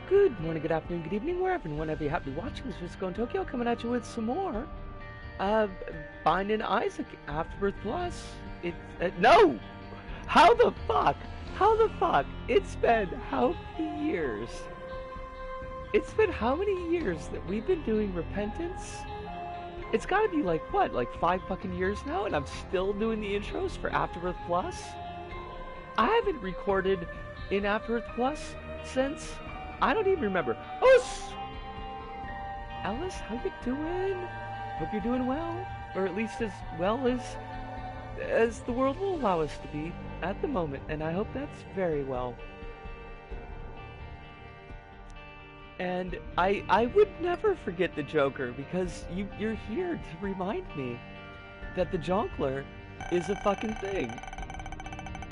Good morning, good afternoon, good evening, wherever and whenever you happen to be watching this Visco in Tokyo, coming at you with some more uh, Binding Isaac Afterbirth Plus. It's no! How the fuck? How the fuck? It's been how many years? It's been how many years that we've been doing Repentance? It's gotta be like, what, like 5 fucking years now, and I'm still doing the intros for Afterbirth Plus? I haven't recorded in Afterbirth Plus since I don't even remember. Oh, Alice, how you doing? Hope you're doing well, or at least as well as the world will allow us to be at the moment, and I hope that's very well. And I would never forget the Joker because you're here to remind me that the Jonkler is a fucking thing.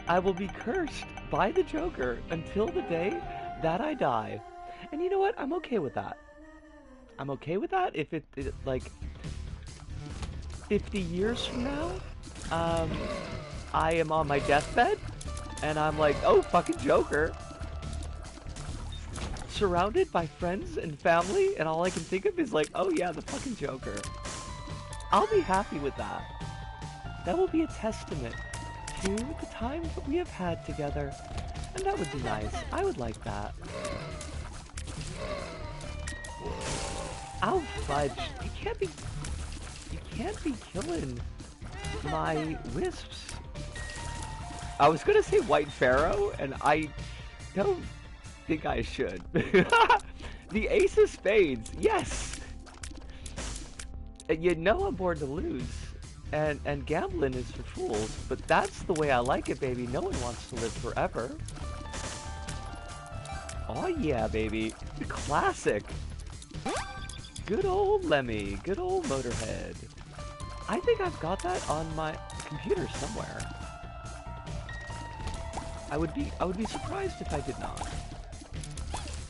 I will be cursed by the Joker until the day that I die. And you know what? I'm okay with that. I'm okay with that if it like 50 years from now, I am on my deathbed and I'm like, oh, fucking Joker. Surrounded by friends and family, and all I can think of is like, oh yeah, the fucking Joker. I'll be happy with that. That will be a testament to the time that we have had together. And that would be nice. I would like that. Ow, fudge. You can't be killing my wisps. I was gonna say White Pharaoh, and I don't think I should. The Ace of Spades, yes! And you know I'm born to lose. And gambling is for fools, but that's the way I like it, baby. No one wants to live forever. Oh yeah, baby. Classic. Good old Lemmy. Good old Motorhead. I think I've got that on my computer somewhere. I would be surprised if I did not.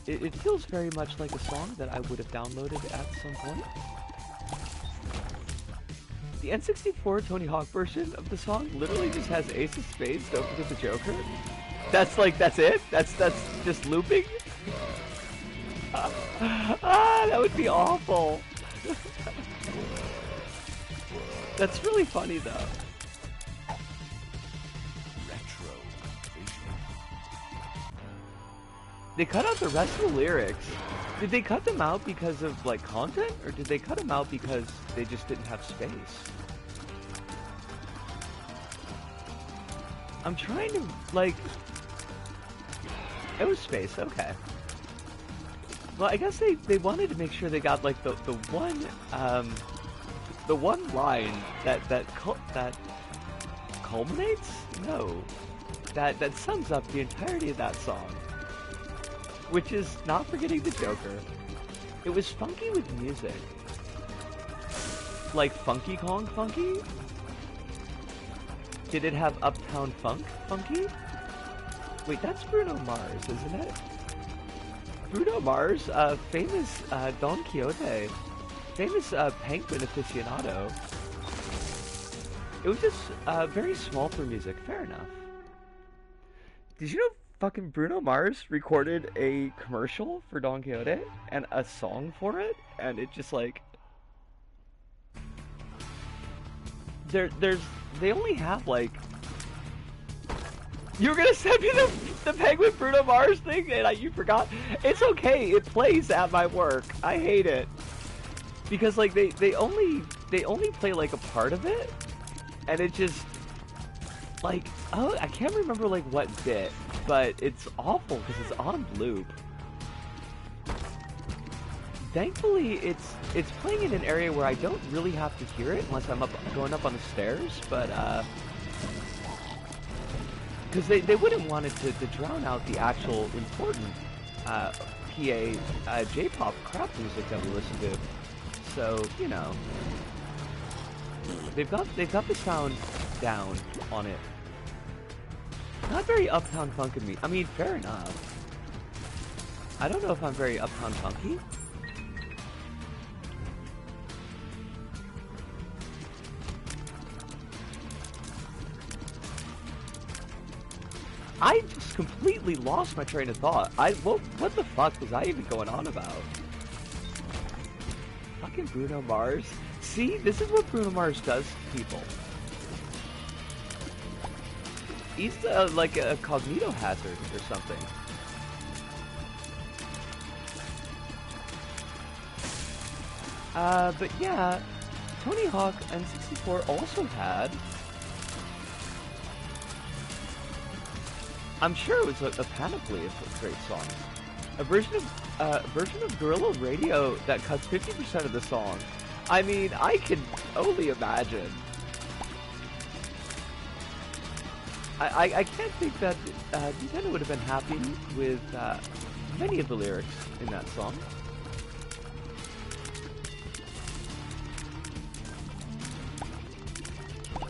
It feels very much like a song that I would have downloaded at some point. The N64 Tony Hawk version of the song literally just has Ace of Spades, don't forget the Joker. That's it? That's just looping? That would be awful. That's really funny though. Retro. They cut out the rest of the lyrics. Did they cut them out because of, like, content? Or did they cut them out because they just didn't have space? I'm trying to, like... It was space, okay. Well, I guess they wanted to make sure they got, like, the one line that culminates? No. That sums up the entirety of that song. Which is not forgetting the Joker. It was funky with music. Like Funky Kong funky? Did it have Uptown Funk funky? Wait, that's Bruno Mars, isn't it? Bruno Mars, famous Don Quixote. Famous penguin aficionado. It was just very small for music, fair enough. Did you know fucking Bruno Mars recorded a commercial for Don Quixote and a song for it, and it just like they only have like you were gonna send me the Penguin Bruno Mars thing and you forgot. It's okay, it plays at my work. I hate it because like they only play like a part of it, and it just like, oh, I can't remember like what bit, but it's awful because it's on loop. Thankfully, it's playing in an area where I don't really have to hear it unless I'm going up on the stairs, but because they wouldn't want it to drown out the actual important J-pop crap music that we listen to. So you know, they've got the sound down on it. Not very Uptown Funk of me. I mean, fair enough. I don't know if I'm very Uptown Funky. I just completely lost my train of thought. What the fuck was I even going on about? Fucking Bruno Mars. See, this is what Bruno Mars does to people. He's like a cognito hazard or something. But yeah, Tony Hawk N64 also had... I'm sure it was a panoply of great songs. A version of Guerrilla Radio that cuts 50% of the song. I mean, I can only imagine. I can't think that Nintendo would have been happy with many of the lyrics in that song.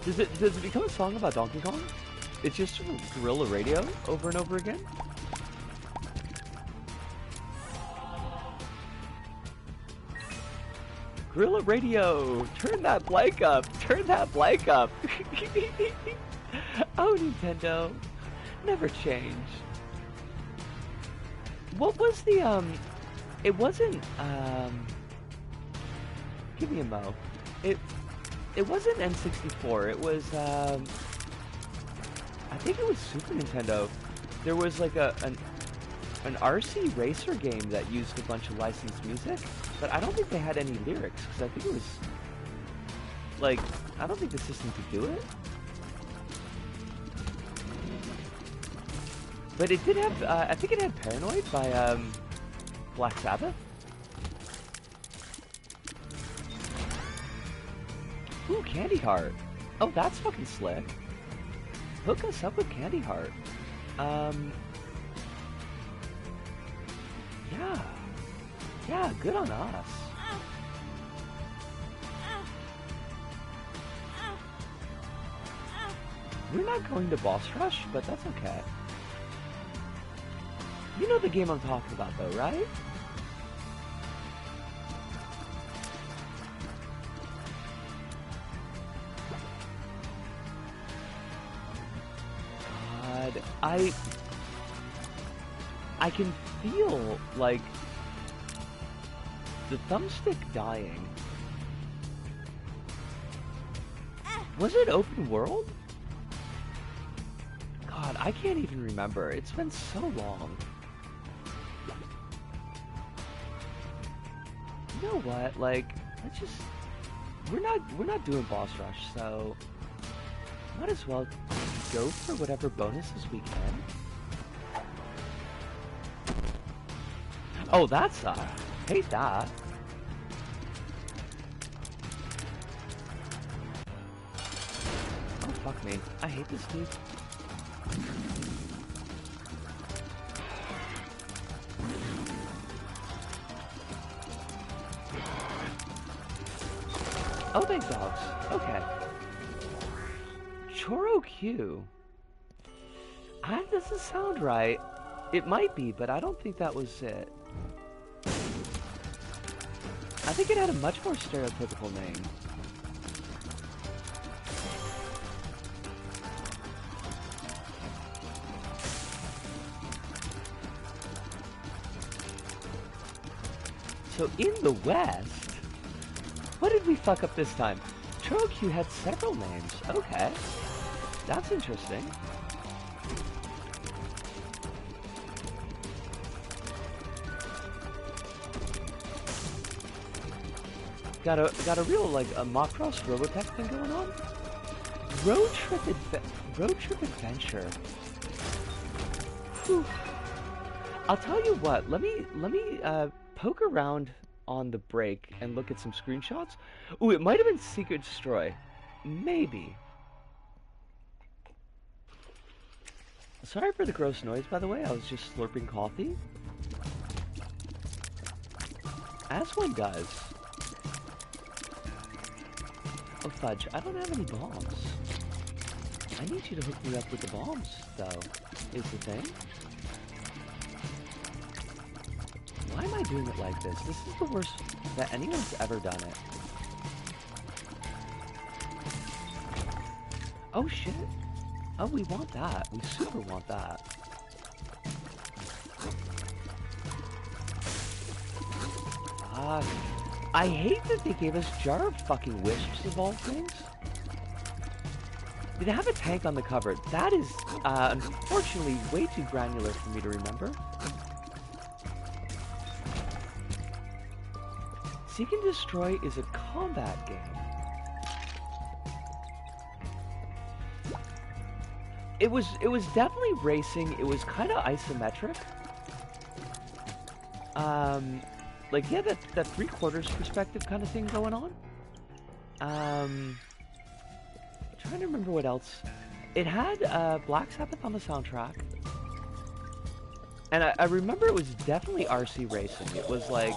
Does it become a song about Donkey Kong? It's just Guerrilla Radio over and over again? Guerrilla Radio! Turn that blank up! Turn that blank up! Oh, Nintendo. Never change. What was the, it wasn't, give me a mo. It wasn't N64, it was, I think it was Super Nintendo. There was like an RC racer game that used a bunch of licensed music, but I don't think they had any lyrics, because I think it was, like, I don't think the system could do it. But it did have, I think it had Paranoid by, Black Sabbath. Ooh, Candy Heart. Oh, that's fucking slick. Hook us up with Candy Heart. Yeah. Yeah, good on us. We're not going to Boss Rush, but that's okay. You know the game I'm talking about, though, right? God, I can feel, like, the thumbstick dying. Was it open world? God, I can't even remember. It's been so long. You know what? Like, let's just... We're not doing Boss Rush, so... Might as well go for whatever bonuses we can. Oh, that's, hate that. Oh, fuck me. I hate this dude. Oh, thanks, Alex. Okay. Choro Q. That doesn't sound right. It might be, but I don't think that was it. I think it had a much more stereotypical name. So in the West, what did we fuck up this time? Chorokyu had several names. Okay. That's interesting. Got a real, like, a Macross Robotech thing going on? Road trip adventure. Whew. I'll tell you what, let me poke around on the break and look at some screenshots. Ooh, it might have been Seek or Destroy. Maybe. Sorry for the gross noise, by the way. I was just slurping coffee. As one does. Oh, fudge. I don't have any bombs. I need you to hook me up with the bombs, though, is the thing. Why am I doing it like this? This is the worst that anyone's ever done it. Oh, shit. Oh, we want that. We super want that. I hate that they gave us Jar of fucking Wisps of all things. Did it have a tank on the cover? That is, unfortunately, way too granular for me to remember. Seek and Destroy is a combat game. It was definitely racing. It was kind of isometric. Like, yeah, that three-quarters perspective kind of thing going on. I'm trying to remember what else. It had Black Sabbath on the soundtrack. And I remember it was definitely RC racing. It was like...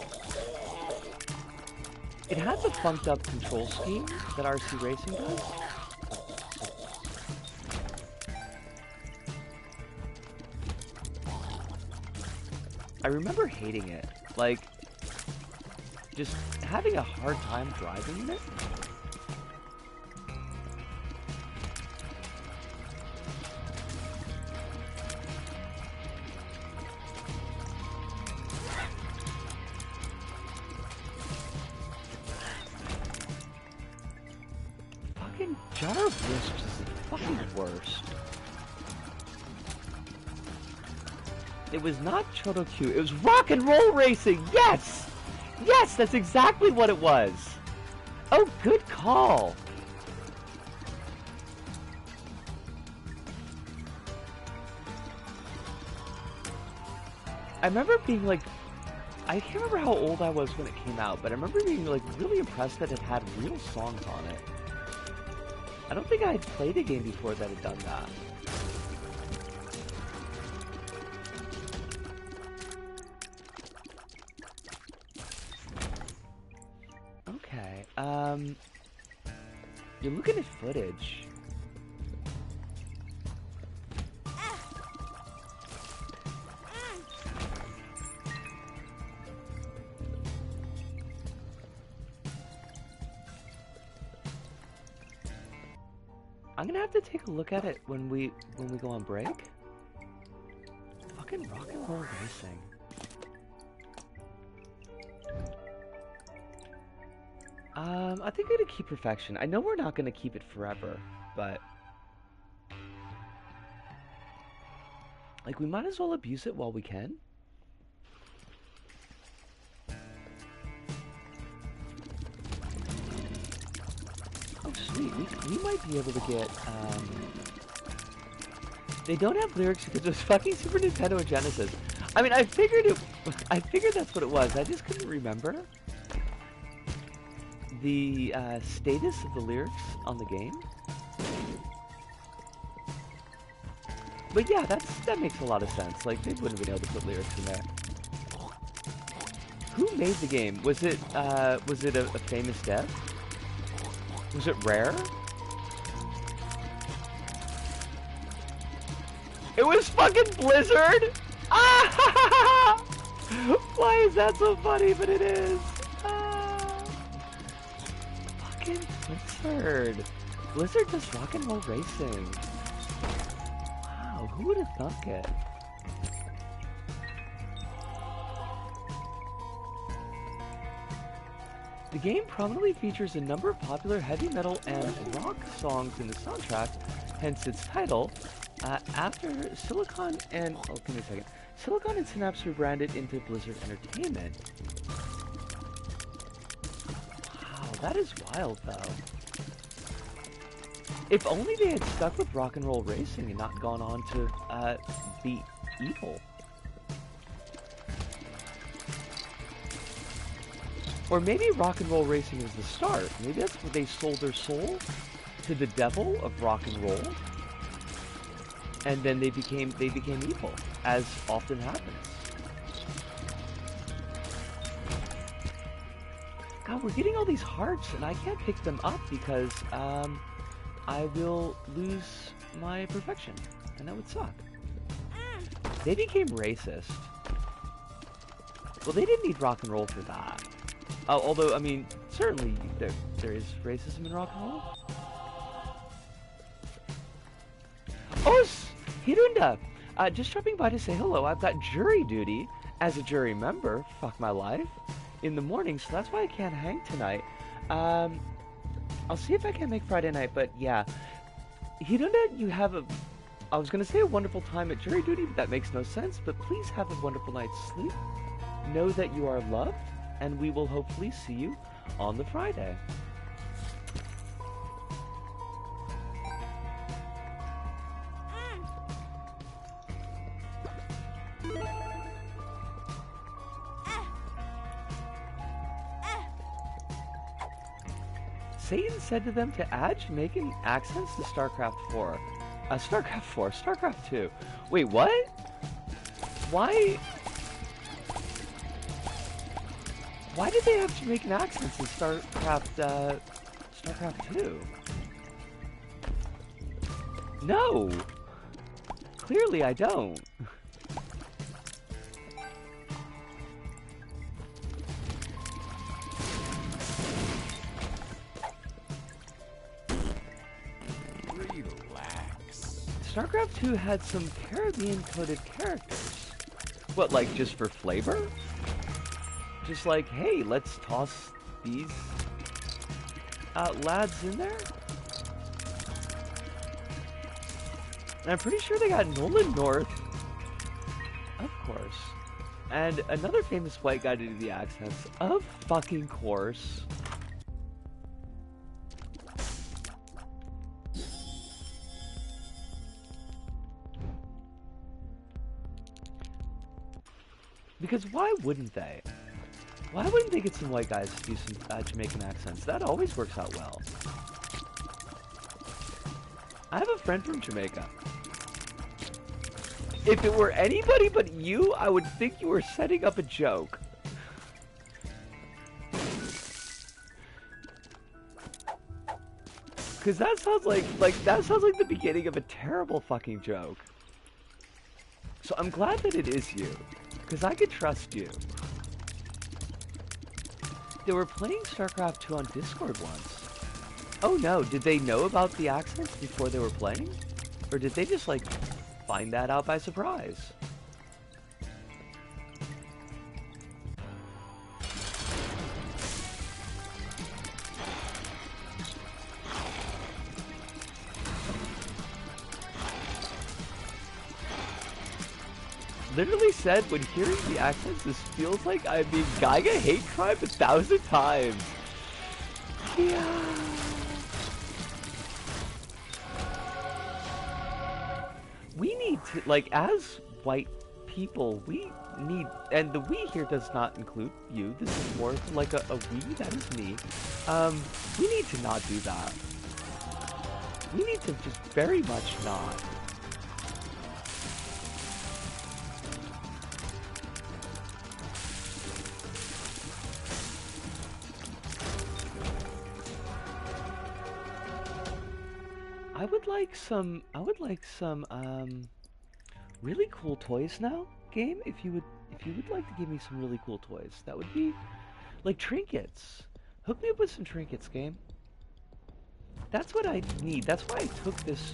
It had the funked up control scheme that RC racing does. I remember hating it. Like, just having a hard time driving in it. Fucking Jar of Wisps is the fucking worst. It was not Chodo Q, it was rock and roll racing! Yes! Yes, that's exactly what it was! Oh, good call! I remember being like... I can't remember how old I was when it came out, but I remember being like really impressed that it had real songs on it. I don't think I had played a game before that had done that. Okay, you're looking at footage. I'm gonna have to take a look at it when we go on break. Fucking rock and roll racing. I think I'm gonna keep Perfection. I know we're not gonna keep it forever, but like we might as well abuse it while we can. Oh sweet, we might be able to get they don't have lyrics because it was fucking Super Nintendo and Genesis. I mean, I figured that's what it was. I just couldn't remember the status of the lyrics on the game. But yeah, that makes a lot of sense. Like, they wouldn't have been able to put lyrics in there. Who made the game? Was it a famous dev? Was it Rare? It was fucking Blizzard! Ah! Why is that so funny? But it is. Fucking Blizzard. Blizzard does rock and roll racing. Wow, who would have thunk it? The game prominently features a number of popular heavy metal and rock songs in the soundtrack, hence its title. After Silicon and... Oh, give me a second. Silicon and Synapse rebranded into Blizzard Entertainment. Wow, that is wild, though. If only they had stuck with rock and roll racing and not gone on to be evil. Or maybe rock and roll racing was the start. Maybe that's where they sold their soul to the devil of rock and roll. And then they became evil, as often happens. God, we're getting all these hearts, and I can't pick them up because I will lose my perfection, and that would suck. They became racist. Well, they didn't need rock and roll for that. Although, I mean, certainly there is racism in rock and roll. Oh, Hirunda! Just dropping by to say hello. I've got jury duty as a jury member. Fuck my life. in the morning, so that's why I can't hang tonight. Um, I'll see if I can make Friday night, but yeah. Hiruna, you have a... I was gonna say a wonderful time at jury duty, but that makes no sense, but please have a wonderful night's sleep. Know that you are loved, and we will hopefully see you on the Friday. Satan said to them to add Jamaican accents to StarCraft 4. StarCraft 4, StarCraft 2. Wait, what? Why? Why did they have Jamaican accents in StarCraft 2? No! Clearly I don't. StarCraft 2 had some Caribbean-coded characters. What, like, just for flavor? Just like, hey, let's toss these lads in there? And I'm pretty sure they got Nolan North. Of course. And another famous white guy to do the accents. Of fucking course. Because why wouldn't they? Why wouldn't they get some white guys to do some Jamaican accents? That always works out well. I have a friend from Jamaica. If it were anybody but you, I would think you were setting up a joke. Because that sounds like the beginning of a terrible fucking joke. So I'm glad that it is you. Because I could trust you. They were playing StarCraft 2 on Discord once. Oh no, did they know about the accents before they were playing? Or did they just, like, find that out by surprise? Literally said, when hearing the accents, this feels like I'm being Gaiga hate crime 1,000 times. Yeah. We need to, like, as white people, we need, and the we here does not include you, this is more like a we, that is me. We need to not do that. We need to just very much not. I would like some really cool toys now, game. If you would like to give me some really cool toys, that would be like trinkets. Hook me up with some trinkets, game. That's what I need. That's why I took this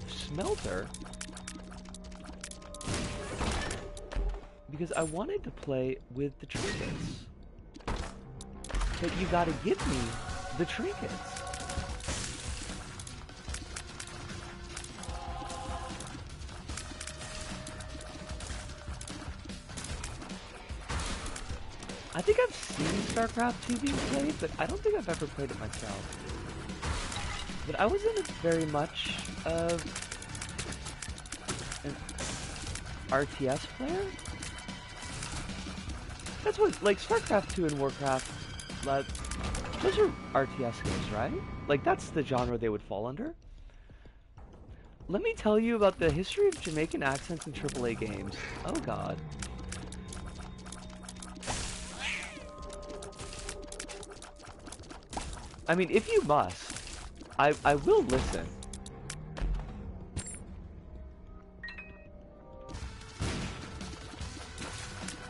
smelter. Because I wanted to play with the trinkets. But you gotta give me the trinkets. I think I've seen StarCraft 2 being played, but I don't think I've ever played it myself. But I wasn't very much of an RTS player. That's what, like, StarCraft 2 and Warcraft, those are RTS games, right? Like, that's the genre they would fall under. Let me tell you about the history of Jamaican accents in AAA games. Oh god. I mean, if you must, I will listen.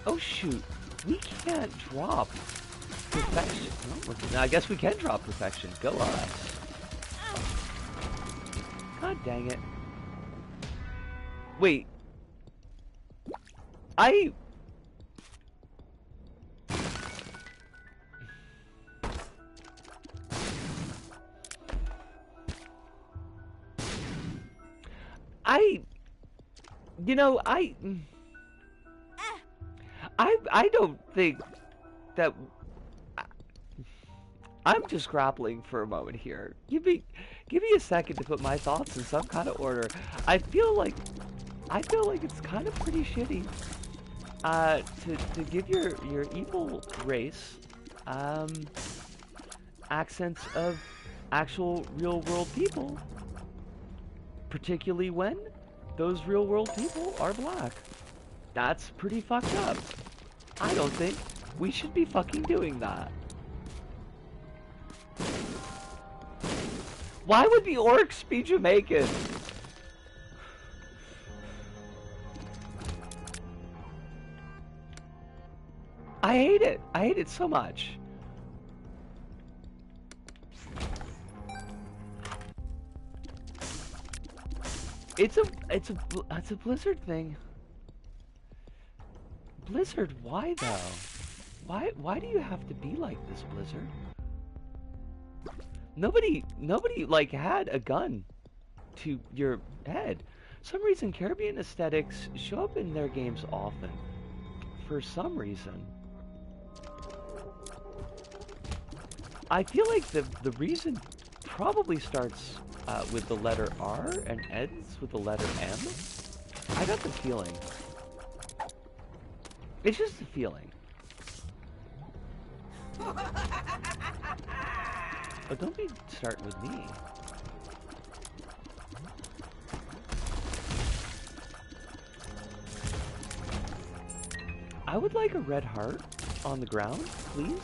Oh shoot, we can't drop perfection. Oh, I guess we can drop perfection. Go us. God dang it. Wait. You know, I don't think that I'm just grappling for a moment here. Give me a second to put my thoughts in some kind of order. I feel like it's kind of pretty shitty to give your evil race accents of actual real world people, particularly when those real world people are black. That's pretty fucked up. I don't think we should be fucking doing that. Why would the orcs be Jamaican? I hate it. I hate it so much. It's a Blizzard thing. Blizzard, why though? Why do you have to be like this, Blizzard? Nobody like had a gun to your head. Some reason Caribbean aesthetics show up in their games often. For some reason. I feel like the reason probably starts with the letter R and ends with the letter M. I got the feeling. It's just a feeling. But don't be starting with me. I would like a red heart on the ground, please.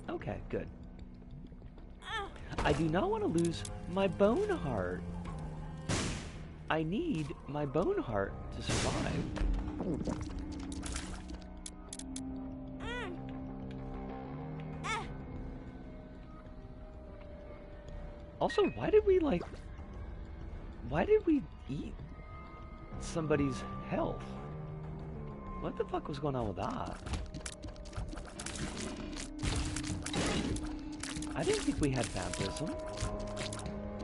Okay, good. I do not want to lose my bone heart. I need my bone heart to survive. Also, why did we eat somebody's health? What the fuck was going on with that? I didn't think we had vampirism.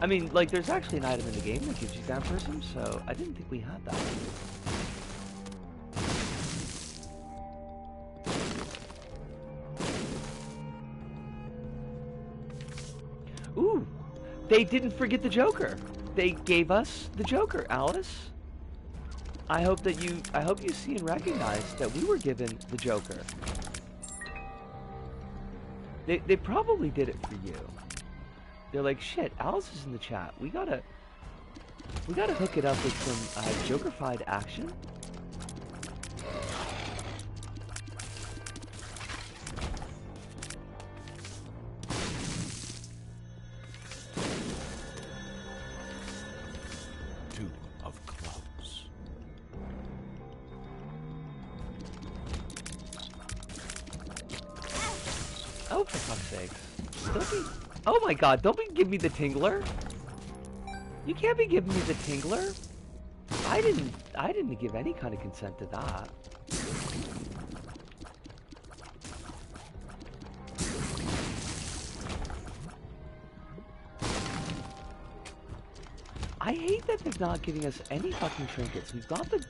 I mean, like, there's actually an item in the game that gives you vampirism, so I didn't think we had that. Ooh! They didn't forget the Joker. They gave us the Joker, Alice. I hope you see and recognize that we were given the Joker. They probably did it for you. They're like, shit, Alice is in the chat. We gotta hook it up with some Joker-fied action. Oh, for fuck's sakes. Don't be... Oh my god, don't be giving me the tingler. You can't be giving me the tingler. I didn't give any kind of consent to that. I hate that they're not giving us any fucking trinkets. We've got the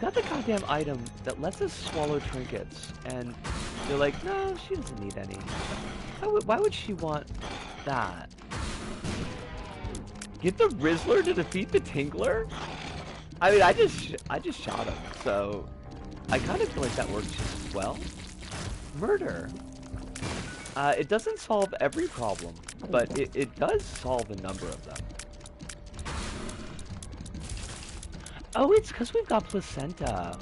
goddamn item that lets us swallow trinkets, and they're like, no, she doesn't need any. Why would she want that? Get the Rizzler to defeat the Tingler? I mean, I just shot him, so I kind of feel like that works just as well. Murder. It doesn't solve every problem, but it does solve a number of them. Oh, it's because we've got placenta.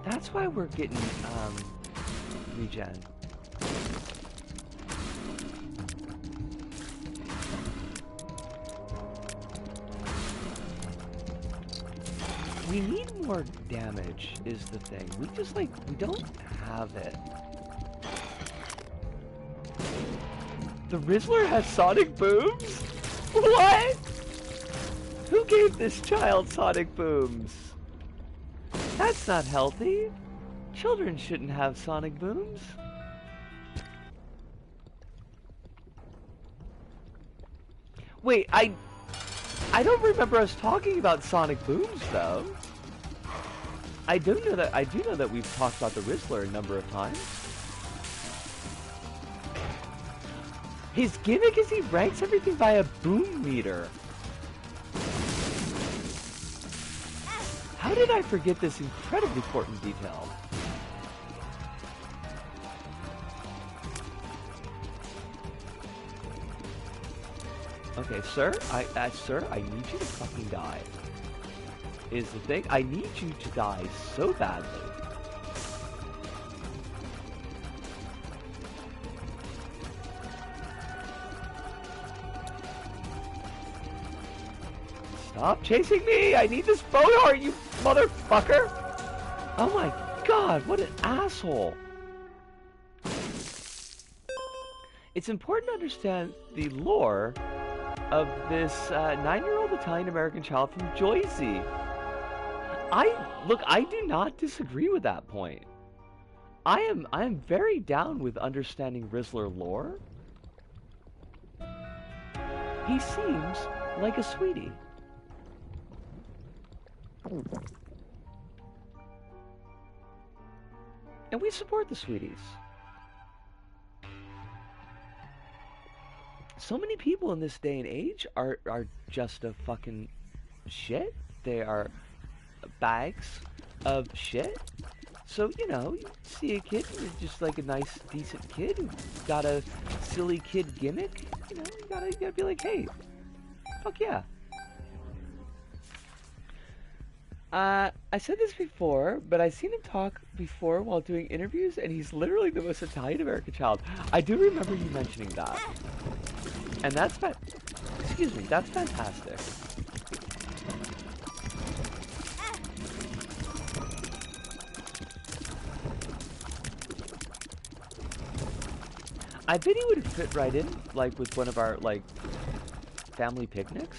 That's why we're getting, regen. We need more damage, is the thing. We just, like, we don't have it. The Rizzler has sonic booms? What? Who gave this child sonic booms? That's not healthy. Children shouldn't have sonic booms. Wait, I don't remember us talking about sonic booms though. I do know that we've talked about the Rizzler a number of times. His gimmick is he ranks everything by a boom meter. How did I forget this incredibly important detail? Okay, sir, I need you to fucking die. Is the thing. I need you to die so badly. Stop chasing me! I need this boat heart, you motherfucker! Oh my god, what an asshole! It's important to understand the lore of this 9-year-old Italian-American child from Jersey. I do not disagree with that point. I am very down with understanding Rizzler lore. He seems like a sweetie. And we support the sweeties. So many people in this day and age are just a fucking shit. They are bags of shit. So, you know, you see a kid who's just like a nice, decent kid who's got a silly kid gimmick, you know, you gotta be like, hey, fuck yeah. I said this before, but I've seen him talk before while doing interviews, and he's literally the most Italian-American child. I do remember you mentioning that. And that's excuse me, that's fantastic. I bet he would fit right in, like, with one of our, like, family picnics.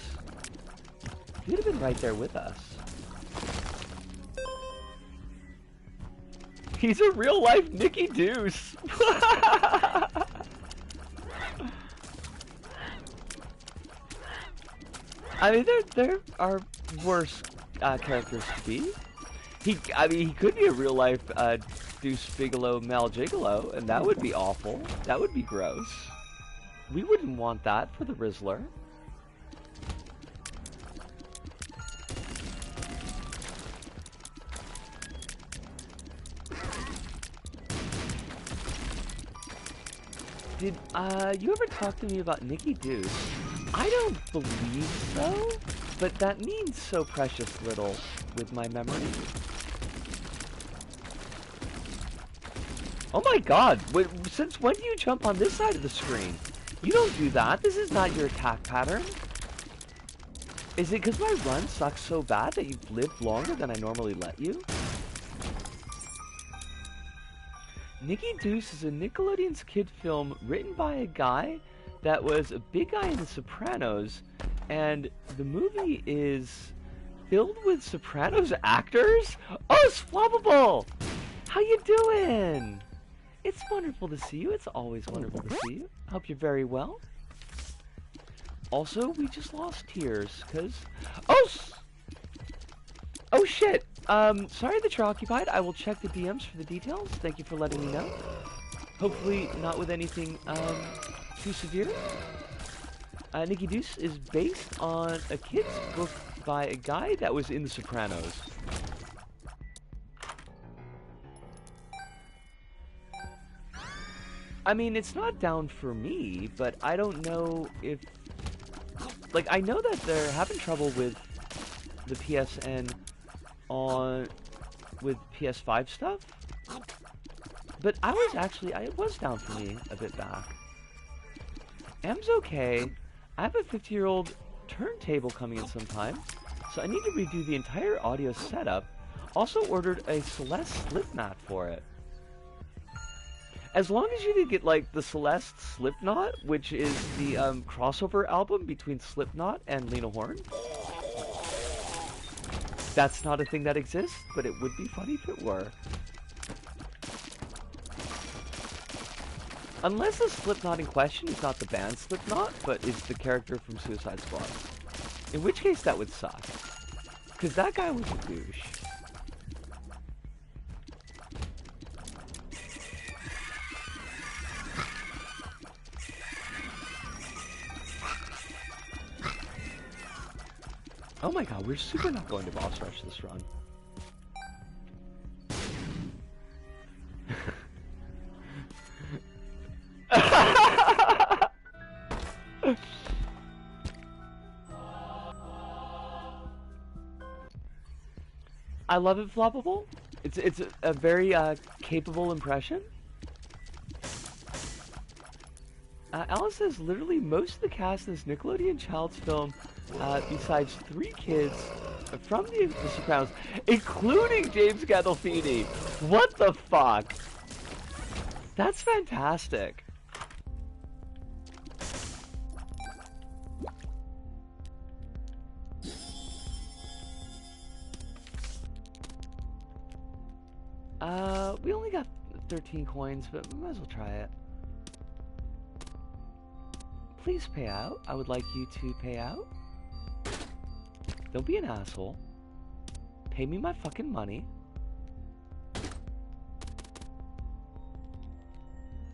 He would have been right there with us. He's a real-life Nicky Deuce! I mean, there are worse characters to be. He could be a real-life Deuce Bigelow Mel Gigolo, and that would be awful. That would be gross. We wouldn't want that for the Rizzler. Did you ever talk to me about Nicky Deuce? I don't believe so, but that means so precious little with my memory. Oh my god, wait, since when do you jump on this side of the screen? You don't do that, this is not your attack pattern. Is it because my run sucks so bad that you've lived longer than I normally let you? Nicky Deuce is a Nickelodeon's kid film written by a guy that was a big guy in The Sopranos, and the movie is filled with Sopranos actors? Oh, Swabbable! How you doing? It's wonderful to see you. It's always wonderful to see you. I hope you're very well. Also, we just lost Tears, because... Oh, shit! Sorry that you're occupied. I will check the DMs for the details. Thank you for letting me know. Hopefully not with anything, too severe. Nicky Deuce is based on a kid's book by a guy that was in The Sopranos. I mean, it's not down for me, but I don't know if... Like, I know that they're having trouble with the PSN with PS5 stuff, but I was down for me a bit back. M's okay. I have a 50-year-old turntable coming in sometime, so I need to redo the entire audio setup. Also ordered a Celeste Slipknot for it. As long as you didn't get, like, the Celeste Slipknot, which is the crossover album between Slipknot and Lena Horne. That's not a thing that exists, but it would be funny if it were. Unless the Slipknot in question is not the band Slipknot, but is the character from Suicide Squad. In which case, that would suck. Because that guy was a douche. Oh my god, we're super not going to boss rush this run. I love it, Floppable. It's a very capable impression. Alice says literally most of the cast in this Nickelodeon Child's film, besides 3 kids from the Sopranos, including James Gandolfini. What the fuck? That's fantastic. We only got 13 coins, but we might as well try it. Please pay out. I would like you to pay out. Don't be an asshole. Pay me my fucking money.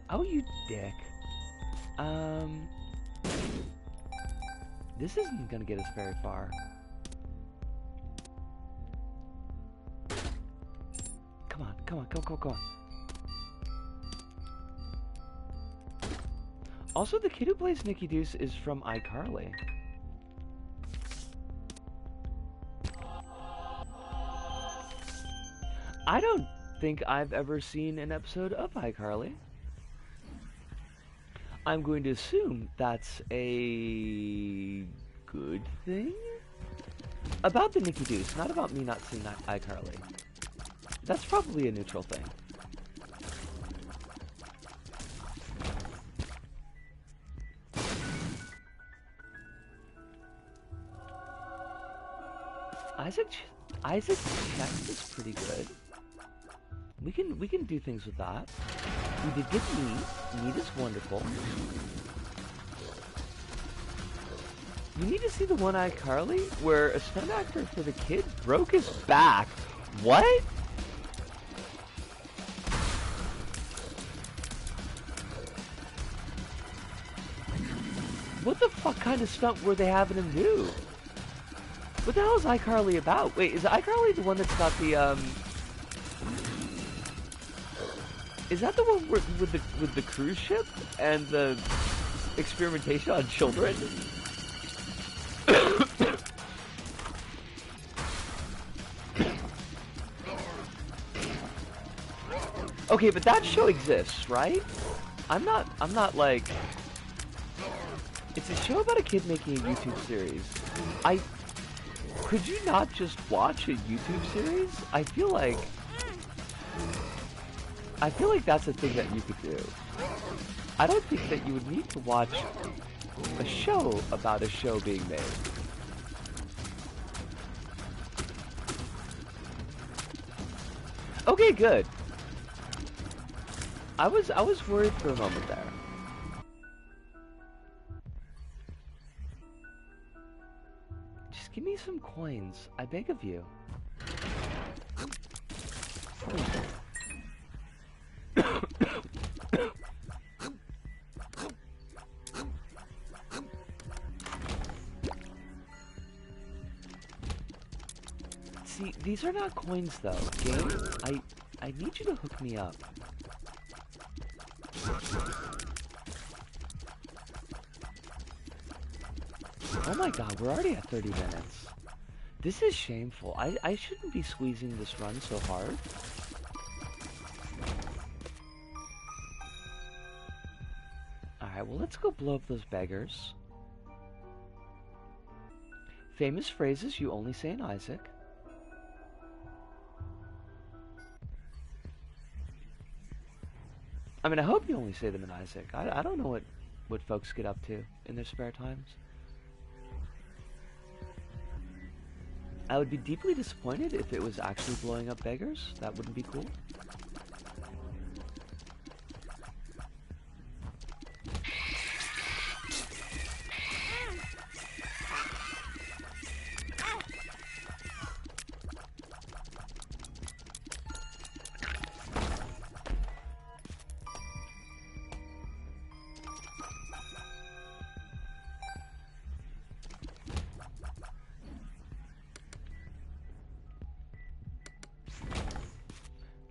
Oh, you dick. This isn't gonna get us very far. Come on, come on, come on. Also, the kid who plays Nicky Deuce is from iCarly. I don't think I've ever seen an episode of iCarly. I'm going to assume that's a good thing? About the Nicky Deuce, not about me not seeing iCarly. That's probably a neutral thing. Isaac's chest is pretty good. We can do things with that. We did get meat. Meat is wonderful. You need to see the one-eyed Carly, where a stunt actor for the kid broke his back. What? What the fuck kind of stunt were they having him do? What the hell is iCarly about? Wait, is iCarly the one that's got the is that the one with the cruise ship and the experimentation on children? Okay, but that show exists, right? I'm not like... It's a show about a kid making a YouTube series. Could you not just watch a YouTube series? I feel like that's a thing that you could do. I don't think that you would need to watch a show about a show being made. Okay, good. I was worried for a moment there. Just give me some coins, I beg of you. See, these are not coins though. Game, I need you to hook me up. Oh my god, we're already at 30 minutes. This is shameful. I shouldn't be squeezing this run so hard. Alright, well let's go blow up those beggars. Famous phrases you only say in Isaac. I mean, I hope you only say them in Isaac. I don't know what folks get up to in their spare times. I would be deeply disappointed if it was actually blowing up beggars. That wouldn't be cool.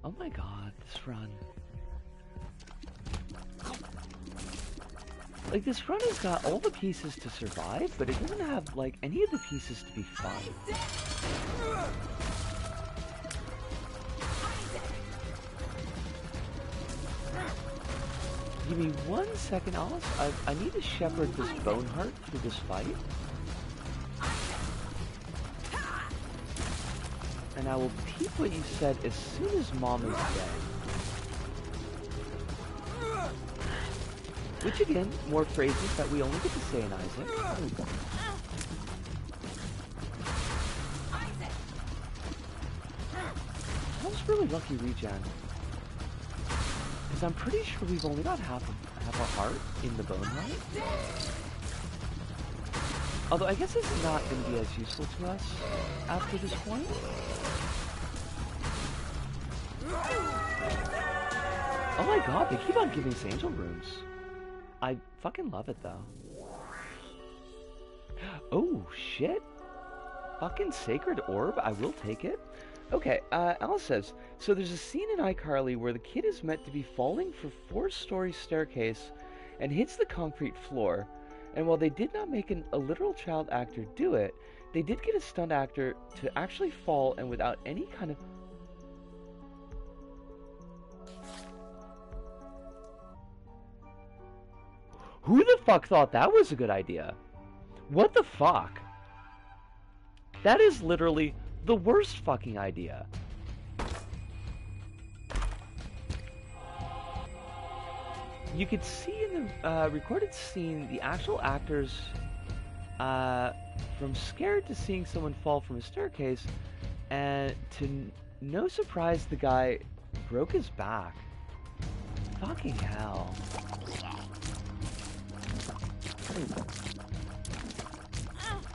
Oh my god, this run. Like, this run has got all the pieces to survive, but it doesn't have, like, any of the pieces to be fun. Give me 1 second, Alice. I need to shepherd this Boneheart through this fight. And I will peep what you said as soon as Mom is dead. Which again, more phrases that we only get to say in Isaac. That was really lucky regen. Because I'm pretty sure we've only got half a heart in the Boneheart. Although I guess it's not going to be as useful to us after this point. Oh my god, they keep on giving us angel runes. I fucking love it though. Oh shit. Fucking sacred orb, I will take it. Okay, Alice says, so there's a scene in iCarly where the kid is meant to be falling for 4-story staircase and hits the concrete floor. And while they did not make a literal child actor do it, they did get a stunt actor to actually fall and without any kind of... Who the fuck thought that was a good idea? What the fuck? That is literally the worst fucking idea. You could see in the recorded scene the actual actors from scared to seeing someone fall from a staircase, and to no surprise the guy broke his back. Fucking hell.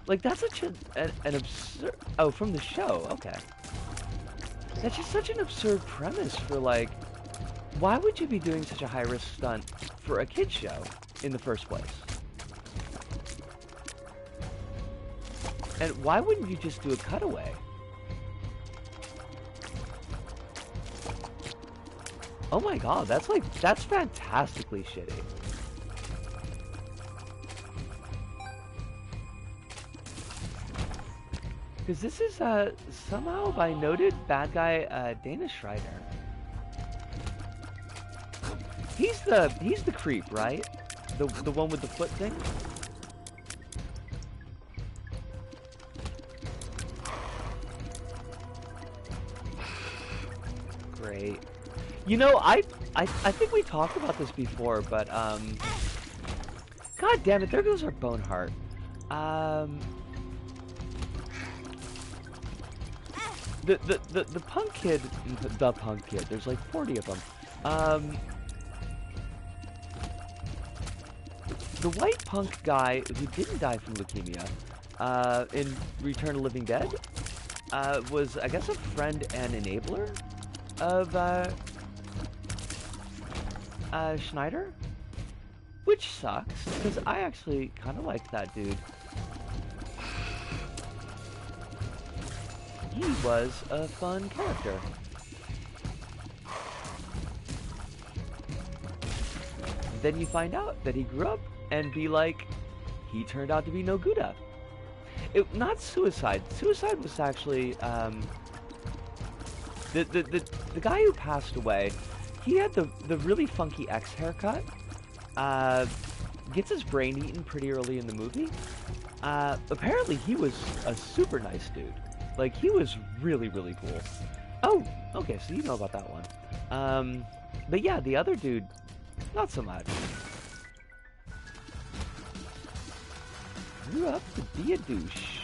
Like, that's such an absurd... Oh, from the show, okay. That's just such an absurd premise for, like... Why would you be doing such a high-risk stunt for a kid's show in the first place? And why wouldn't you just do a cutaway? Oh my god, that's fantastically shitty. Because this is somehow by noted bad guy Dana Schreider. He's the creep, right? The one with the foot thing? Great. You know, I think we talked about this before, but god damn it, there goes our Boneheart. The punk kid, there's like 40 of them. The white punk guy who didn't die from leukemia in Return of the Living Dead was, I guess, a friend and enabler of Schneider, which sucks because I actually kind of like that dude. He was a fun character. Then you find out that he grew up and be like, he turned out to be no Gouda. Not suicide. Suicide was actually the guy who passed away. He had the really funky X haircut. Gets his brain eaten pretty early in the movie. Apparently he was a super nice dude. Like, he was really, really cool. Oh, okay, so you know about that one. But yeah, the other dude, not so much. Grew up to be a douche.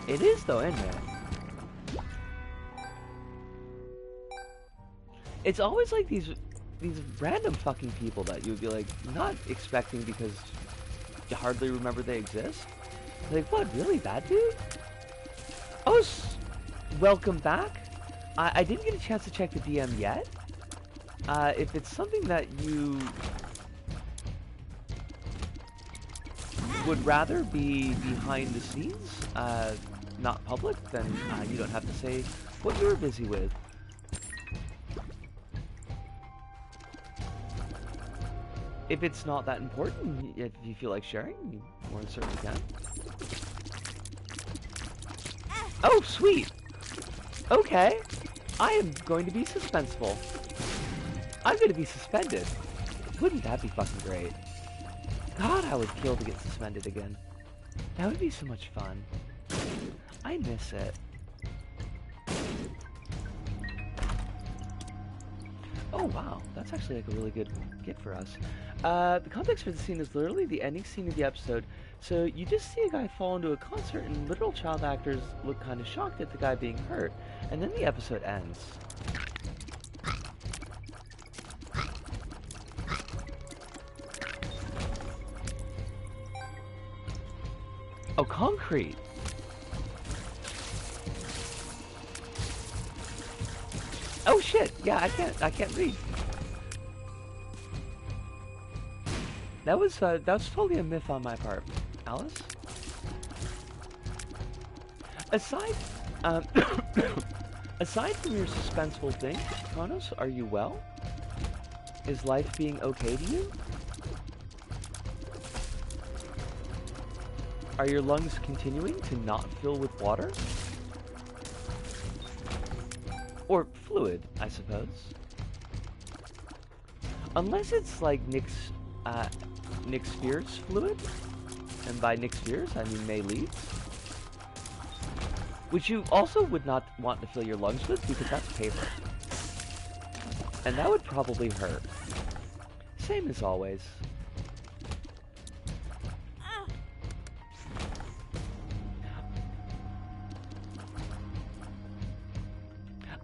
It is though, isn't it? It's always like these random fucking people that you would be like not expecting because you hardly remember they exist. Like, what, really, that dude? Oh, welcome back. I didn't get a chance to check the DM yet. If it's something that you would rather be behind the scenes, not public, then you don't have to say what you're busy with. If it's not that important, if you feel like sharing, you more than certainly can. Oh, sweet! Okay, I am going to be suspenseful. I'm going to be suspended. Wouldn't that be fucking great? God, I would kill to get suspended again. That would be so much fun. I miss it. Oh wow, that's actually like a really good get for us. The context for the scene is literally the ending scene of the episode. So you just see a guy fall into a concert and literal child actors look kind of shocked at the guy being hurt. And then the episode ends. Oh, concrete! Oh shit! Yeah, I can't read. That was totally a myth on my part, Alice. Aside, aside from your suspenseful thing, Kronos, are you well? Is life being okay to you? Are your lungs continuing to not fill with water? Or fluid, I suppose. Unless it's like Nick Spears fluid, and by Nick Spears I mean May Leeds, which you also would not want to fill your lungs with because that's paper, and that would probably hurt. Same as always.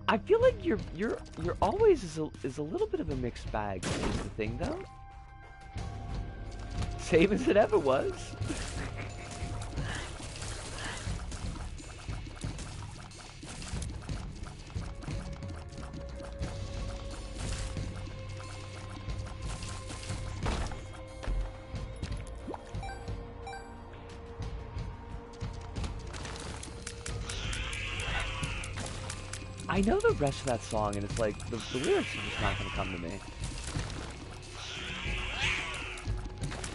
I feel like you're always is a little bit of a mixed bag. Is the thing though? Same as it ever was. I know the rest of that song, and it's like, the lyrics are just not gonna come to me.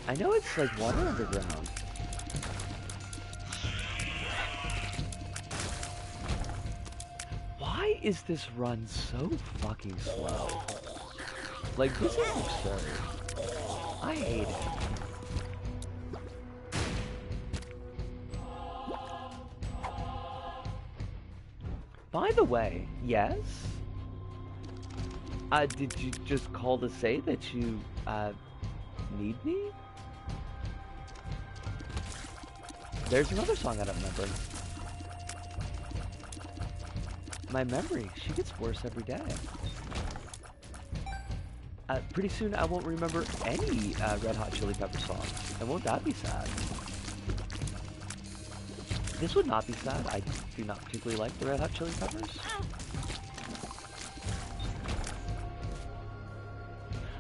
I know it's like Water Underground. Why is this run so fucking slow? Like, this is absurd. I hate it. By the way, yes? Did you just call to say that you, need me? There's another song I don't remember. My memory, she gets worse every day. Pretty soon I won't remember any, Red Hot Chili Peppers songs. And won't that be sad? This would not be sad. I do not particularly like the Red Hot Chili Peppers.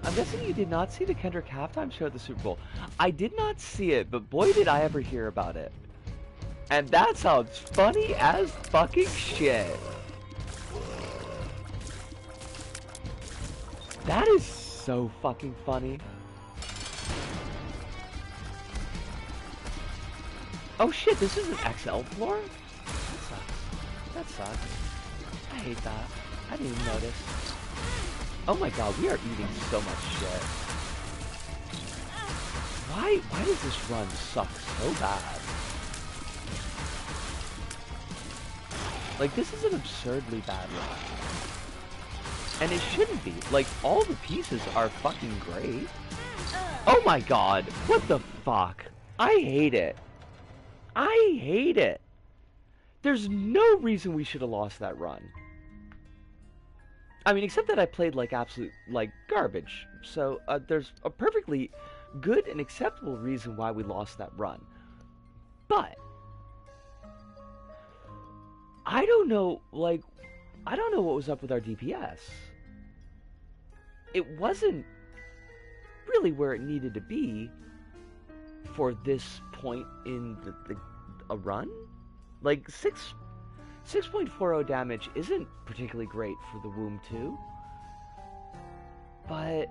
I'm guessing you did not see the Kendrick halftime show at the Super Bowl. I did not see it, but boy did I ever hear about it. And that sounds funny as fucking shit. That is so fucking funny. Oh shit, this is an XL floor? That sucks. That sucks. I hate that. I didn't even notice. Oh my god, we are eating so much shit. Why does this run suck so bad? Like, this is an absurdly bad run. And it shouldn't be. Like, all the pieces are fucking great. Oh my god, what the fuck? I hate it. I hate it. There's no reason we should have lost that run. I mean, except that I played like absolute, like, garbage. So, there's a perfectly good and acceptable reason why we lost that run. But I don't know, like, I don't know what was up with our DPS. It wasn't really where it needed to be. for this point in a run. Like 6.40 damage isn't particularly great for the Womb 2, but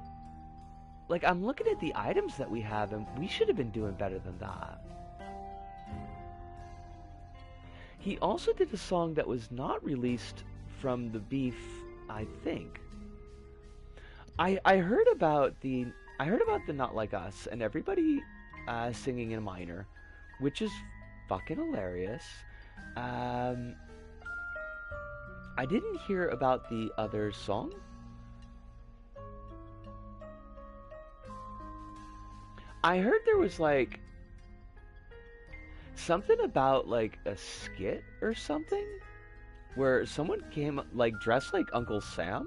like I'm looking at the items that we have, and we should have been doing better than that. He also did a song that was not released from the Beef, I think. I heard about the Not Like Us and everybody singing in minor, which is fucking hilarious. I didn't hear about the other song. I heard there was like something about like a skit or something where someone came like dressed like Uncle Sam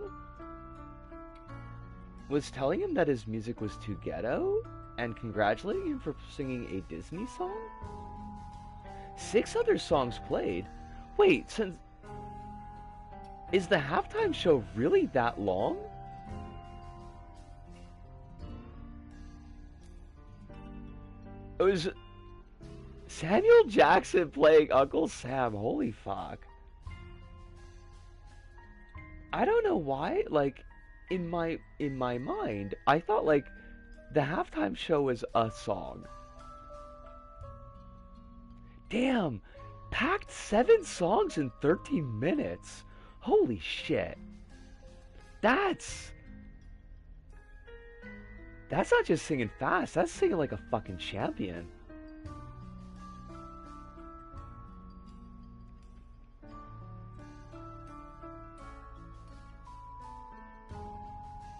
was telling him that his music was too ghetto and congratulating him for singing a Disney song. 6 other songs played. Wait, is the halftime show really that long? It was Samuel Jackson playing Uncle Sam. Holy fuck. I don't know why, like, in my mind, I thought, like, the halftime show was a song. Damn! Packed 7 songs in 13 minutes. Holy shit. That's not just singing fast, that's singing like a fucking champion.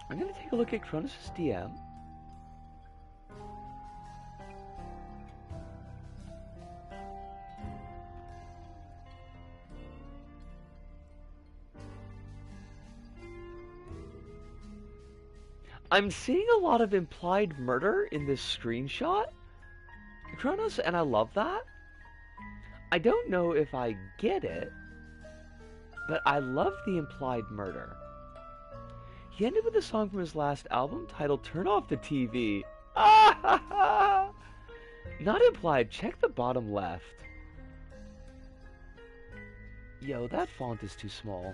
I'm gonna take a look at Kronos' DM. I'm seeing a lot of implied murder in this screenshot, Kronos, and I love that. I don't know if I get it, but I love the implied murder. He ended with a song from his last album titled Turn Off the TV. Not implied, check the bottom left. Yo, that font is too small.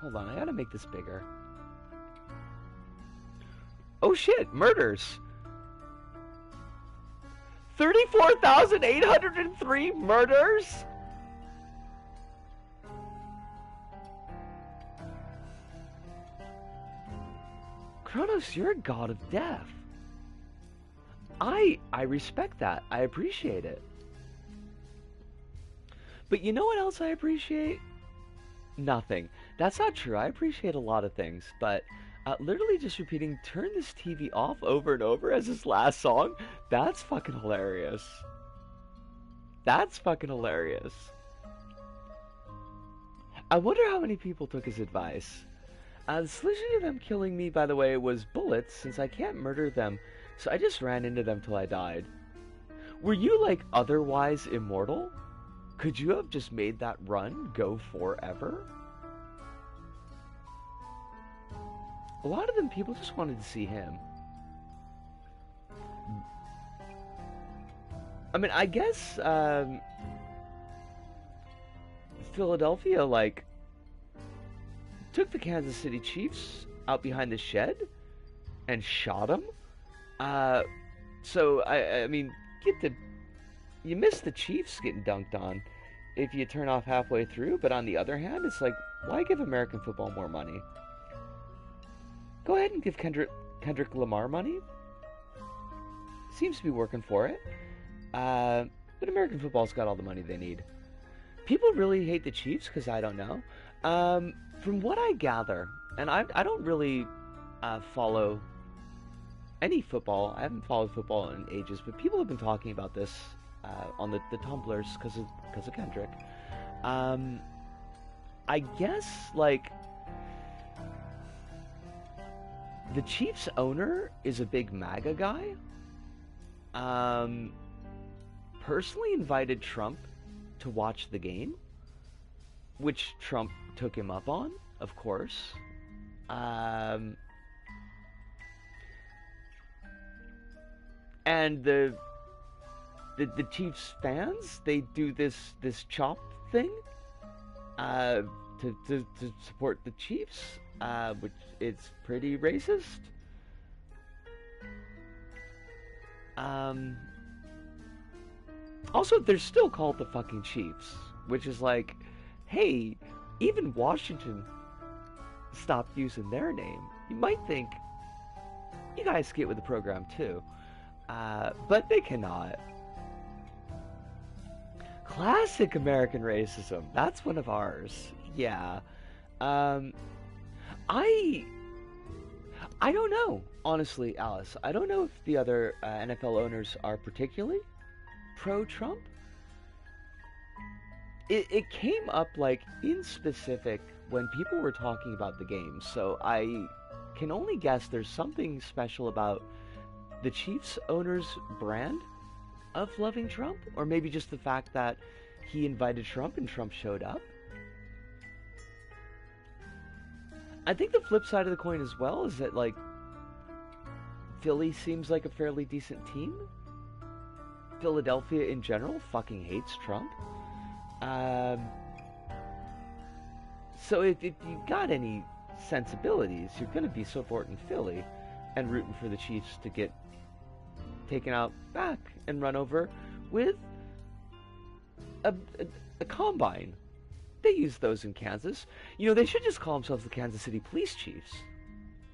Hold on, I gotta make this bigger. Oh shit, murders! 34,803 murders? Kronos, you're a god of death. I respect that. I appreciate it. But you know what else I appreciate? Nothing. That's not true. I appreciate a lot of things, but literally just repeating "turn this TV off" over and over as his last song, that's fucking hilarious. That's fucking hilarious. I wonder how many people took his advice. The solution to them killing me, by the way, was bullets, since I can't murder them, so I just ran into them till I died. Were you, like, otherwise immortal? Could you have just made that run go forever? A lot of them, people just wanted to see him. I mean, I guess, Philadelphia, like, took the Kansas City Chiefs out behind the shed and shot them. So, I mean, you miss the Chiefs getting dunked on if you turn off halfway through, but on the other hand, it's like, why give American football more money? Go ahead and give Kendrick Lamar money. Seems to be working for it. But American football's got all the money they need. People really hate the Chiefs because I don't know. From what I gather, and I don't really follow any football. I haven't followed football in ages, but people have been talking about this on the Tumblrs because of Kendrick. I guess, like, the Chiefs owner is a big MAGA guy. Personally invited Trump to watch the game, which Trump took him up on, of course. And the Chiefs fans, they do this chop thing uh, to support the Chiefs, which is pretty racist. Um, Also, they're still called the fucking Chiefs, which is like, hey, even Washington stopped using their name. You might think you guys get with the program too, but they cannot. Classic American racism. That's one of ours. Yeah. Um, I I don't know, honestly, Alice. I don't know if the other NFL owners are particularly pro-Trump. It came up like in specific when people were talking about the game, so I can only guess there's something special about the Chiefs owner's brand of loving Trump, or maybe just the fact that he invited Trump and Trump showed up. I think the flip side of the coin as well is that like Philly seems like a fairly decent team. Philadelphia in general fucking hates Trump. Um, so if you got any sensibilities, you're going to be supporting Philly and rooting for the Chiefs to get taken out back and run over with a, a, a combine. They use those in Kansas. You know, they should just call themselves the Kansas City Police Chiefs.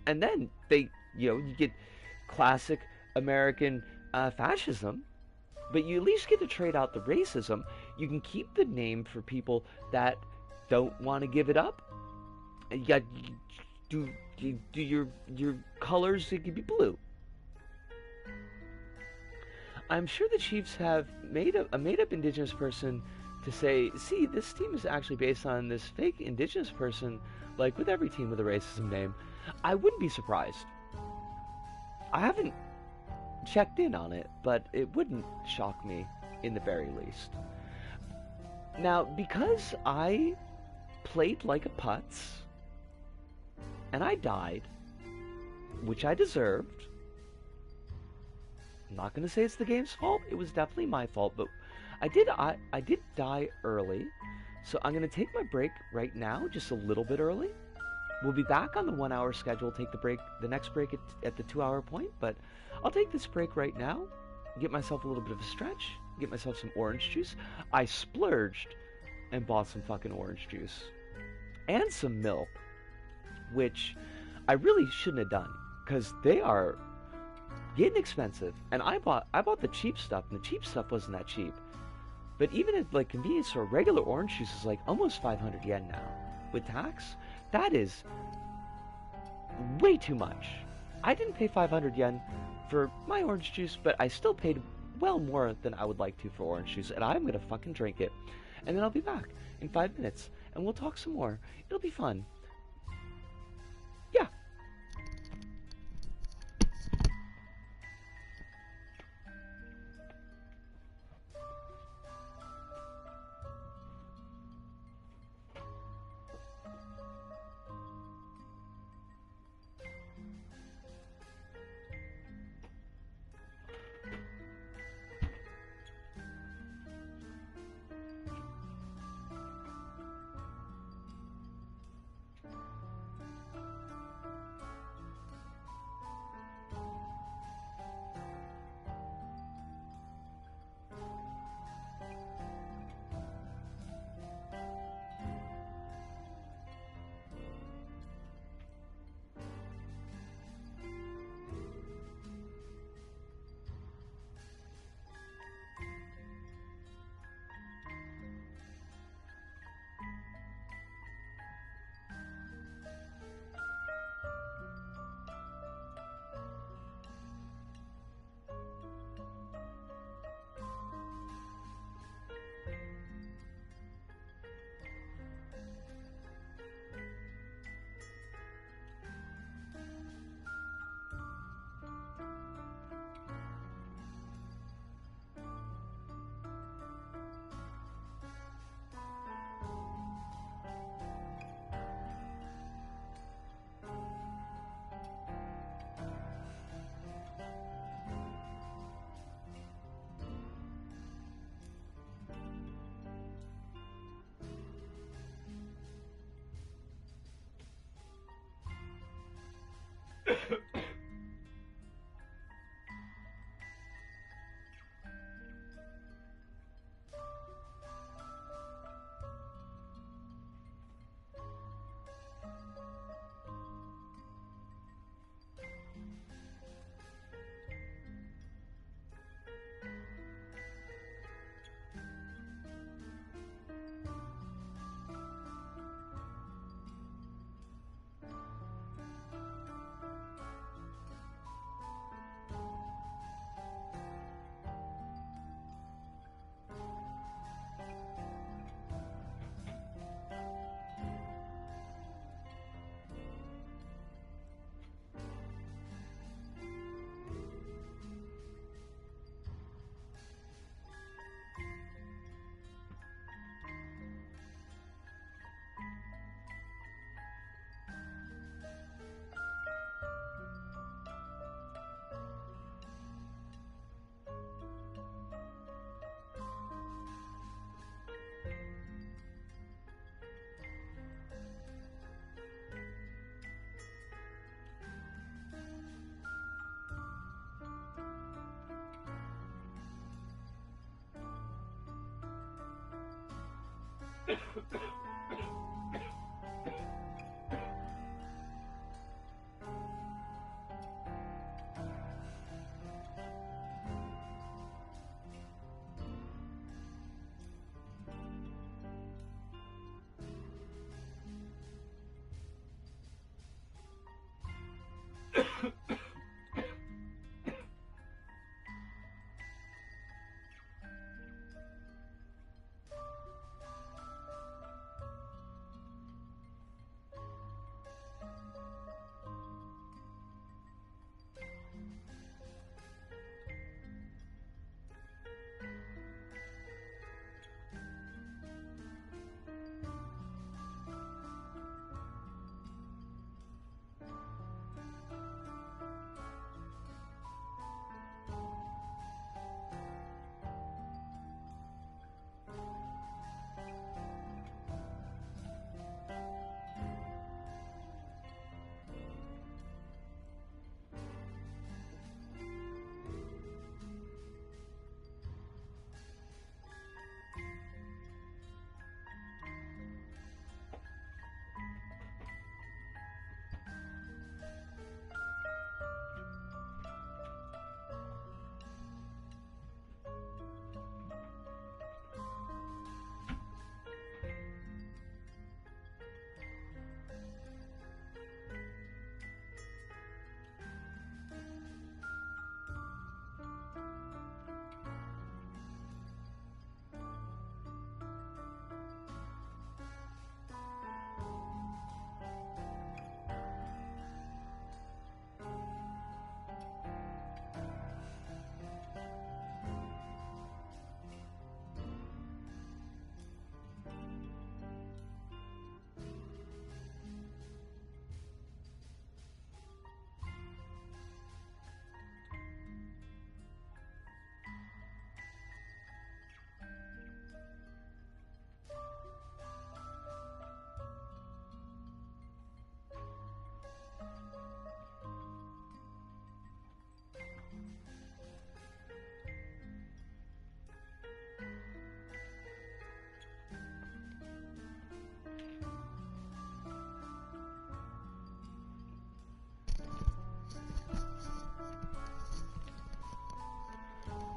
And then you get classic American fascism, but you at least get to trade out the racism. You can keep the name for people that don't want to give it up. And you got do your colors. It could be blue. I'm sure the Chiefs have made a made up indigenous person to say, see, this team is actually based on this fake indigenous person, like with every team with a racism name. I wouldn't be surprised. I haven't checked in on it, but it wouldn't shock me in the very least. Now, because I played like a putz, and I died, which I deserved, I'm not going to say it's the game's fault, it was definitely my fault, but I did die early, so I'm going to take my break right now, just a little bit early. We'll be back on the 1 hour schedule, take the next break at the 2 hour point, but I'll take this break right now, get myself a little bit of a stretch, get myself some orange juice. I splurged and bought some fucking orange juice and some milk, which I really shouldn't have done because they are getting expensive. And I bought the cheap stuff, and the cheap stuff wasn't that cheap. But even at like convenience store, regular orange juice is like almost 500 yen now with tax. That is way too much. I didn't pay 500 yen for my orange juice, but I still paid well more than I would like to for orange juice, and I'm gonna fucking drink it. And then I'll be back in 5 minutes, and we'll talk some more. It'll be fun. Yeah.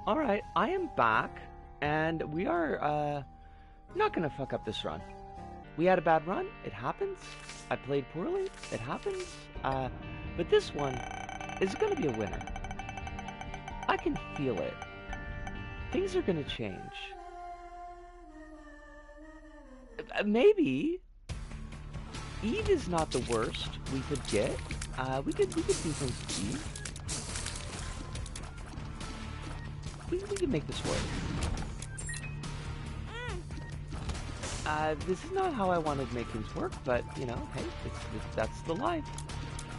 Alright, I am back, and we are not gonna fuck up this run. We had a bad run, it happens. I played poorly, it happens. But this one is gonna be a winner. I can feel it. Things are gonna change. Maybe Eve is not the worst we could get. We could do things with Eve. We can make this work. This is not how I wanted to make things work, but, you know, hey, that's the life.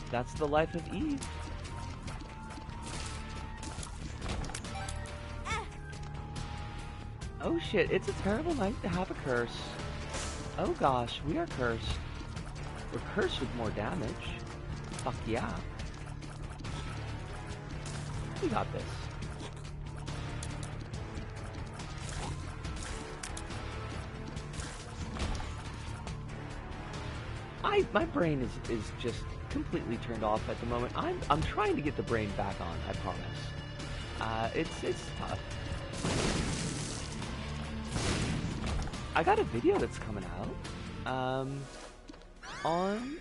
That's the life of Eve. Oh shit, it's a terrible night to have a curse. Oh gosh, we are cursed. We're cursed with more damage. Fuck yeah. We got this. My brain is just completely turned off at the moment. I'm trying to get the brain back on, I promise. It's tough. I got a video that's coming out on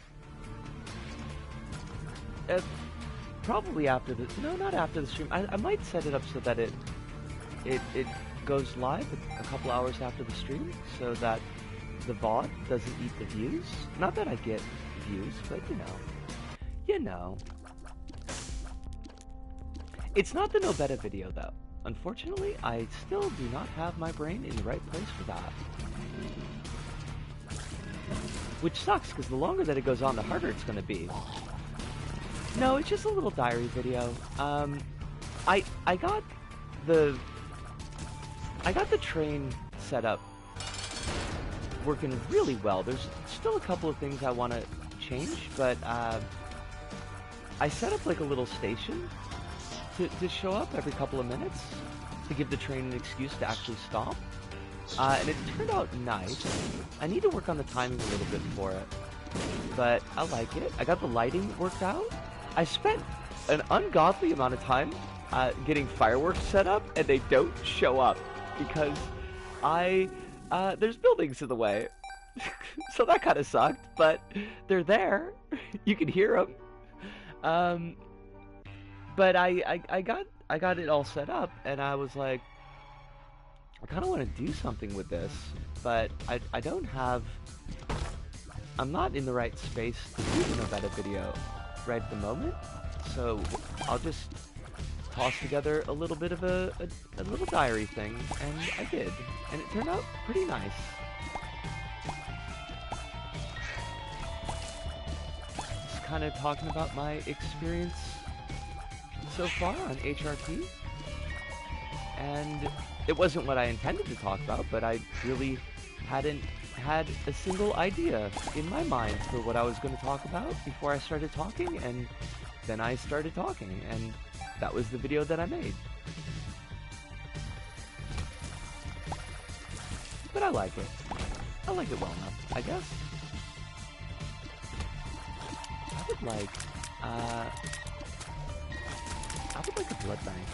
probably after the not after the stream. I might set it up so that it goes live a couple hours after the stream, so that the VOD doesn't eat the views. Not that I get views, but you know. It's not the No Beta video though. Unfortunately, I still do not have my brain in the right place for that. Which sucks, because the longer that it goes on, the harder it's going to be. No, it's just a little diary video. I got the train set up working really well. There's still a couple of things I want to change, but I set up like a little station to show up every couple of minutes to give the train an excuse to actually stop. And it turned out nice. I need to work on the timing a little bit for it, but I like it. I got the lighting worked out. I spent an ungodly amount of time getting fireworks set up, and they don't show up because there's buildings in the way. So that kind of sucked, but they're there. You can hear them. But I got it all set up, and I was like, I kind of want to do something with this, but I don't have. I'm not in the right space to do the No Beta video right at the moment, so I'll just toss together a little bit of a little diary thing, and I did, and it turned out pretty nice. Just kind of talking about my experience so far on HRP, and it wasn't what I intended to talk about, but I really hadn't had a single idea in my mind for what I was going to talk about before I started talking, and then I started talking, and that was the video that I made. But I like it. I like it well enough, I guess. I would like a blood bank.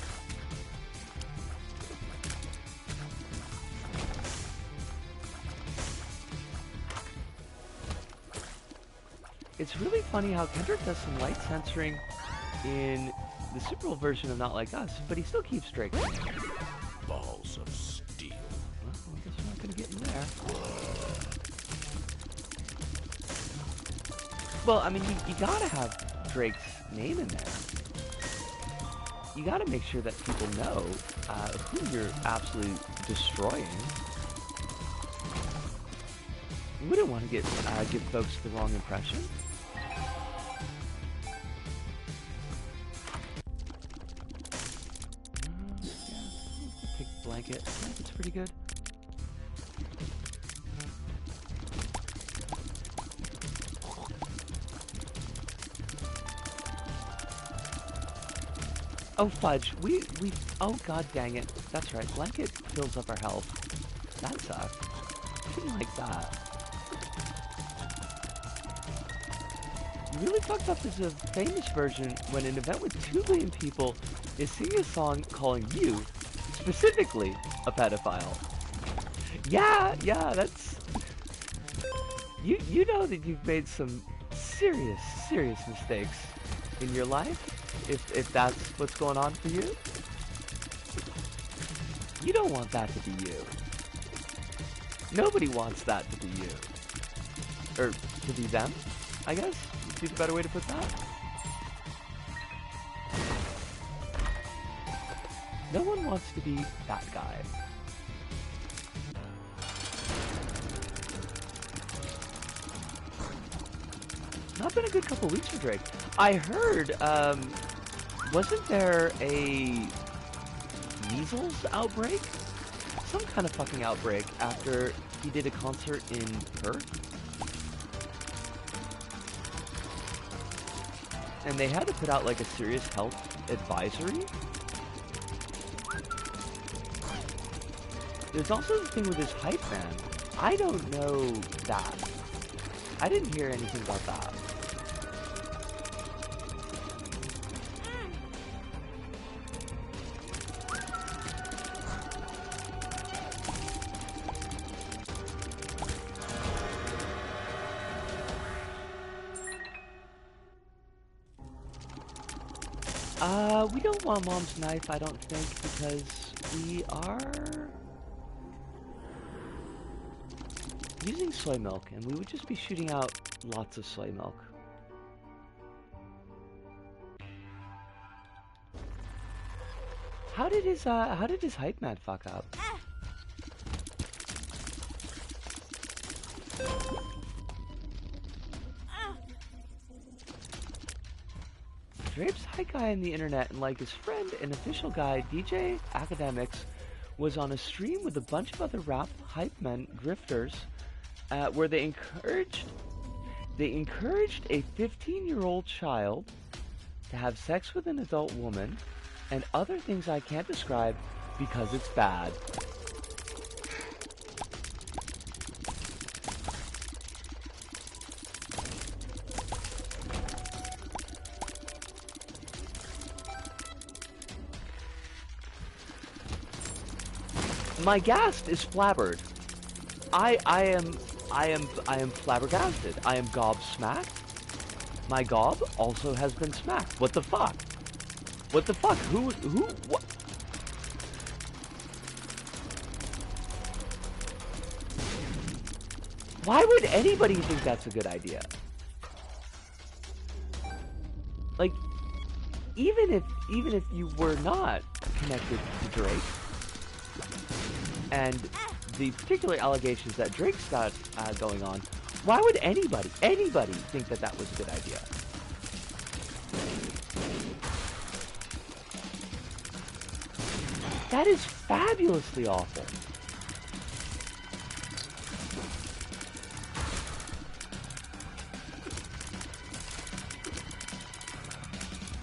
It's really funny how Kendrick does some light censoring in the Super Bowl version of Not Like Us, but he still keeps Drake. Balls of steel. Well, I guess we're not gonna get in there. Well, I mean, you gotta have Drake's name in there. You gotta make sure that people know who you're absolutely destroying. You wouldn't want to give folks the wrong impression. Yeah, pick blanket. Blanket's pretty good. Oh fudge, oh god dang it. That's right, blanket fills up our health. That sucks. I didn't like that. Really fucked up is a famous version when an event with 2 billion people is singing a song calling you, specifically, a pedophile. Yeah, that's... You know that you've made some serious mistakes in your life, if that's what's going on for you. You don't want that to be you. Nobody wants that to be you. Or to be them, I guess? Would be the better way to put that. No one wants to be that guy. Not been a good couple weeks for Drake. I heard, wasn't there a measles outbreak? Some kind of fucking outbreak after he did a concert in Perth? And they had to put out like a serious health advisory. There's also the thing with this hype man. I don't know that. I didn't hear anything about that. We don't want Mom's knife, I don't think, because we are using soy milk, and we would just be shooting out lots of soy milk. How did his hype man fuck up? Drape's high guy on the internet, and like his friend and official guy, DJ Academics, was on a stream with a bunch of other rap hype men, grifters, where they encouraged a 15-year-old child to have sex with an adult woman, and other things I can't describe because it's bad. My guest is flabbered. I am flabbergasted. I am gobsmacked. My gob also has been smacked. What the fuck? What the fuck? Who, what? Why would anybody think that's a good idea? Like, even if you were not connected to Drake, and the particular allegations that Drake's got going on, why would anybody think that that was a good idea? That is fabulously awful.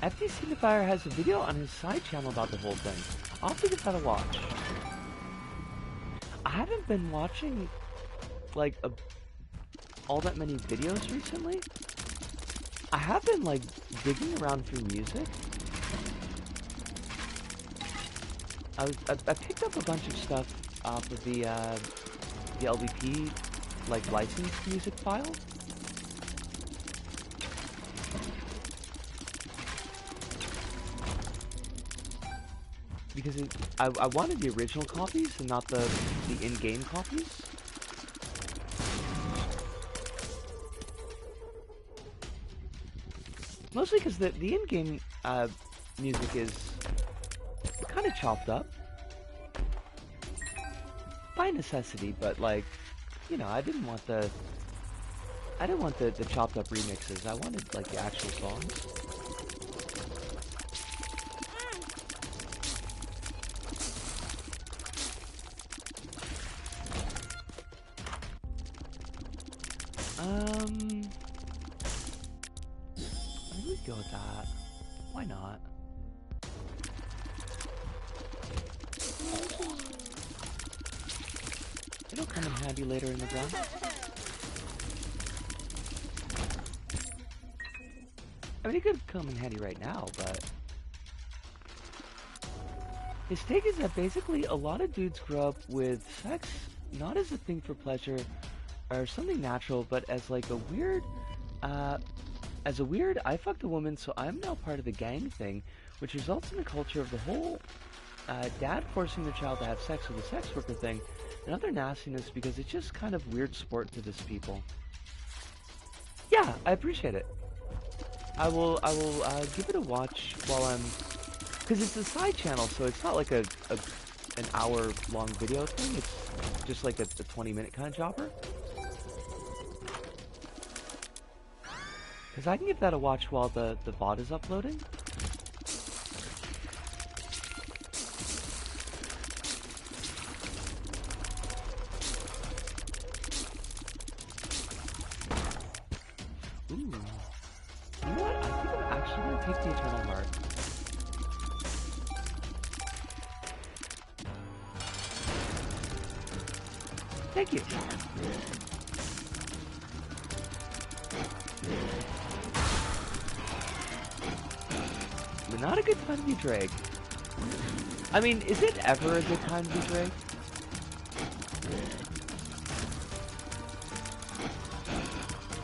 FTC the Fire has a video on his side channel about the whole thing. I'll have to give that a watch. I haven't been watching, like, all that many videos recently. I have been, like, digging around for music. I picked up a bunch of stuff off of the LVP, like, licensed music file. Because I wanted the original copies and not the in-game copies. Mostly because the in-game music is kind of chopped up. By necessity, but like, you know, I didn't want the chopped up remixes. I wanted like the actual songs. I think we'd go with that. Why not? It'll come in handy later in the run. I mean, it could come in handy right now, but... His take is that basically a lot of dudes grow up with sex not as a thing for pleasure or something natural, but as like a weird, I fucked a woman, so I'm now part of the gang thing, which results in the culture of the whole dad forcing the child to have sex with a sex worker thing, and other nastiness because it's just kind of weird sport to this people. Yeah, I appreciate it. I will give it a watch while I'm, because it's a side channel, so it's not like an hour-long video thing. It's just like a 20-minute kind of jobber. Because I can give that a watch while the bot is uploading. Ooh. You know what? I think I'm actually going to take the Eternal Heart. Thank you. But not a good time to be Drake. I mean, is it ever a good time to be Drake?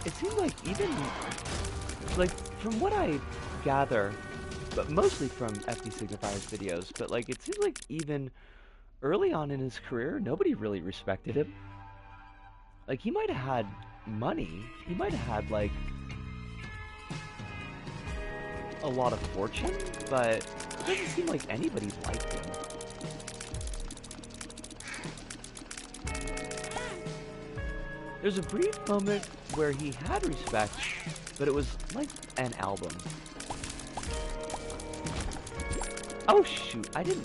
It seems like even, like, from what I gather, but mostly from FD Signifier's videos, but like, it seems like even early on in his career, nobody really respected him. Like, he might have had money, he might have had, like, a lot of fortune, but it doesn't seem like anybody liked him. There's a brief moment where he had respect, but it was like an album. Oh shoot, I did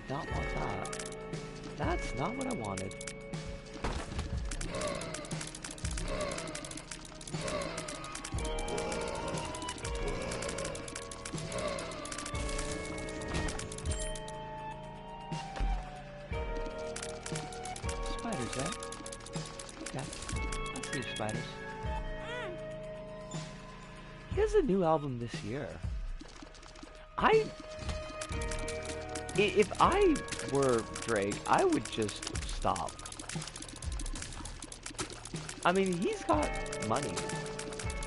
not want that. That's not what I wanted. Spiders, eh? Okay. I'll see spiders. He has a new album this year. If I were Drake, I would just stop. I mean, he's got money.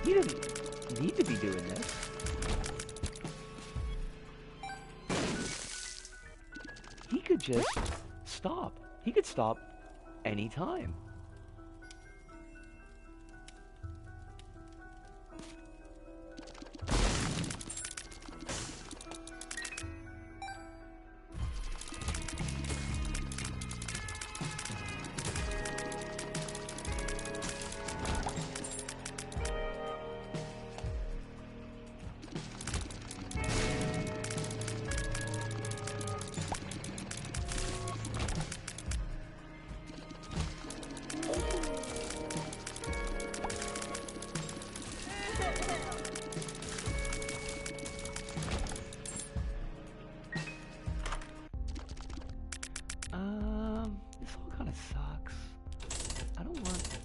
He doesn't need to be doing this. He could just stop. He could stop anytime. This all kind of sucks. I don't want...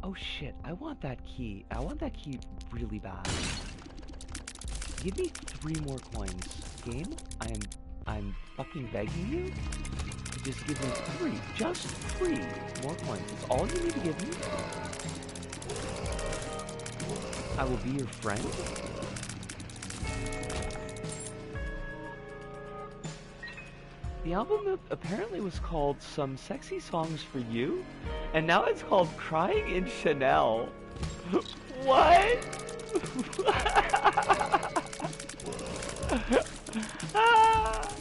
Oh shit, I want that key. I want that key really bad. Give me 3 more coins. Game, I'm fucking begging you to just give me 3. Just 3 more coins. That's all you need to give me. I will be your friend. The album apparently was called Some Sexy Songs for You, and now it's called Crying in Chanel. What? Ah!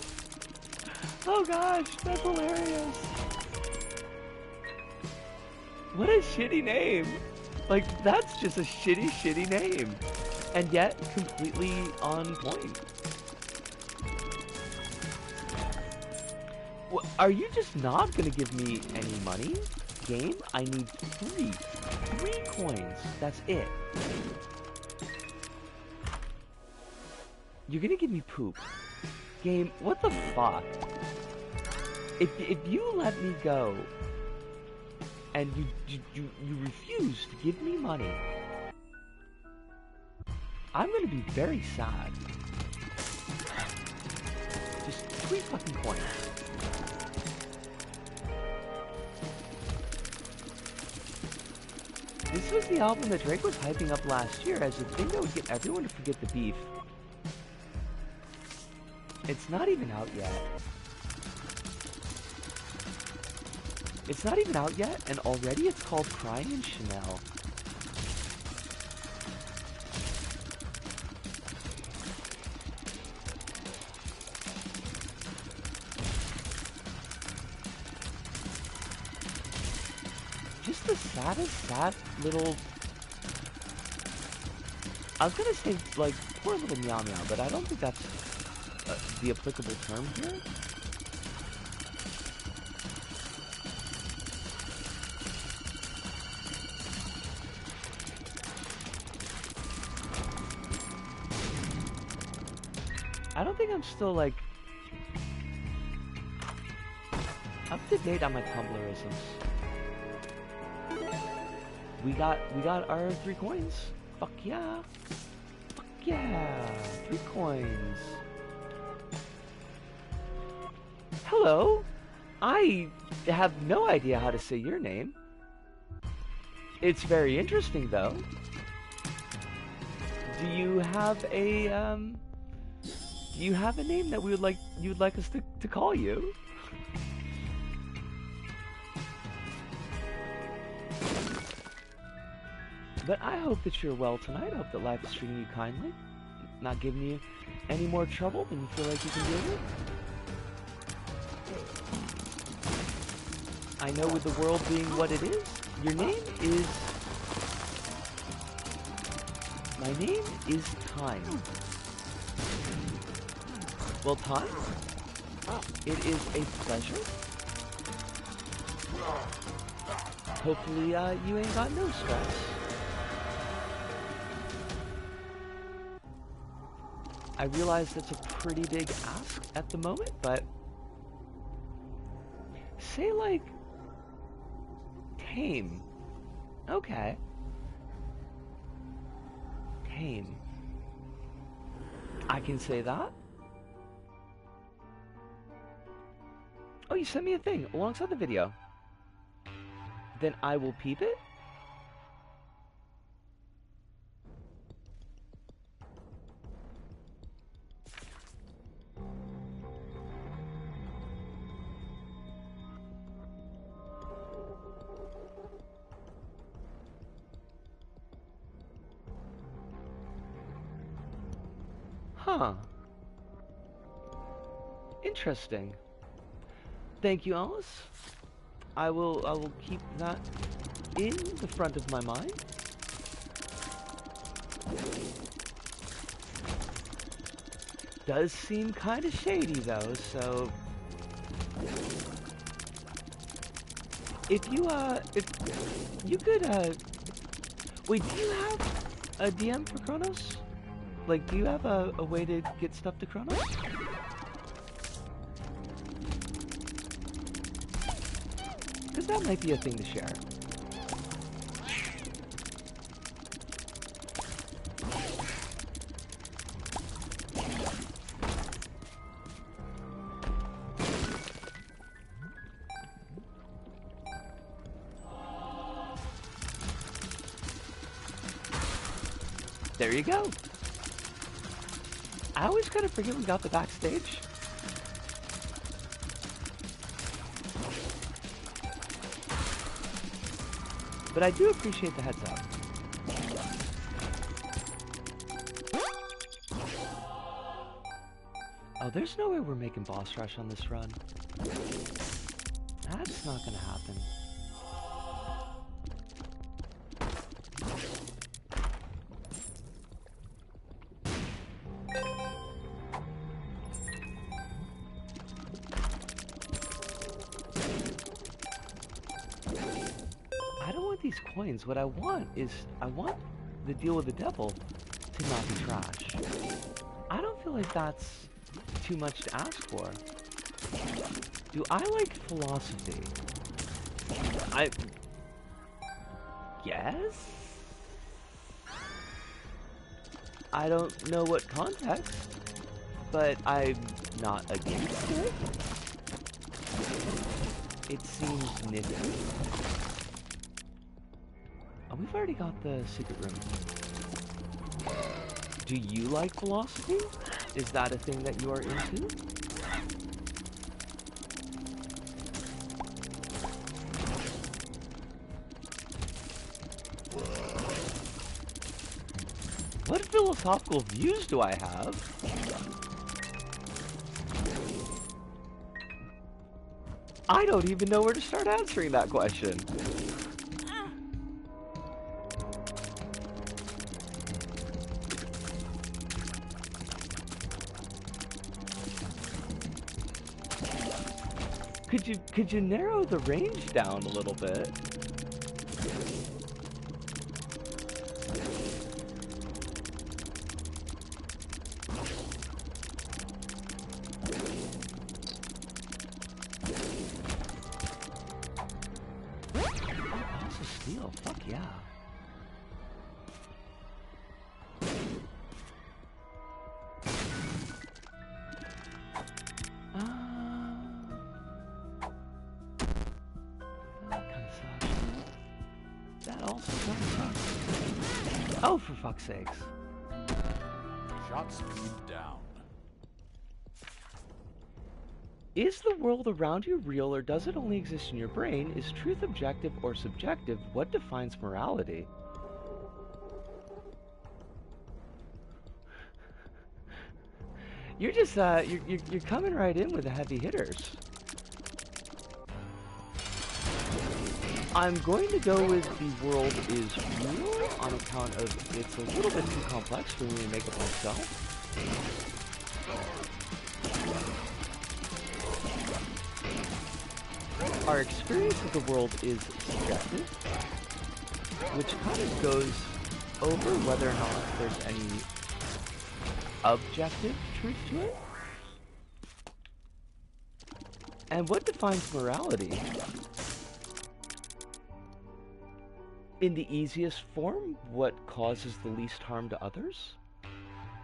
Oh gosh, that's hilarious. What a shitty name. Like, that's just a shitty name. And yet, completely on point. Are you just not gonna give me any money? Game, I need 3 coins. That's it. You're gonna give me poop. Game, what the fuck? If you let me go and you refuse to give me money, I'm gonna be very sad. Just 3 fucking coins. This was the album that Drake was hyping up last year as the thing that would get everyone to forget the beef. It's not even out yet. It's not even out yet, and already it's called Crying in Chanel. Just the saddest, sad little... I was gonna say, like, poor little meow meow, but I don't think that's the applicable term here. I don't think I'm still, like, up to date on my Tumblrisms. we got our 3 coins. Fuck yeah. Fuck yeah. 3 coins. Hello. I have no idea how to say your name. It's very interesting though. Do you have a name that you'd like us to call you? But I hope that you're well tonight. I hope that life is treating you kindly, not giving you any more trouble than you feel like you can deal with. I know with the world being what it is, your name is... My name is Time. Well, Time, it is a pleasure. Hopefully, you ain't got no stress. I realize that's a pretty big ask at the moment, but say like tame. Okay. Tame. I can say that. Oh, you sent me a thing alongside the video. Then I will peep it. Huh. Interesting. Thank you, Alice. I will keep that in the front of my mind. Does seem kind of shady though, so if you could wait, do you have a DM for Kronos? Like, do you have a way to get stuff to Kronos? Because that might be a thing to share. There you go. I always kind of forget we got the backstage. But I do appreciate the heads up. Oh, there's no way we're making boss rush on this run. That's not gonna happen. Coins. What I want is, I want the deal with the devil to not be trash. I don't feel like that's too much to ask for. Do I like philosophy? I guess? I don't know what context, but I'm not against it. It seems nifty. Oh, we've already got the secret room. Do you like philosophy? Is that a thing that you are into? What philosophical views do I have? I don't even know where to start answering that question. Could you narrow the range down a little bit? Oh, also steel. Fuck yeah. Oh, for fuck's sakes. Shot speed down. Is the world around you real or does it only exist in your brain? Is truth objective or subjective? What defines morality? You're just, you're coming right in with the heavy hitters. I'm going to go with the world is real on account of it's a little bit too complex for me to make it myself. Our experience of the world is subjective, which kind of goes over whether or not there's any objective truth to it. And what defines morality? In the easiest form, what causes the least harm to others?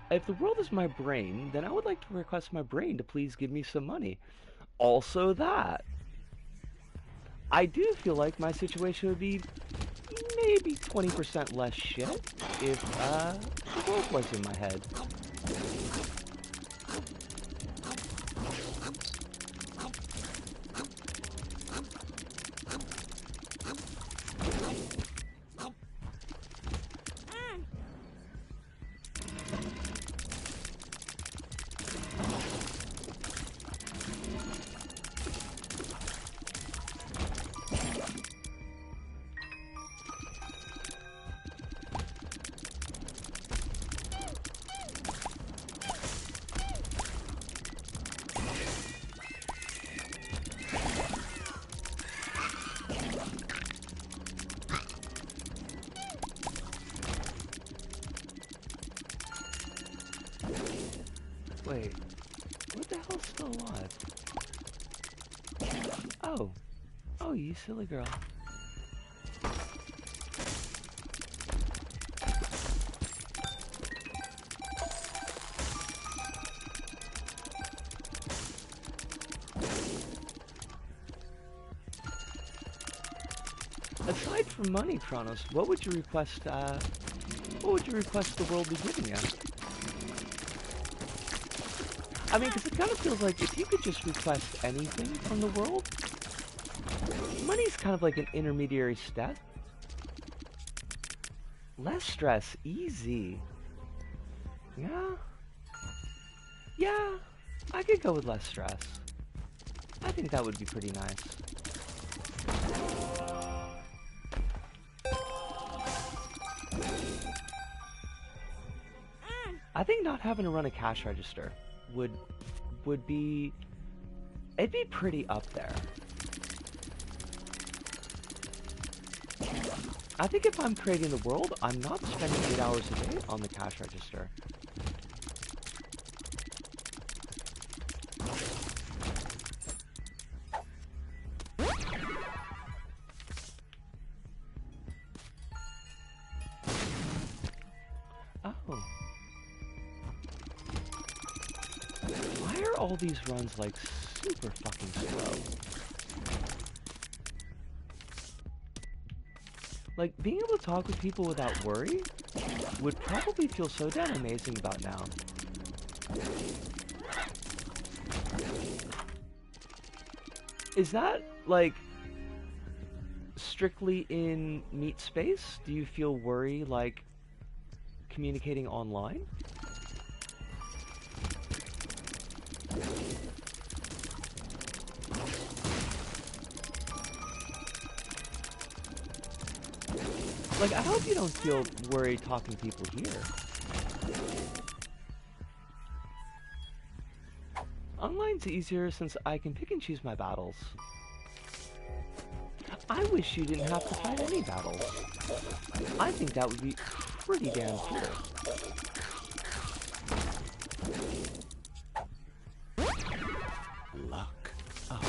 If the world is my brain, then I would like to request my brain to please give me some money. Also that. I do feel like my situation would be maybe 20% less shit if the world was in my head. Wait, what the hell's still alive? Oh. Oh, you silly girl. Aside from money, Kronos, what would you request the world be giving you? I mean, because it kind of feels like if you could just request anything from the world, money's kind of like an intermediary step. Less stress, easy. Yeah? Yeah, I could go with less stress. I think that would be pretty nice. I think not having to run a cash register would be, it'd be pretty up there. I think if I'm creating the world, I'm not spending 8 hours a day on the cash register. Oh. Why are all these runs like super fucking slow? Like, being able to talk with people without worry would probably feel so damn amazing about now. Is that, like, strictly in meat space? Do you feel worry, like, communicating online? Like, I hope you don't feel worried talking to people here. Online's easier since I can pick and choose my battles. I wish you didn't have to fight any battles. I think that would be pretty damn cool. Luck. Oh.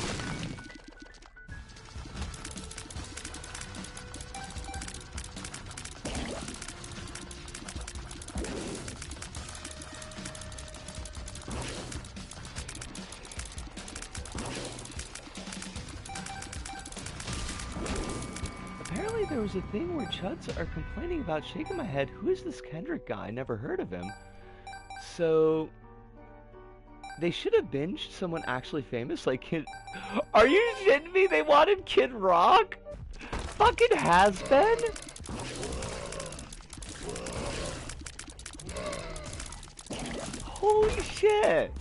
there was a thing where chuds are complaining about shaking my head. Who is this Kendrick guy? Never heard of him. So they should have binged someone actually famous like Kid. Are you shitting me? They wanted Kid Rock? Fucking has been? Holy shit.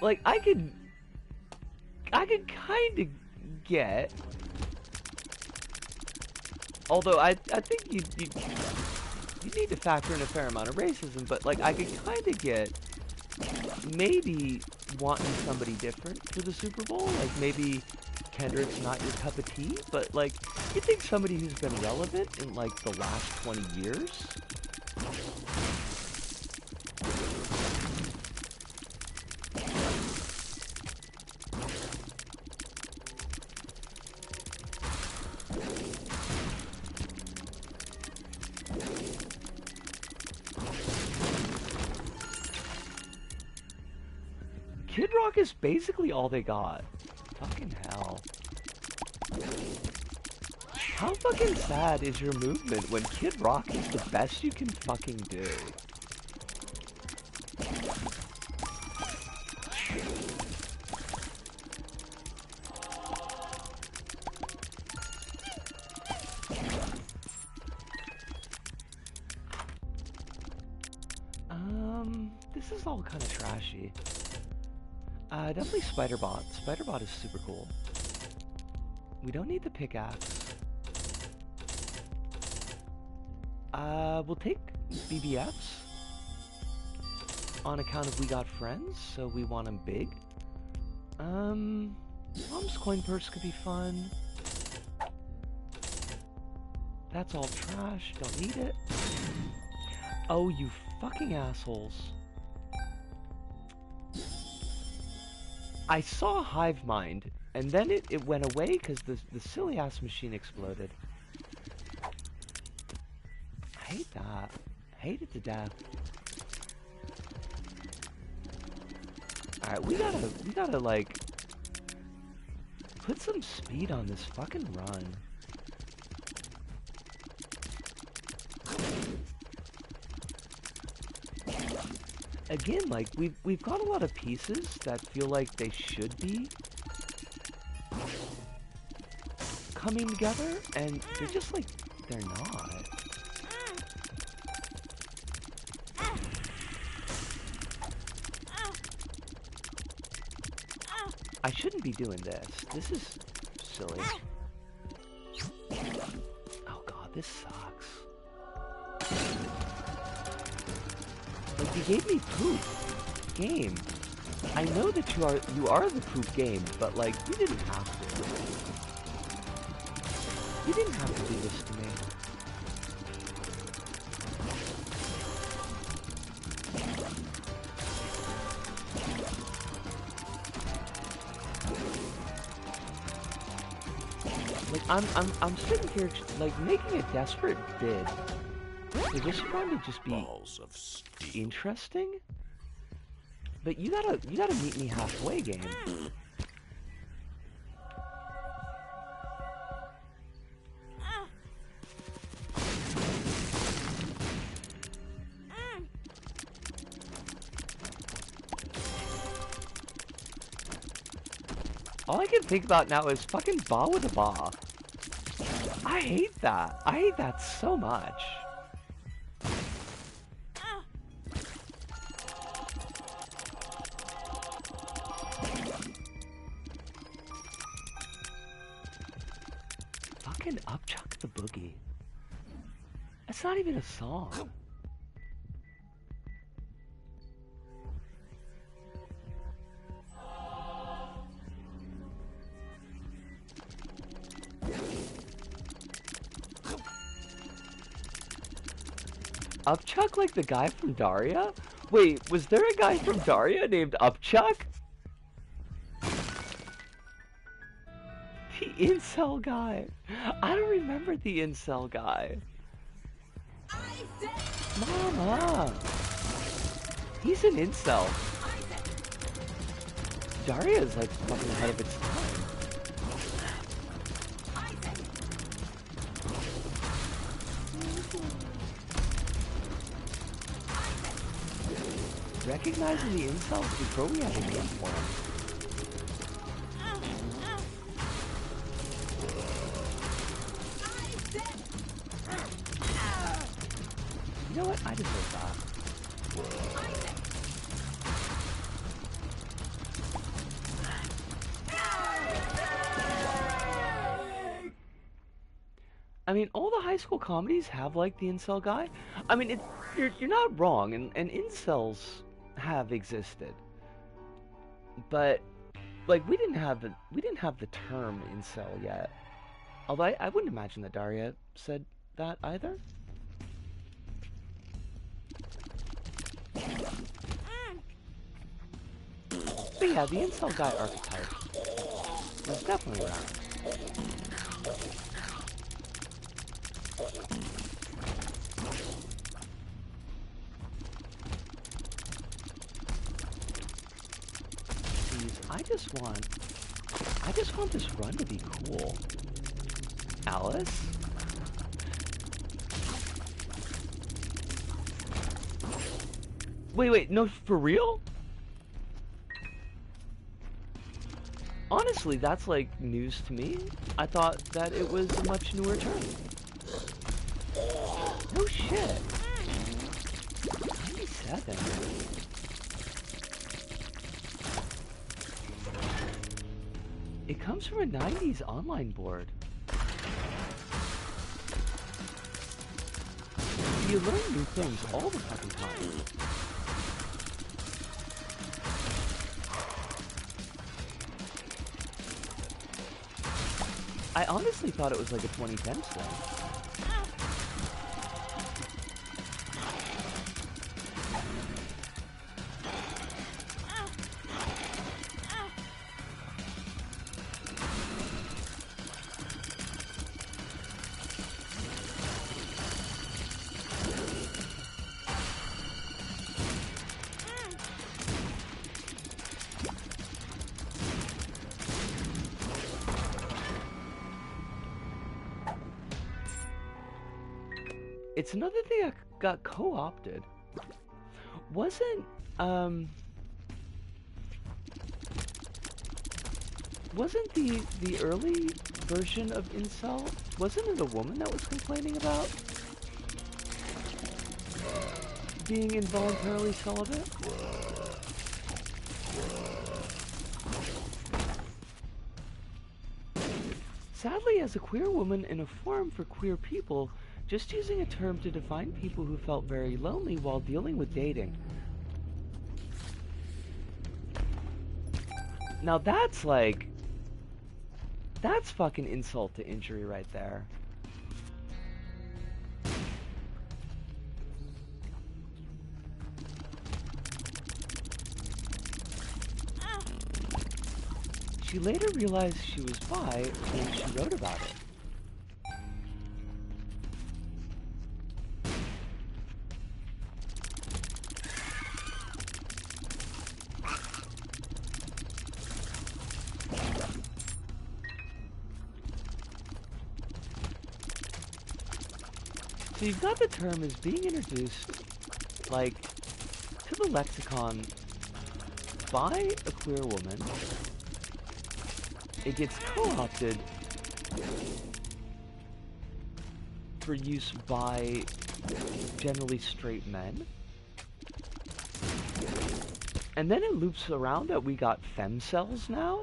Like, I could kind of get, although I think you need to factor in a fair amount of racism, but like I could kind of get maybe wanting somebody different for the Super Bowl, like maybe Kendrick's not your cup of tea, but like you think somebody who's been relevant in like the last 20 years. Kid Rock is basically all they got. Fucking hell. How fucking sad is your movement when Kid Rock is the best you can fucking do? This is all kind of trashy. Definitely Spider-Bot. Spider-Bot is super cool. We don't need the pickaxe. We'll take BBFs on account of we got friends, so we want them big. Mom's coin purse could be fun. That's all trash. Don't need it. Oh, you fucking assholes. I saw Hive Mind, and then it went away because the silly ass machine exploded. I hate that. I hate it to death. Alright, we gotta like put some speed on this fucking run. Again, like we've got a lot of pieces that feel like they should be coming together, and they're just like they're not. I shouldn't be doing this. This is silly. Oh god, this sucks. Like, you gave me poop. Game. I know that you are the poop game, but like, you didn't have to. You didn't have to do this to me. Like, I'm sitting here like making a desperate bid for this one to just be interesting. But you gotta meet me halfway, game. All I can think about now is fucking ba with a ba. I hate that. I hate that so much. Fucking upchuck the boogie. That's not even a song. Upchuck like the guy from Daria? Wait, was there a guy from Daria named Upchuck? The incel guy. I don't remember the incel guy. Mama. He's an incel. Daria is like fucking ahead of its time. recognizing the incels before we have a name for them. You know what? I deserve that. I mean, all the high school comedies have like the incel guy. I mean, you're not wrong, and incels have existed, but like we didn't have the term incel yet. Although I wouldn't imagine that Daria said that either. But yeah, the incel guy archetype is definitely around. Please, I just want this run to be cool. Alice? Wait, no, for real? Honestly, that's like news to me. I thought that it was a much newer term. No shit. 97. It comes from a 90s online board. You learn new things all the fucking time. I honestly thought it was like a 2010s thing. It's another thing that got co-opted. Wasn't the early version of incel, wasn't it a woman that was complaining about being involuntarily celibate? Sadly, as a queer woman in a forum for queer people, just using a term to define people who felt very lonely while dealing with dating. Now that's like, that's fucking insult to injury right there. She later realized she was bi when she wrote about it. So you've got the term as being introduced, like, to the lexicon by a queer woman. It gets co-opted for use by generally straight men. And then it loops around that we got femcells now.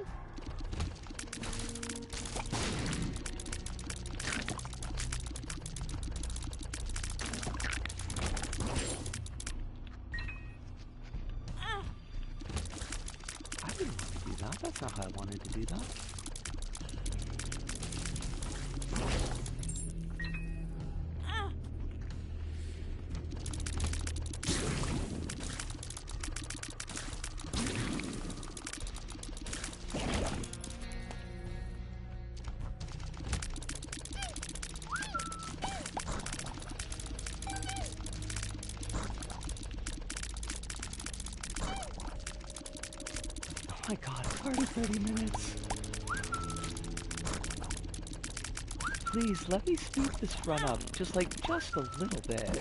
That's not how I wanted to do that. Oh my god, it's already 30 minutes. Please, let me speed this run up, just a little bit.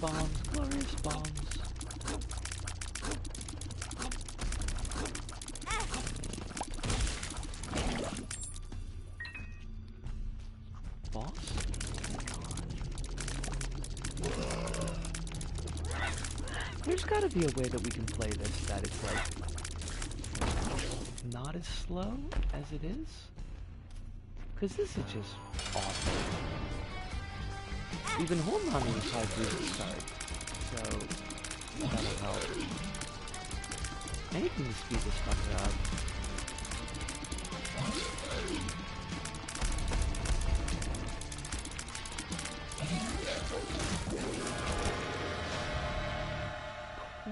bombs, glorious bombs. Boss? There's gotta be a way that we can play this that is like not as slow as it is. Cause this is just awful. We've been holding on to this high through the start, so that'll help. Anything to speed this fucker up.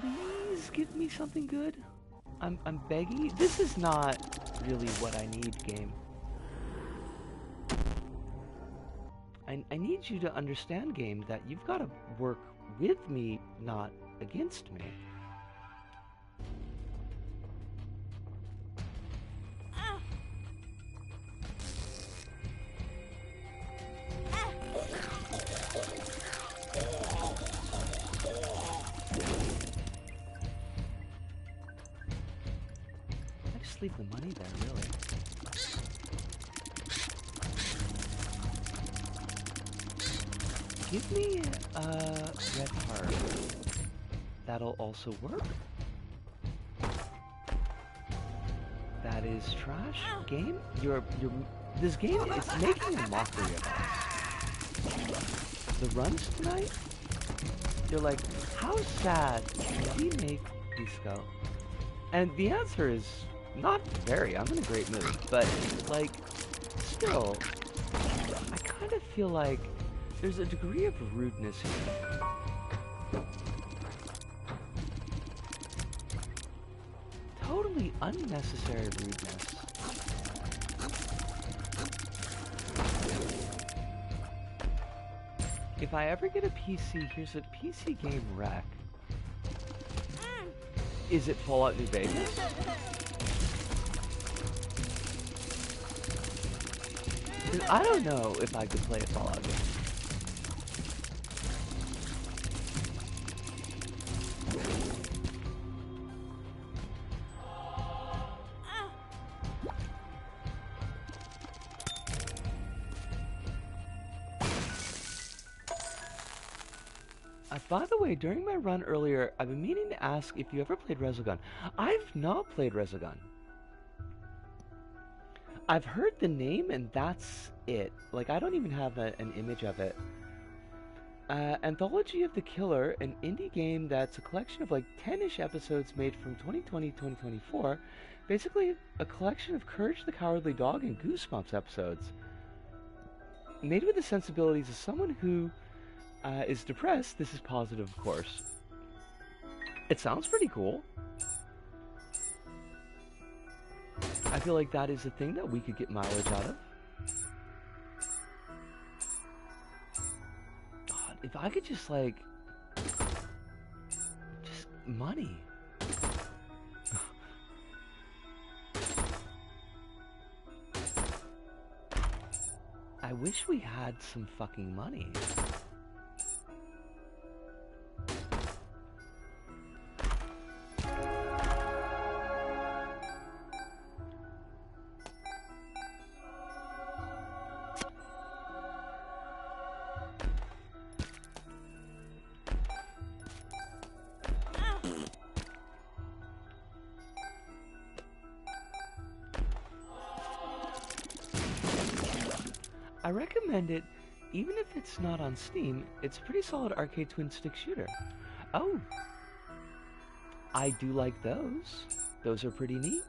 Please give me something good. I'm begging you. This is not really what I need, game. I need you to understand, game, that you've got to work with me, not against me. I just leave the money there, really. Give me a red heart. That'll also work. That is trash. Game? This game is making a mockery of us. The runs tonight? You're like, how sad can we make these go? And the answer is not very. I'm in a great mood. But, like, still, I kind of feel like there's a degree of rudeness here. Totally unnecessary rudeness. If I ever get a PC, here's a PC game wreck. Is it Fallout New Vegas? I don't know if I could play a Fallout game. By the way, during my run earlier, I've been meaning to ask if you ever played Resogun. I've not played Resogun. I've heard the name and that's it. Like, I don't even have an image of it. Anthology of the Killer, an indie game that's a collection of like 10-ish episodes made from 2020 to 2024. Basically, a collection of Courage the Cowardly Dog and Goosebumps episodes. Made with the sensibilities of someone who is depressed. This is positive, of course. It sounds pretty cool. I feel like that is a thing that we could get mileage out of. God, if I could just like... just money. I wish we had some fucking money. I recommend it, even if it's not on Steam. It's a pretty solid arcade twin stick shooter. Oh, I do like those. Those are pretty neat.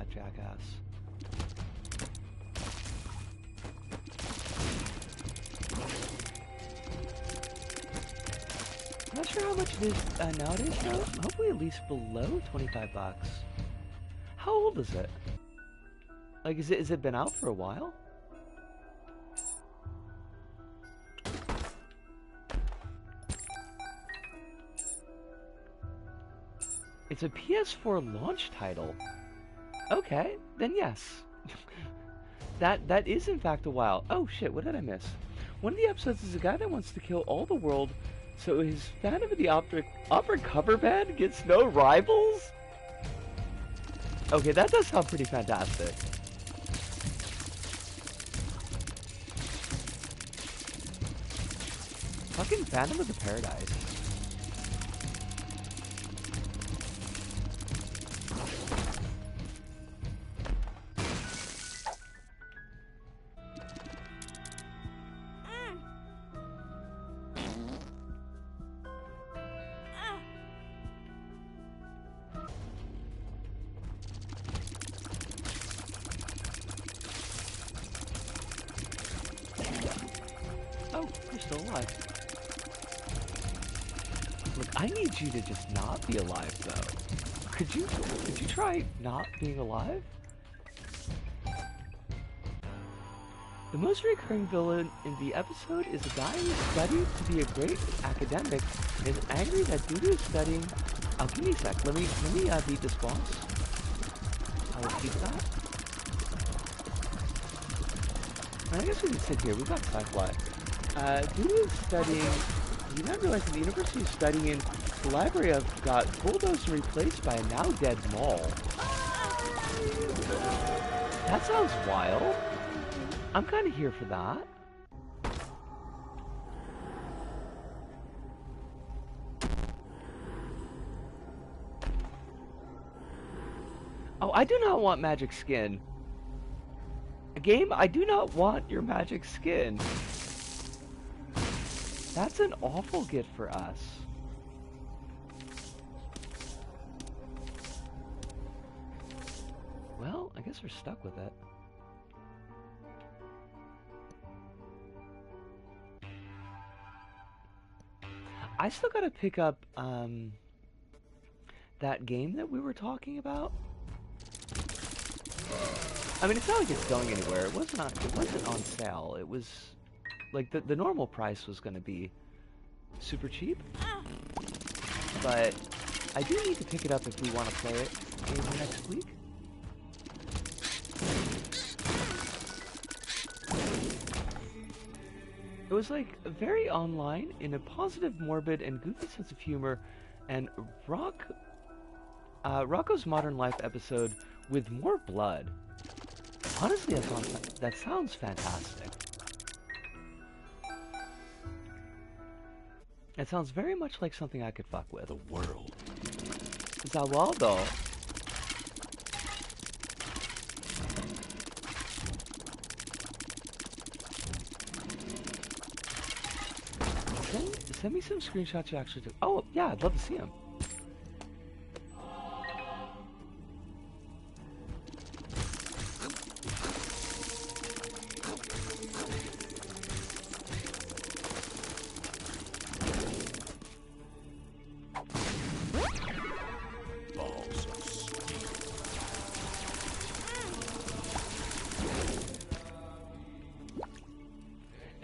Jackass. Not sure how much it is nowadays though. Hopefully at least below 25 bucks. How old is it? Like, is it been out for a while? It's a PS4 launch title. Okay, then yes. That is in fact a while. Oh shit, what did I miss? One of the episodes is a guy that wants to kill all the world, so his Phantom of the Opera cover band gets no rivals? Okay, that does sound pretty fantastic. Fucking Phantom of the Paradise. Oh, you're still alive. Look, I need you to just not be alive, though. Could you try not being alive? The most recurring villain in the episode is a guy who studied to be a great academic and is angry that due to his studying... Oh, give me a sec. Let me beat this boss. I will keep that. I guess we can sit here. We've got Firefly. Due to his studying, you not realize that the university is studying in the library got bulldozed and replaced by a now dead mall. That sounds wild. I'm kind of here for that. Oh, I do not want magic skin. Game, I do not want your magic skin. That's an awful gift for us. Well, I guess we're stuck with it. I still gotta pick up, that game that we were talking about. I mean, it's not like it's going anywhere. It wasn't on sale. It was, like, the normal price was gonna be super cheap. But I do need to pick it up if we want to play it in the next week. It was like very online in a positive, morbid, and goofy sense of humor, and Rocco's Modern Life episode with more blood. Honestly, that sounds fantastic. It sounds very much like something I could fuck with. The world. Zawaldo. Send me some screenshots you actually took. Oh, yeah, I'd love to see them.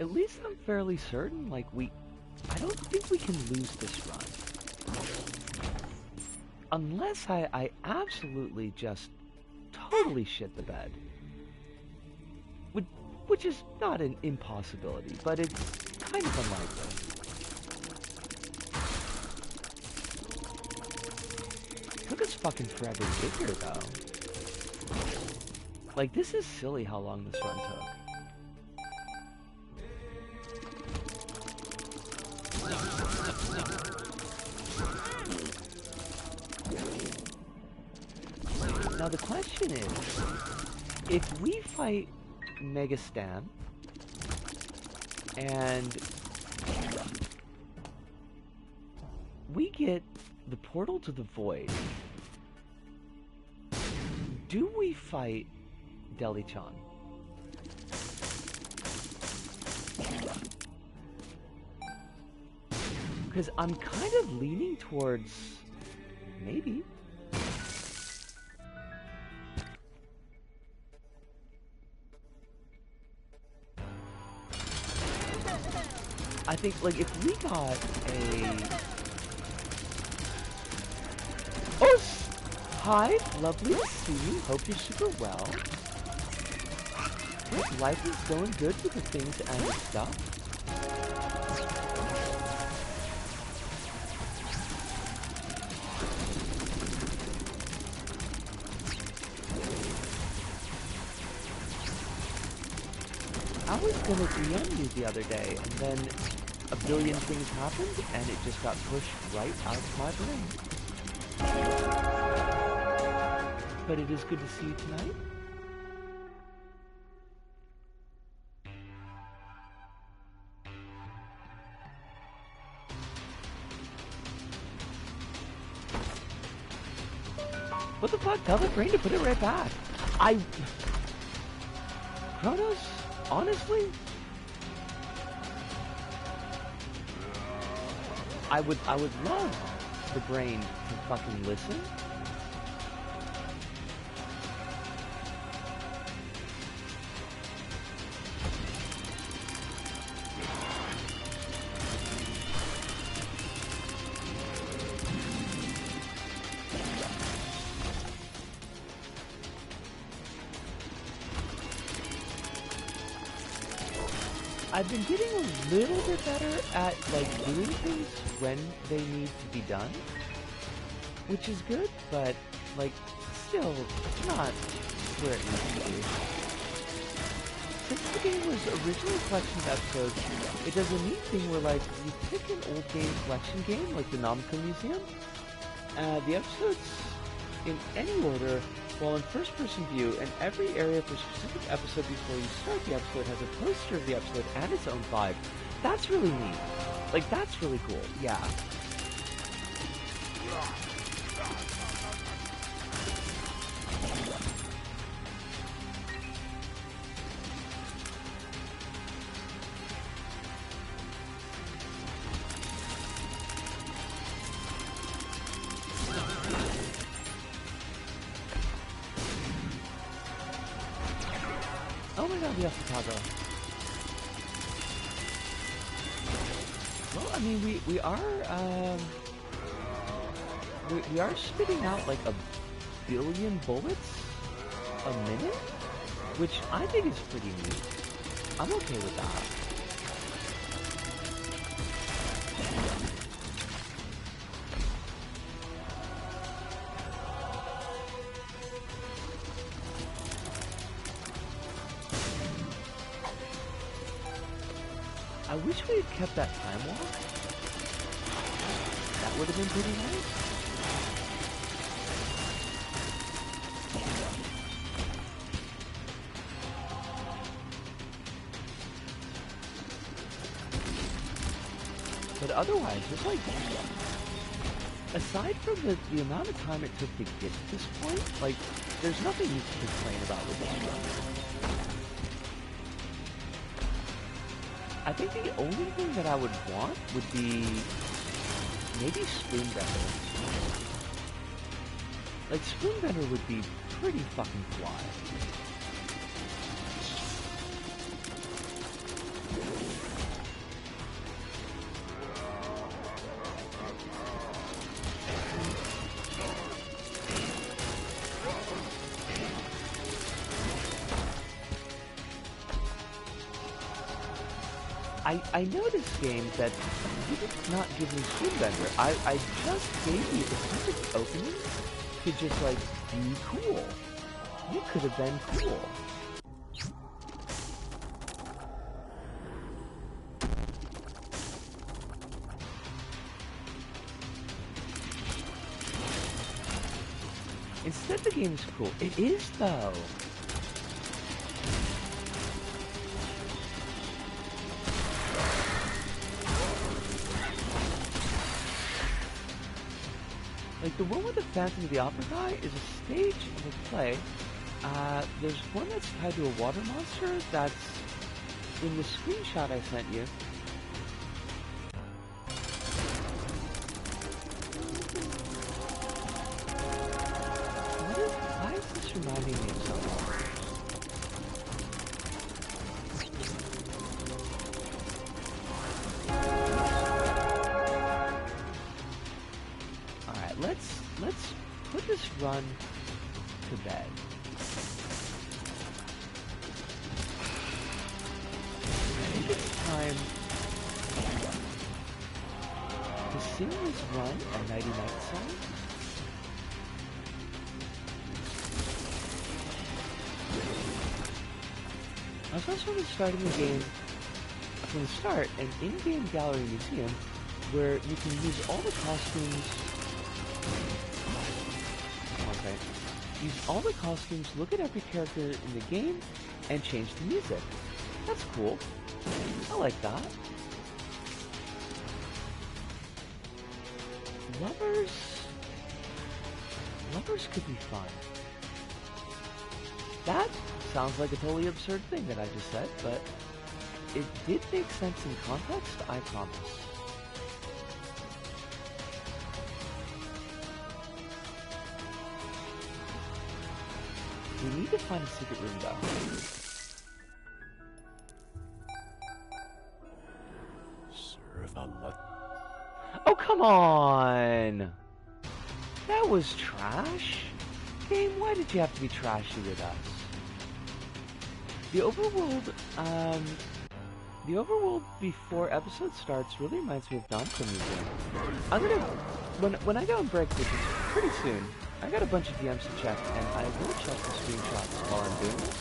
At least I'm fairly certain, like, I don't think we can lose this run. Unless I absolutely just totally shit the bed. Which is not an impossibility, but it's kind of unlikely. Took us fucking forever to get here, though. Like, this is silly how long this run took. Now the question is, if we fight Mega Stan and we get the portal to the void, do we fight Deli-chan? Because I'm kind of leaning towards maybe. I think, like, if we got a... Oh! Hi, lovely to see you. Hope you're super well. Hope life is going good with the things and the stuff. I was gonna DM you the other day, and then a billion things happened, and it just got pushed right out of my brain. But it is good to see you tonight. What the fuck? Tell the brain to put it right back. Kronos? Honestly? I would love the brain to fucking listen. I've been getting a little bit better at, like, doing things when they need to be done, which is good, but, like, still not where it needs to be. Since the game was originally a collection of episodes, it does a neat thing where, like, you pick an old game collection game, like the Namco Museum, the episodes in any order, while in first-person view, and every area for a specific episode before you start the episode has a poster of the episode and its own vibe. That's really neat. Like, that's really cool. Yeah. Oh my god, we have Chicago. Well, I mean, we are spitting out like 1 billion bullets a minute, which I think is pretty neat. I'm okay with that. I wish we had kept that time walk. That would have been pretty nice. But otherwise, it's like, aside from the amount of time it took to get to this point, like, there's nothing you can complain about with this run. I think the only thing that I would want would be maybe Spoonbender. Like, Spoonbender would be pretty fucking fly. I noticed, game, that you did not give me Spoonbender. I just gave you the perfect opening to just, like, be cool. You could have been cool. Instead, the game is cool. It is, though. Like, the one with the Phantom of the Opera guy is a stage of a play. There's one that's tied to a water monster that's in the screenshot I sent you. let's put this run to bed. I think it's time to sing this run a nighty-night song. I was also starting the game from the start, an in-game gallery museum where you can use all the costumes. Okay. Use all the costumes, look at every character in the game, and change the music. That's cool. I like that. Lovers could be fun. That sounds like a totally absurd thing that I just said, but it did make sense in context, I promise. We need to find a secret room, though. Serve a lot. Oh, come on! That was trash? Game, why did you have to be trashy with us? The overworld before episode starts really reminds me of Nonsense Museum. I'm gonna, when I go on break, which is pretty soon, I got a bunch of DMs to check, and I will check the screenshots while I'm doing this.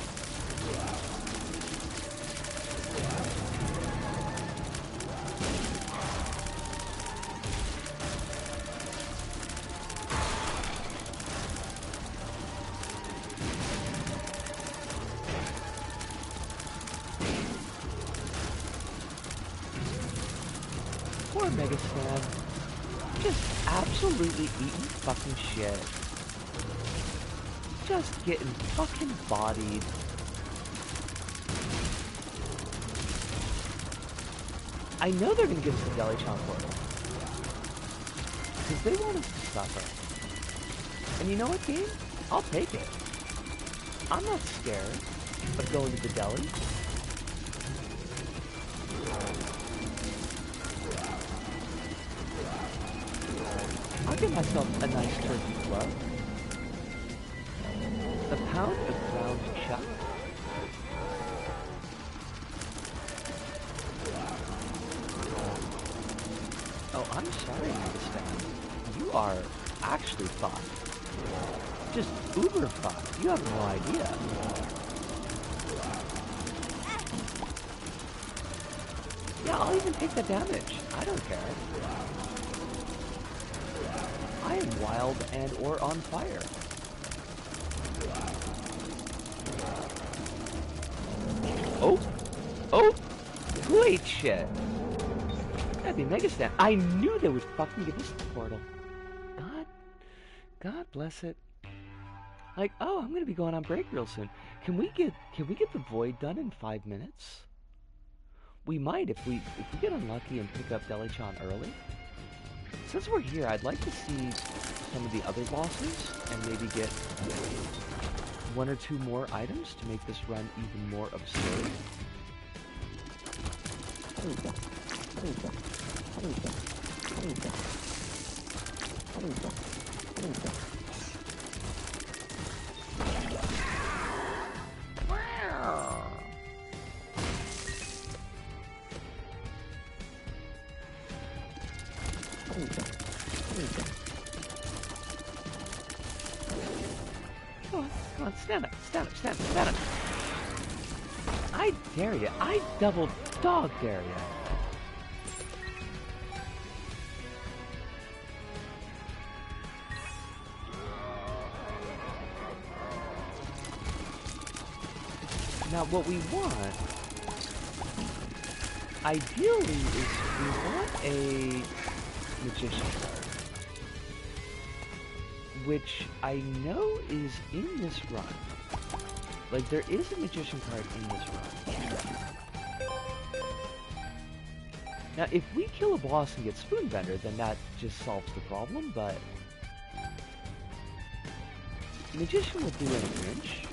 Poor Mega Stan. Just absolutely eating fucking shit. Just getting fucking bodied. I know they're gonna give us the Deli Chomp portal. Because they want us to suffer. And you know what, game? I'll take it. I'm not scared of going to the deli. I'll give myself a nice turkey club. A pound of ground chuck. Oh, I'm sorry, Stan. You are actually fucked. Just uber fucked. You have no idea. Yeah, I'll even take the damage. I don't care. I am wild and or on fire. Oh! Oh! Who ate shit? That'd be Mega Stan. I knew they would fucking give us the portal. God bless it. Like, oh, I'm gonna be going on break real soon. Can we get the void done in 5 minutes? We might if we get unlucky and pick up Delichon early. Since we're here, I'd like to see some of the other bosses and maybe get 1 or 2 more items to make this run even more absurd. Wow. Come on, stand up, stand up, stand up, stand up. I dare you. I double dog dare you. Now, what we want, ideally, is we want a magician card, which I know is in this run. Like, there is a magician card in this run. Now, if we kill a boss and get Spoonbender, then that just solves the problem, but magician will do in a pinch.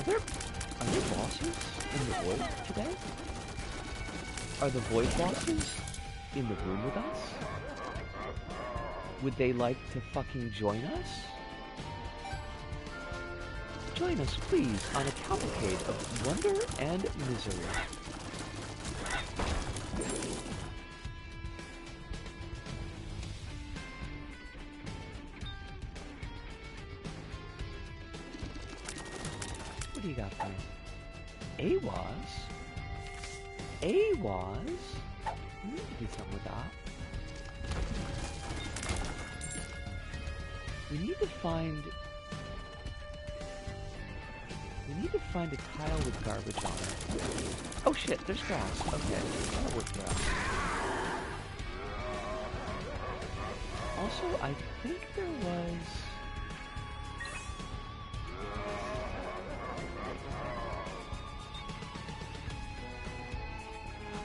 Are there bosses in the void today? Are the void bosses in the room with us? Would they like to fucking join us? Join us, please, on a cavalcade of wonder and misery. What do you got for me? AWAS? AWAS? We need to do something with that. We need to find a tile with garbage on it. Oh shit, there's grass. Okay, that'll work for us. Also, I think there was...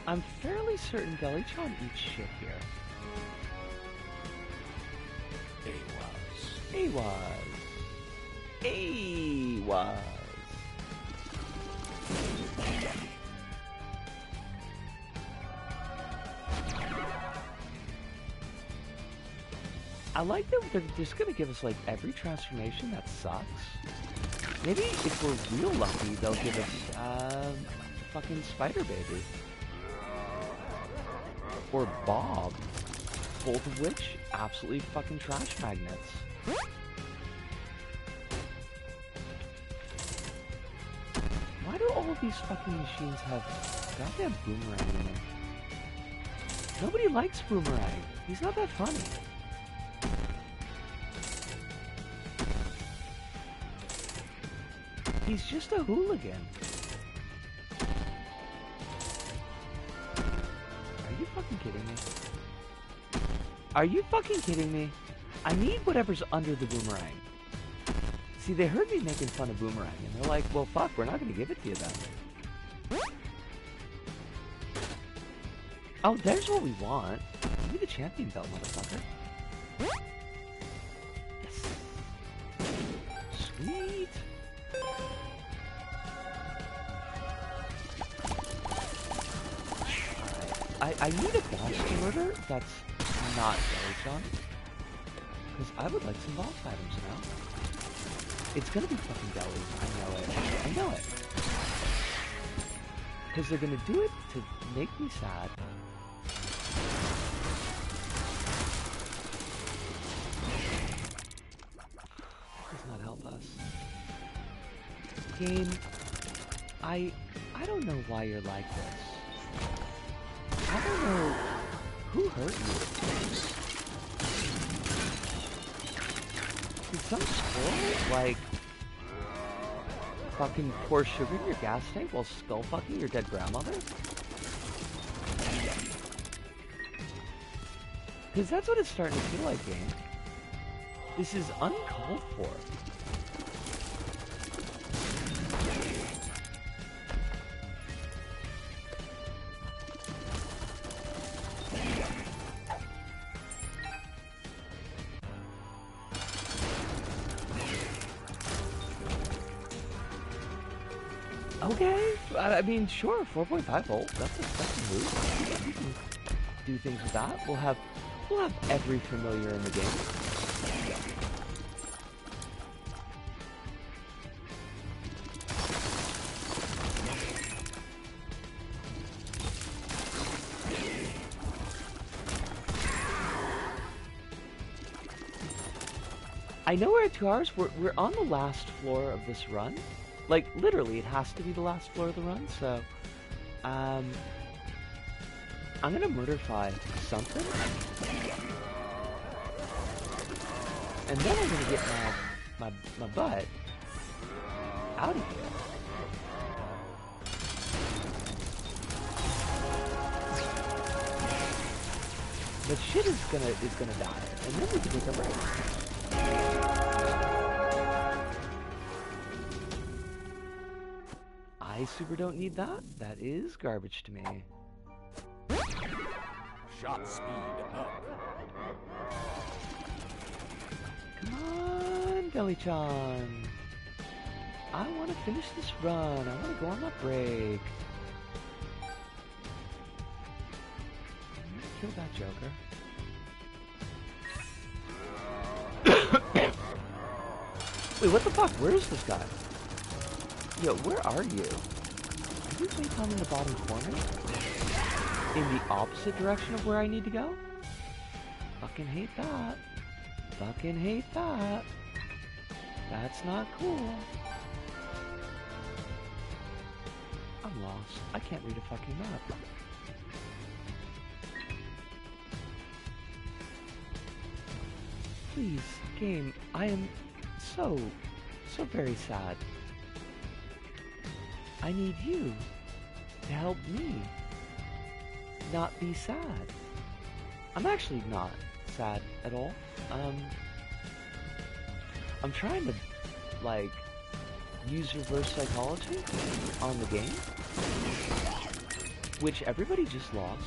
I'm fairly certain Deli-chan eats shit here. AWAS. AWAS. I like that they're just gonna give us like every transformation that sucks. Maybe if we're real lucky, they'll give us fucking Spider Baby. Or Bob. Both of which absolutely fucking trash magnets. Why do all of these fucking machines have goddamn Boomerang in them? Nobody likes Boomerang. He's not that funny. He's just a hooligan. Are you fucking kidding me? Are you fucking kidding me? I need whatever's under the Boomerang. See, they heard me making fun of Boomerang, and they're like, well, fuck, we're not gonna give it to you then. Oh, there's what we want. Give me the champion belt, motherfucker. Yes. Sweet. I need a boss to murder that's not Deli-chan. Because I would like some boss items now. It's gonna be fucking Deli. I know it. I know it. Because they're gonna do it to make me sad. That does not help us. Game, I don't know why you're like this. I don't know who hurt you. Did some squirrel, like, fucking pour sugar in your gas tank while skull fucking your dead grandmother? Because that's what it's starting to feel like, game. This is uncalled for. Okay, I mean, sure, 4.5 volt. That's a move. We can do things with that. We'll have every familiar in the game. I know we're at 2 hours. We're on the last floor of this run. Like, literally, it has to be the last floor of the run, so... I'm gonna murderfy something. And then I'm gonna get my butt out of here. But shit is gonna die. And then we can take a break. I super don't need that. That is garbage to me. Shot speed up. Come on, Deli-chan. I want to finish this run. I want to go on my break. Kill that Joker. Wait, what the fuck? Where is this guy? Yo, where are you? Are you way down in the bottom corner? In the opposite direction of where I need to go? Fucking hate that. Fucking hate that. That's not cool. I'm lost. I can't read a fucking map. Please, game, I am so very sad. I need you to help me not be sad. I'm actually not sad at all. I'm trying to, like, use reverse psychology on the game, which everybody just lost.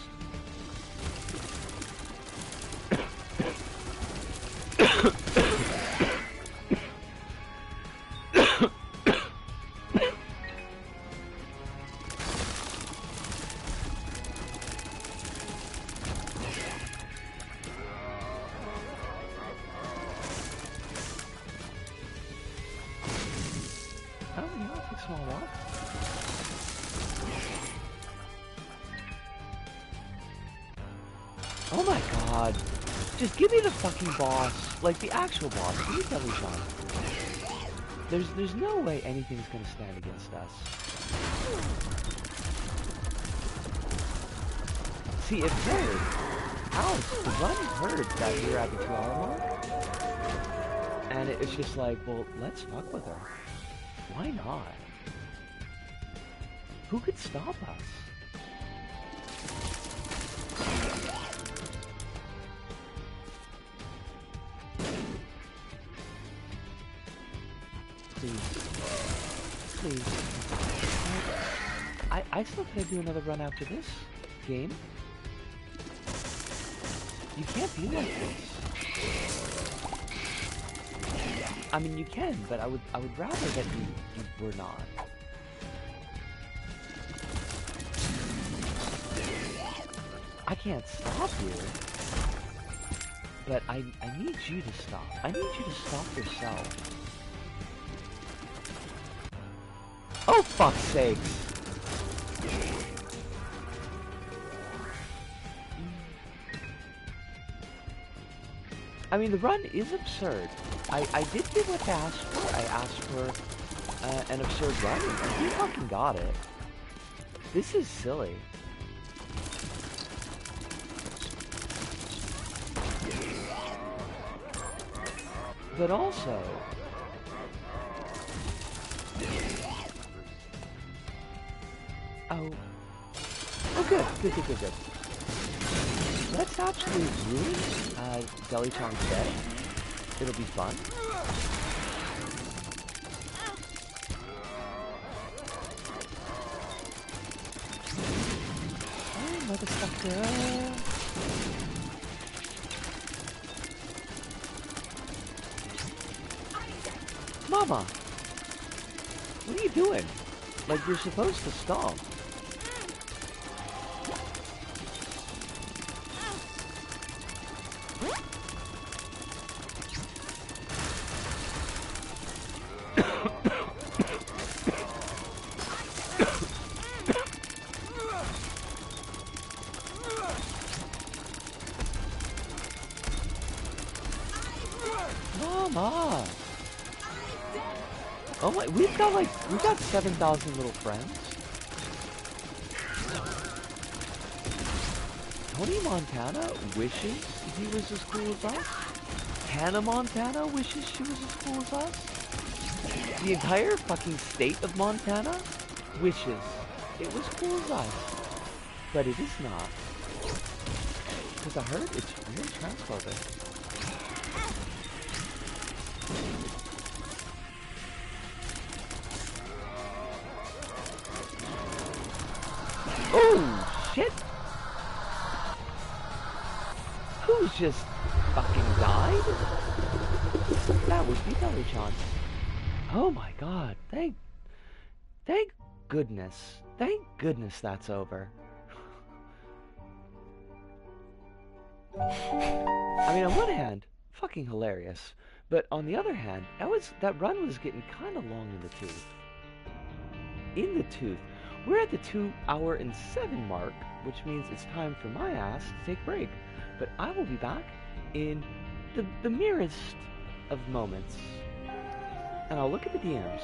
Oh my god. Just give me the fucking boss. Like, the actual boss. Give me Bellyshon. There's no way anything's gonna stand against us. See, it heard. Alex, the run heard that we were at the 2-hour mark. And it's just like, well, let's fuck with her. Why not? Who could stop us? Please. I still could do another run after this game. You can't be like this. I mean, you can, but I would rather that you were not. I can't stop you, but I need you to stop. I need you to stop yourself. Oh, fuck's sakes! I mean, the run is absurd. I did get what I asked for. I asked for an absurd run, and you fucking got it. This is silly. But also... Oh, good. Let's actually ruin Bellychong's day. It'll be fun. Oh, motherfucker. Mama! What are you doing? Like, you're supposed to stomp. Mama! Oh my, we've got 7,000 little friends. Tony Montana wishes he was as cool as us. Hannah Montana wishes she was as cool as us. The entire fucking state of Montana wishes it was cool as us. But it is not. Because I heard it's really transphobic. Oh, shit! Who's just fucking died? That would be Bellychon. Oh my god. Thank goodness. Thank goodness that's over. I mean, on one hand, fucking hilarious. But on the other hand, that run was getting kind of long in the tooth. In the tooth. We're at the 2 hour and 7 mark, which means it's time for my ass to take a break. But I will be back in the merest of moments. And I'll look at the DMs.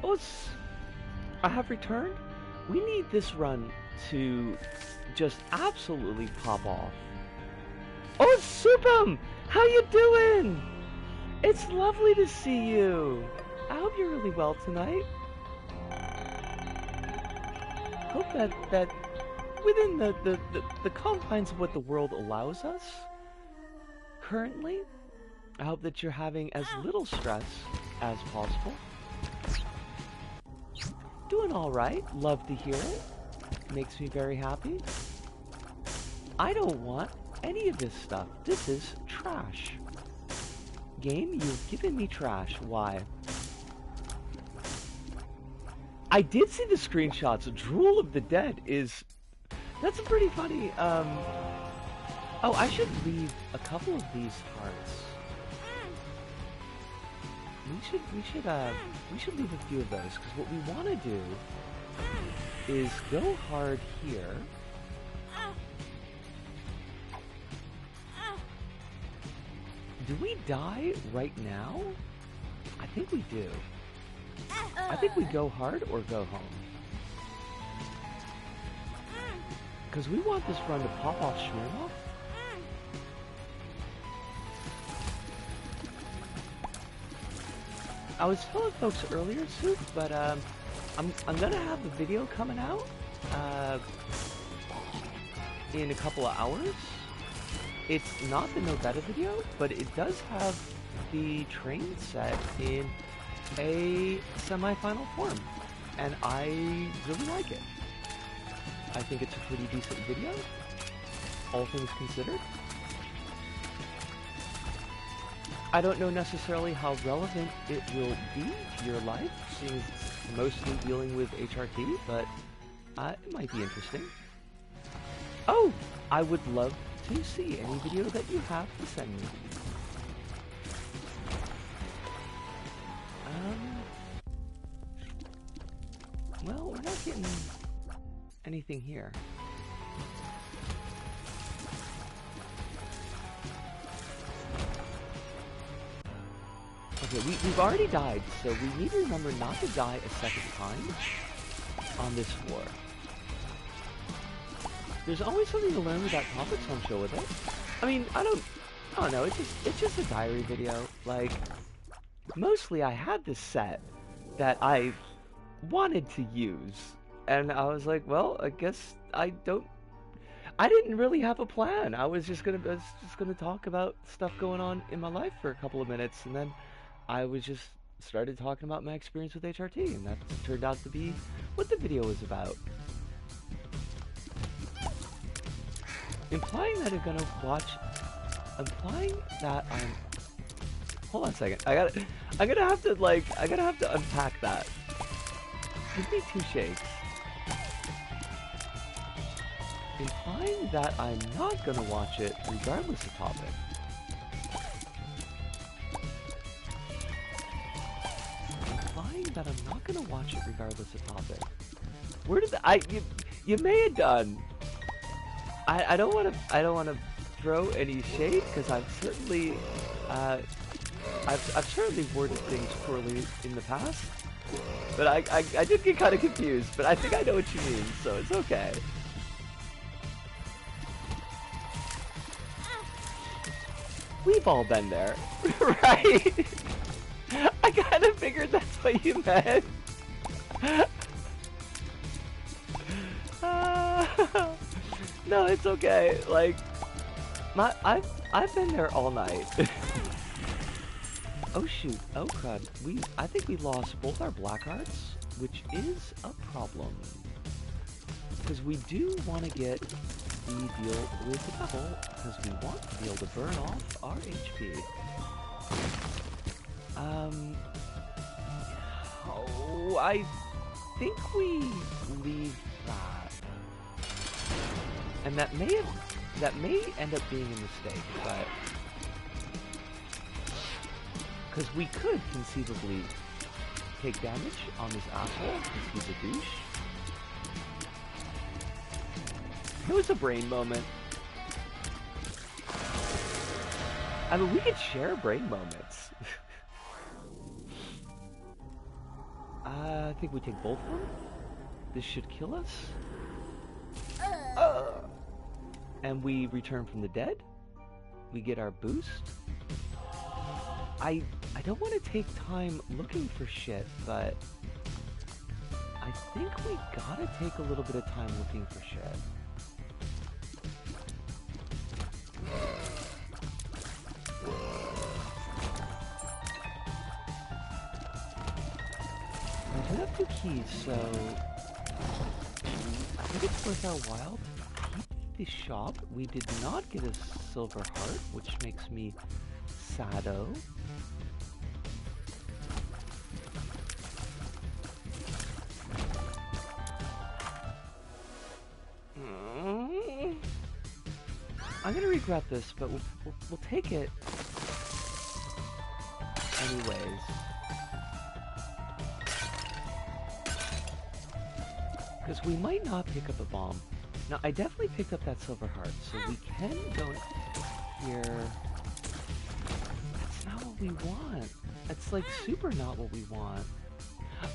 Oh, I have returned. We need this run to just absolutely pop off. Oh, Supam! How you doing? It's lovely to see you. I hope you're really well tonight. Hope that within the confines of what the world allows us currently, I hope that you're having as little stress as possible. Doing alright. Love to hear it. Makes me very happy. I don't want any of this stuff. This is trash. Game, you've given me trash. Why? I did see the screenshots. Drool of the Dead is... That's pretty funny. Oh, I should leave a couple of these hearts. We should leave a few of those, because what we want to do is go hard here. Do we die right now? I think we do. I think we go hard or go home. Because we want this run to pop off Smirnoff. I was telling folks earlier, Soup, but I'm gonna have a video coming out in a couple of hours. It's not the no beta video, but it does have the train set in a semi-final form, and I really like it. I think it's a pretty decent video, all things considered. I don't know necessarily how relevant it will be to your life, seeing as it's mostly dealing with HRT, but it might be interesting. Oh, I would love to see any video that you have to send me. Well, we're not getting anything here. Okay, we've already died, so we need to remember not to die a second time on this floor. There's always something to learn with that topic, so I'm chill with it. I mean, I don't know, it's just a diary video. Like, mostly I had this set that I wanted to use, and I was like, well, I guess I didn't really have a plan. I was just gonna talk about stuff going on in my life for a couple of minutes, and then I was just started talking about my experience with HRT, and that turned out to be what the video was about. Implying that I'm... Hold on a second. I'm gonna have to unpack that. Give me 2 shakes. Implying that I'm not gonna watch it regardless of topic. Implying that I'm not gonna watch it regardless of topic. Where did you may have done. I don't want to throw any shade, because I've certainly I've certainly worded things poorly in the past, but I did get kind of confused. But I think I know what you mean, so it's okay. We've all been there, right? I kind of figured that's what you meant. No, it's okay. Like, I've been there all night. Oh shoot! Oh crud! I think we lost both our black hearts, which is a problem. Because we do want to get the deal with the devil, because we want to be able to burn off our HP. Oh, I think we leave that. And that may end up being a mistake, but because we could conceivably take damage on this asshole because he's a douche. It was a brain moment. I mean, we could share brain moments. I think we take both of them. This should kill us. And we return from the dead. We get our boost. I don't want to take time looking for shit, but I think we gotta take a little bit of time looking for shit. I do have 2 keys, so I think it's worth our while to keep the shop. We did not get a silver heart, which makes me sado. I'm gonna regret this, but we'll take it anyways. Because we might not pick up a bomb. Now, I definitely picked up that silver heart, so we can go here. That's not what we want. That's like super not what we want.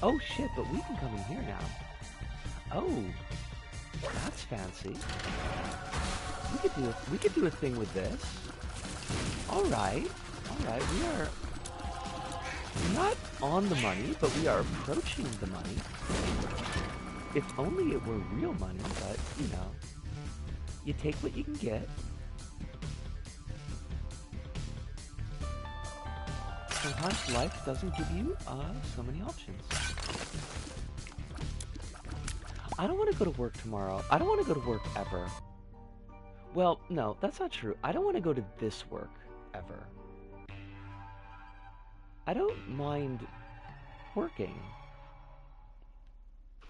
Oh shit, but we can come in here now. Oh, that's fancy. We could do a thing with this. Alright. We are not on the money, but we are approaching the money. If only it were real money, but, you know, you take what you can get. Sometimes life doesn't give you so many options. I don't want to go to work tomorrow. I don't want to go to work ever. Well, no, that's not true. I don't want to go to this work ever. I don't mind working.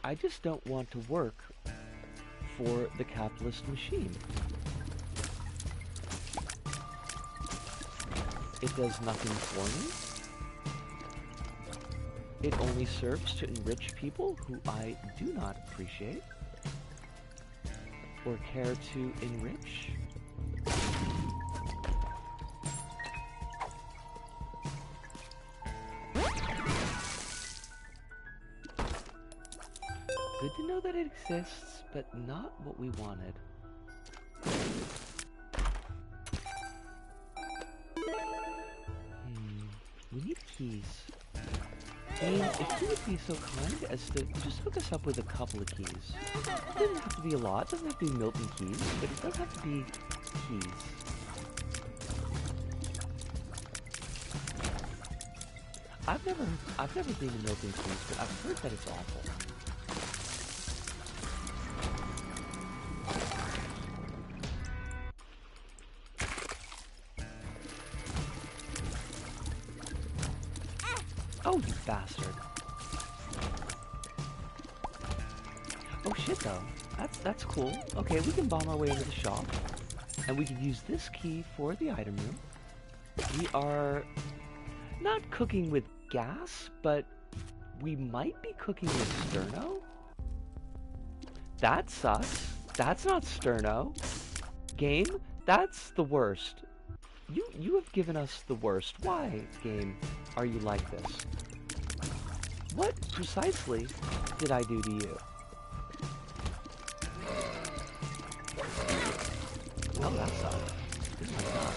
I just don't want to work for the capitalist machine. It does nothing for me. It only serves to enrich people who I do not appreciate or care to enrich. Good to know that it exists, but not what we wanted. We need keys. And if you would be so kind as to just hook us up with a couple of keys. It doesn't have to be a lot, it doesn't have to be Milton keys, but it does have to be keys. I've never been to Milton keys, but I've heard that it's awful. Oh, you bastard. Oh shit though. That's cool. Okay, we can bomb our way into the shop. And we can use this key for the item room. We are not cooking with gas, but we might be cooking with sterno. That sucks. That's not sterno. Game, that's the worst. You have given us the worst. Why, game, are you like this? What precisely did I do to you? Oh, that sucks. Oh my god.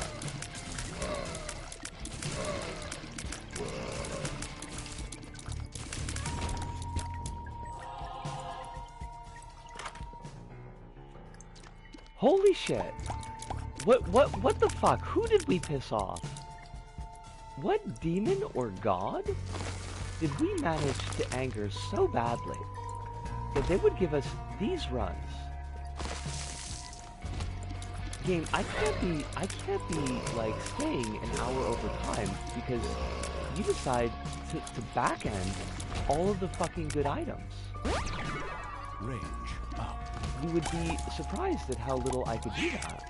Holy shit. What the fuck? Who did we piss off? What demon or god did we manage to anger so badly that they would give us these runs? Game, I can't be like staying an hour over time because you decide to back end all of the fucking good items. Range up. You would be surprised at how little I could do that.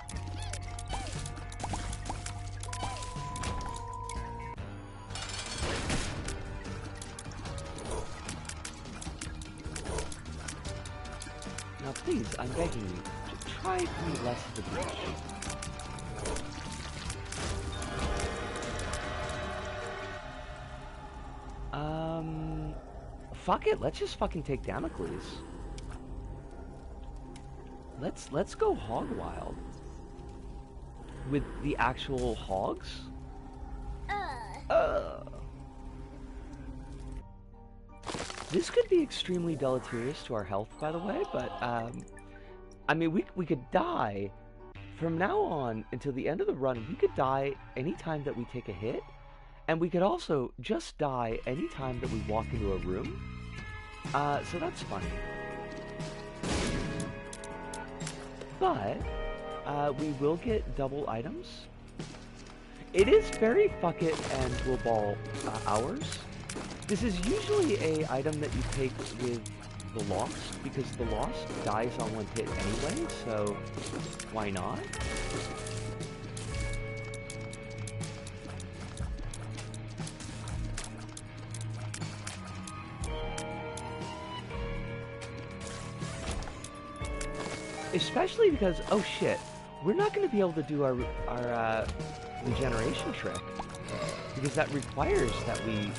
Now please, I'm begging you, try to be less of a bitch. fuck it, let's just fucking take Damocles. Let's go hog wild. With the actual hogs? This could be extremely deleterious to our health, by the way, but, I mean, we could die. From now on, until the end of the run, we could die anytime that we take a hit, and we could also just die anytime that we walk into a room. So that's funny. But, we will get double items. It is very fuck it and we'll ball hours. This is usually a item that you take with the Lost, because the Lost dies on one hit anyway, so why not? Especially because, oh shit, we're not going to be able to do our regeneration trick, because that requires that we...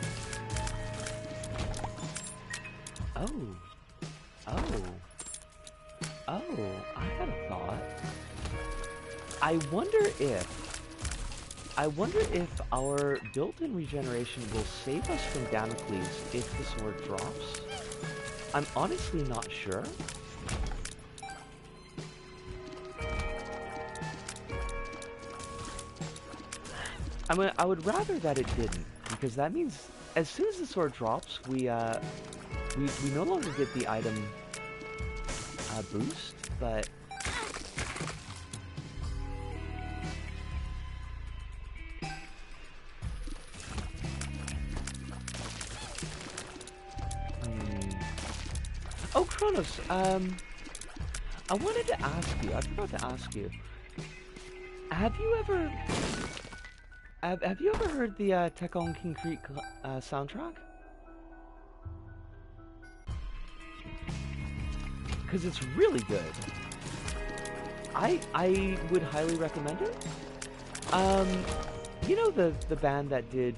Oh, I had a thought. I wonder if our built-in regeneration will save us from Damocles if the sword drops. I'm honestly not sure. I would rather that it didn't, because that means as soon as the sword drops, we no longer get the item boost, but Oh, Kronos, I wanted to ask you, I forgot to ask you, have you ever heard the Tekken King Creek soundtrack? Because it's really good. I would highly recommend it. You know the band that did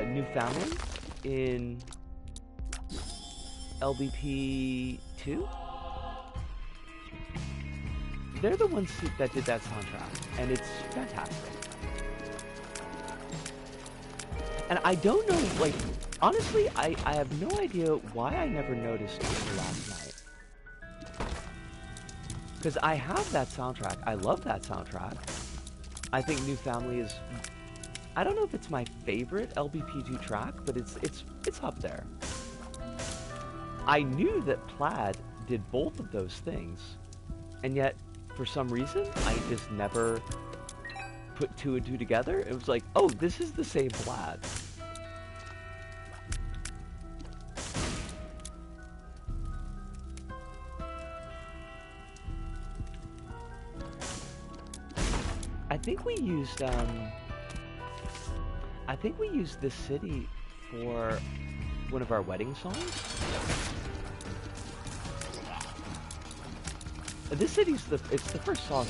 New Family in LBP 2? They're the ones that did that soundtrack, and it's fantastic. And I don't know, like, honestly, I have no idea why I never noticed until last night. Because I have that soundtrack. I love that soundtrack. I think New Family is... I don't know if it's my favorite LBP2 track, but it's up there. I knew that Plaid did both of those things, and yet, for some reason, I just never put two and two together. It was like, oh, this is the same Plaid. I think we used this city for one of our wedding songs. This city's it's the first song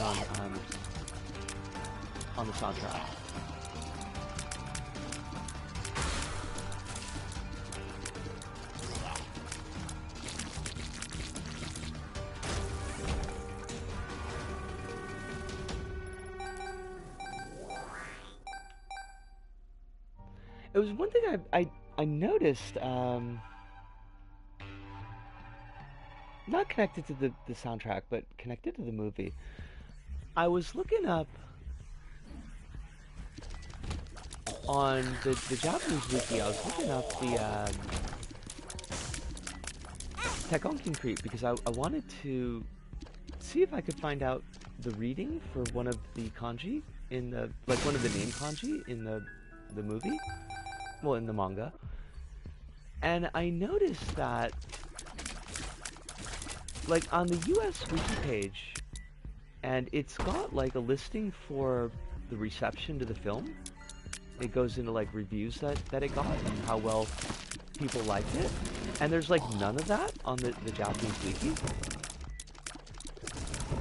on the soundtrack. It was one thing I noticed, not connected to the soundtrack, but connected to the movie. I was looking up on the Japanese wiki, I was looking up the Tekken King Creek because I wanted to see if I could find out the reading for one of the kanji in the, like one of the name kanji in the movie. Well, in the manga. And I noticed that, like, on the US wiki page, and it's got, like, a listing for the reception to the film. It goes into, like, reviews that it got and how well people liked it. And there's, like, none of that on the Japanese wiki.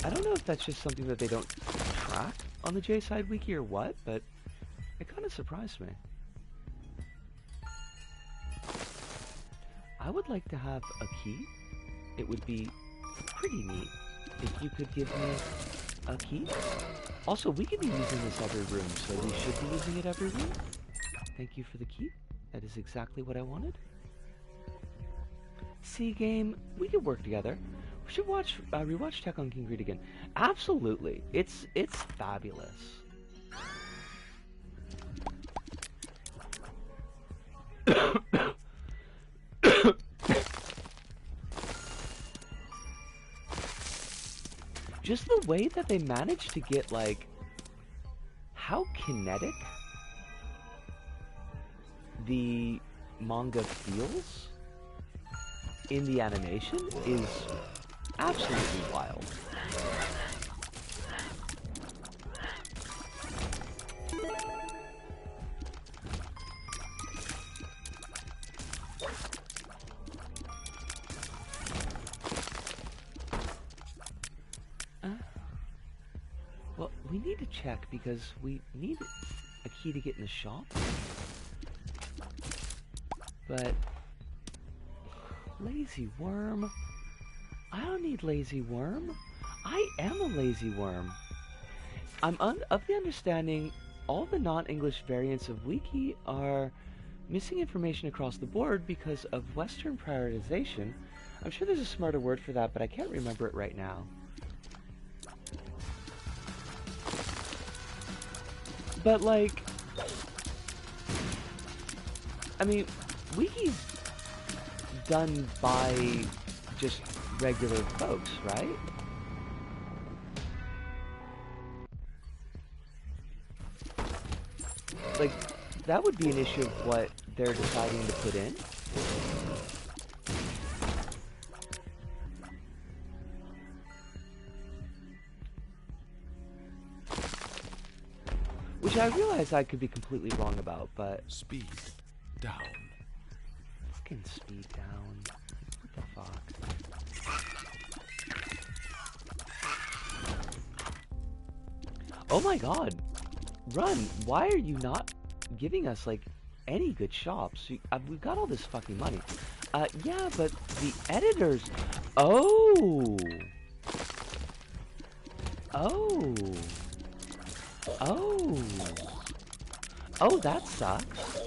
I don't know if that's just something that they don't track on the J-Side wiki or what, but it kind of surprised me. I would like to have a key. It would be pretty neat if you could give me a key. Also, we could be using this every room, so we should be using it every room. Thank you for the key. That is exactly what I wanted. See, game, we could work together. We should rewatch Tech on King Greed again. Absolutely, it's fabulous. Just the way that they managed to get, like, how kinetic the manga feels in the animation is absolutely wild. Well, we need to check because we need a key to get in the shop. But lazy worm? I don't need lazy worm. I am a lazy worm. I'm of the understanding all the non-English variants of Wiki are missing information across the board because of Western prioritization. I'm sure there's a smarter word for that, but I can't remember it right now. But, like, I mean, Wiki's done by just regular folks, right? Like, that would be an issue of what they're deciding to put in. Which I realize I could be completely wrong about, but... Speed down. Fucking speed down. What the fuck? Oh my god! Run! Why are you not giving us, like, any good shops? We've got all this fucking money. Yeah, but the editors... Oh! Oh! Oh! Oh, that sucks.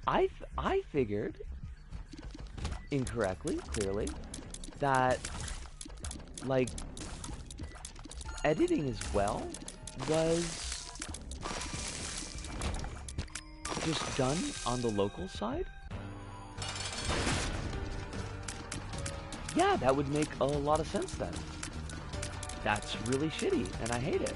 I figured, incorrectly, clearly, that, like, editing as well was just done on the local side. Yeah, that would make a lot of sense then. That's really shitty, and I hate it.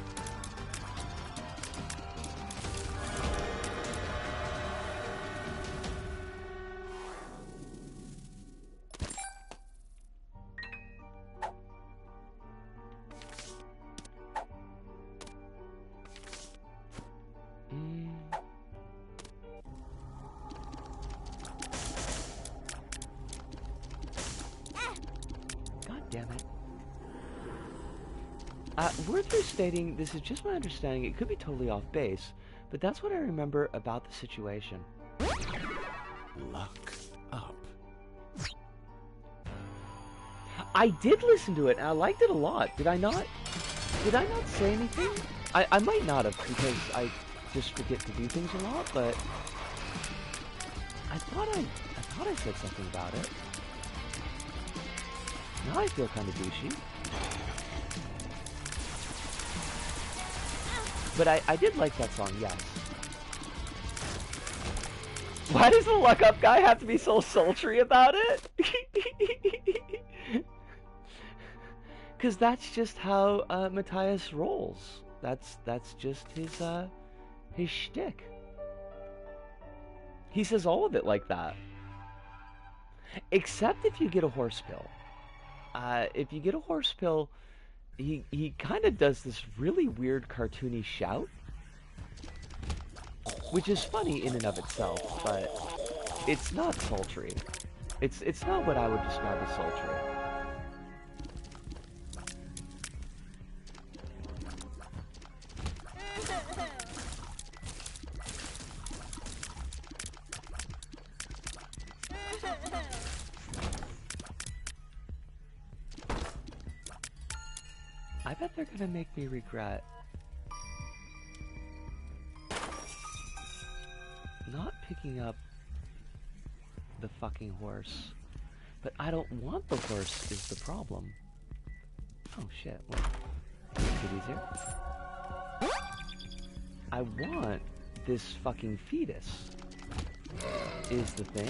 God damn it. Worth restating, this is just my understanding, it could be totally off base, but that's what I remember about the situation. Luck up. I did listen to it, and I liked it a lot. Did I not? Did I not say anything? I might not have, because I just forget to do things a lot, but I thought I said something about it. Now I feel kind of douchey. But I did like that song, yes. Why does the Luck Up guy have to be so sultry about it? Because that's just how Matthias rolls. That's just his shtick. He says all of it like that. Except if you get a horse pill. If you get a horse pill, he kind of does this really weird cartoony shout, which is funny in and of itself, but it's not sultry. It's not what I would describe as sultry. bet they're gonna make me regret not picking up the fucking horse. But I don't want the horse is the problem. Oh shit, wait. Make it easier. I want this fucking fetus is the thing.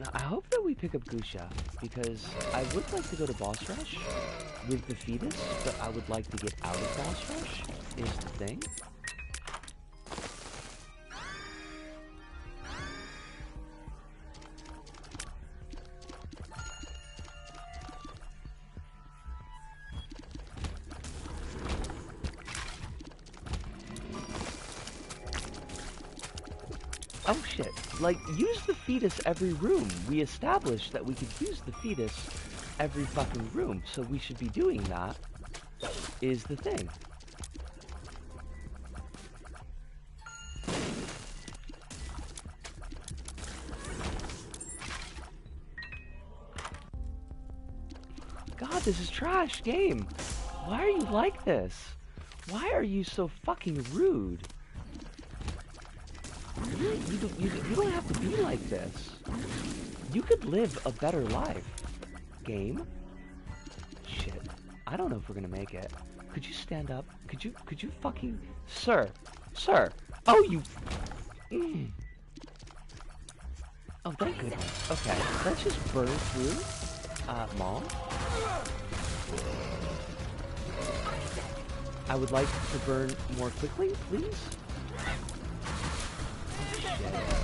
Now, I hope that we pick up Gusha, because I would like to go to Boss Rush with the fetus, but I would like to get out of Boss Rush, is the thing. Oh shit, like, use the fetus every room. We established that we could use the fetus every fucking room, so we should be doing that, is the thing. God, this is trash game. Why are you like this? Why are you so fucking rude? You don't have to be like this. You could live a better life. Game? Shit. I don't know if we're gonna make it. Could you stand up? Could you fucking... Sir! Sir! Oh, you... Oh, thank goodness. Okay, let's just burn through. Mom? I would like to burn more quickly, please?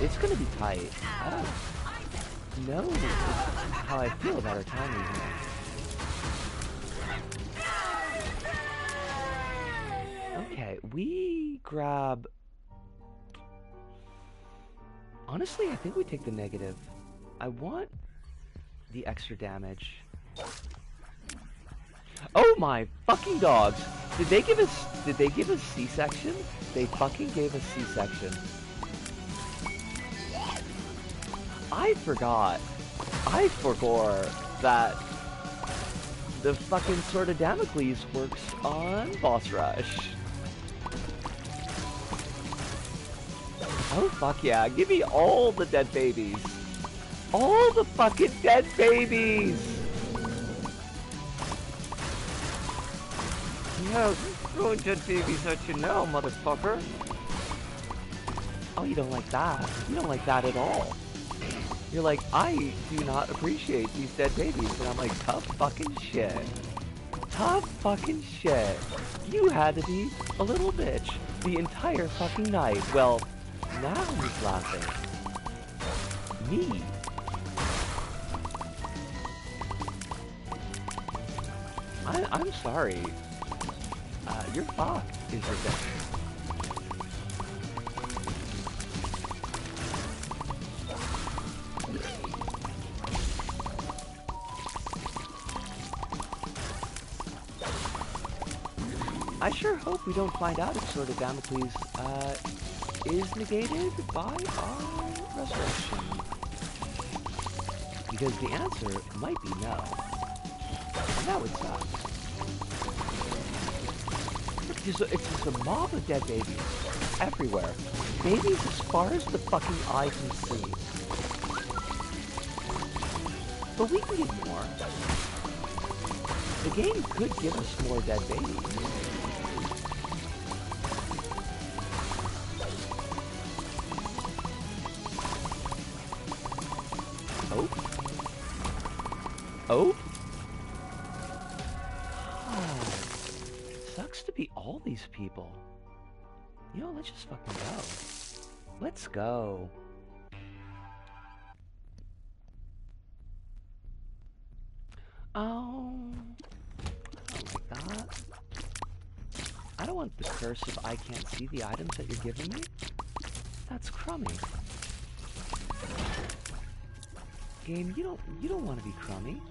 It's gonna be tight. I don't know how I feel about our timing here. Okay, we grab... Honestly, I think we take the negative. I want the extra damage. Oh my fucking dogs! Did they give us C-section? They fucking gave us C-section. I forgot that the fucking Sword of Damocles works on Boss Rush. Oh fuck yeah, give me all the dead babies. All the fucking dead babies! Yeah, throwing dead babies at you now, motherfucker. Oh, you don't like that. You don't like that at all. You're like, I do not appreciate these dead babies. And I'm like, tough fucking shit. Tough fucking shit. You had to be a little bitch the entire fucking night. Well, now who's laughing? Me. I'm sorry. Your fucked is your thing. I sure hope we don't find out if Sword of Damocles is negated by our resurrection. Because the answer might be no. And that would suck. It's just a mob of dead babies everywhere. Babies as far as the fucking eye can see. But we can get more. The game could give us more dead babies. Oh? Oh? Sucks to be all these people. You know, let's just fucking go. Let's go. Oh, I don't like that. I don't want the curse if I can't see the items that you're giving me. That's crummy. Game, you don't want to be crummy.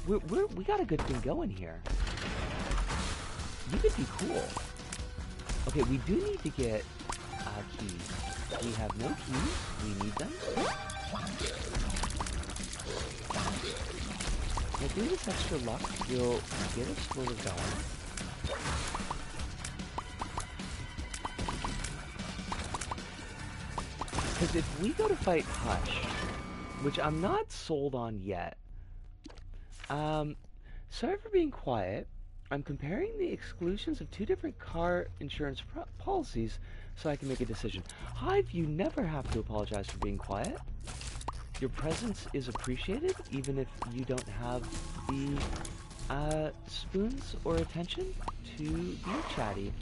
We got a good thing going here. You could be cool. Okay, we do need to get keys. We have no keys. We need them. Maybe this extra luck will get us where we're going. Because if we go to fight Hush, which I'm not sold on yet, sorry for being quiet. I'm comparing the exclusions of 2 different car insurance policies so I can make a decision. Hive, you never have to apologize for being quiet. Your presence is appreciated, even if you don't have the spoons or attention to be chatty.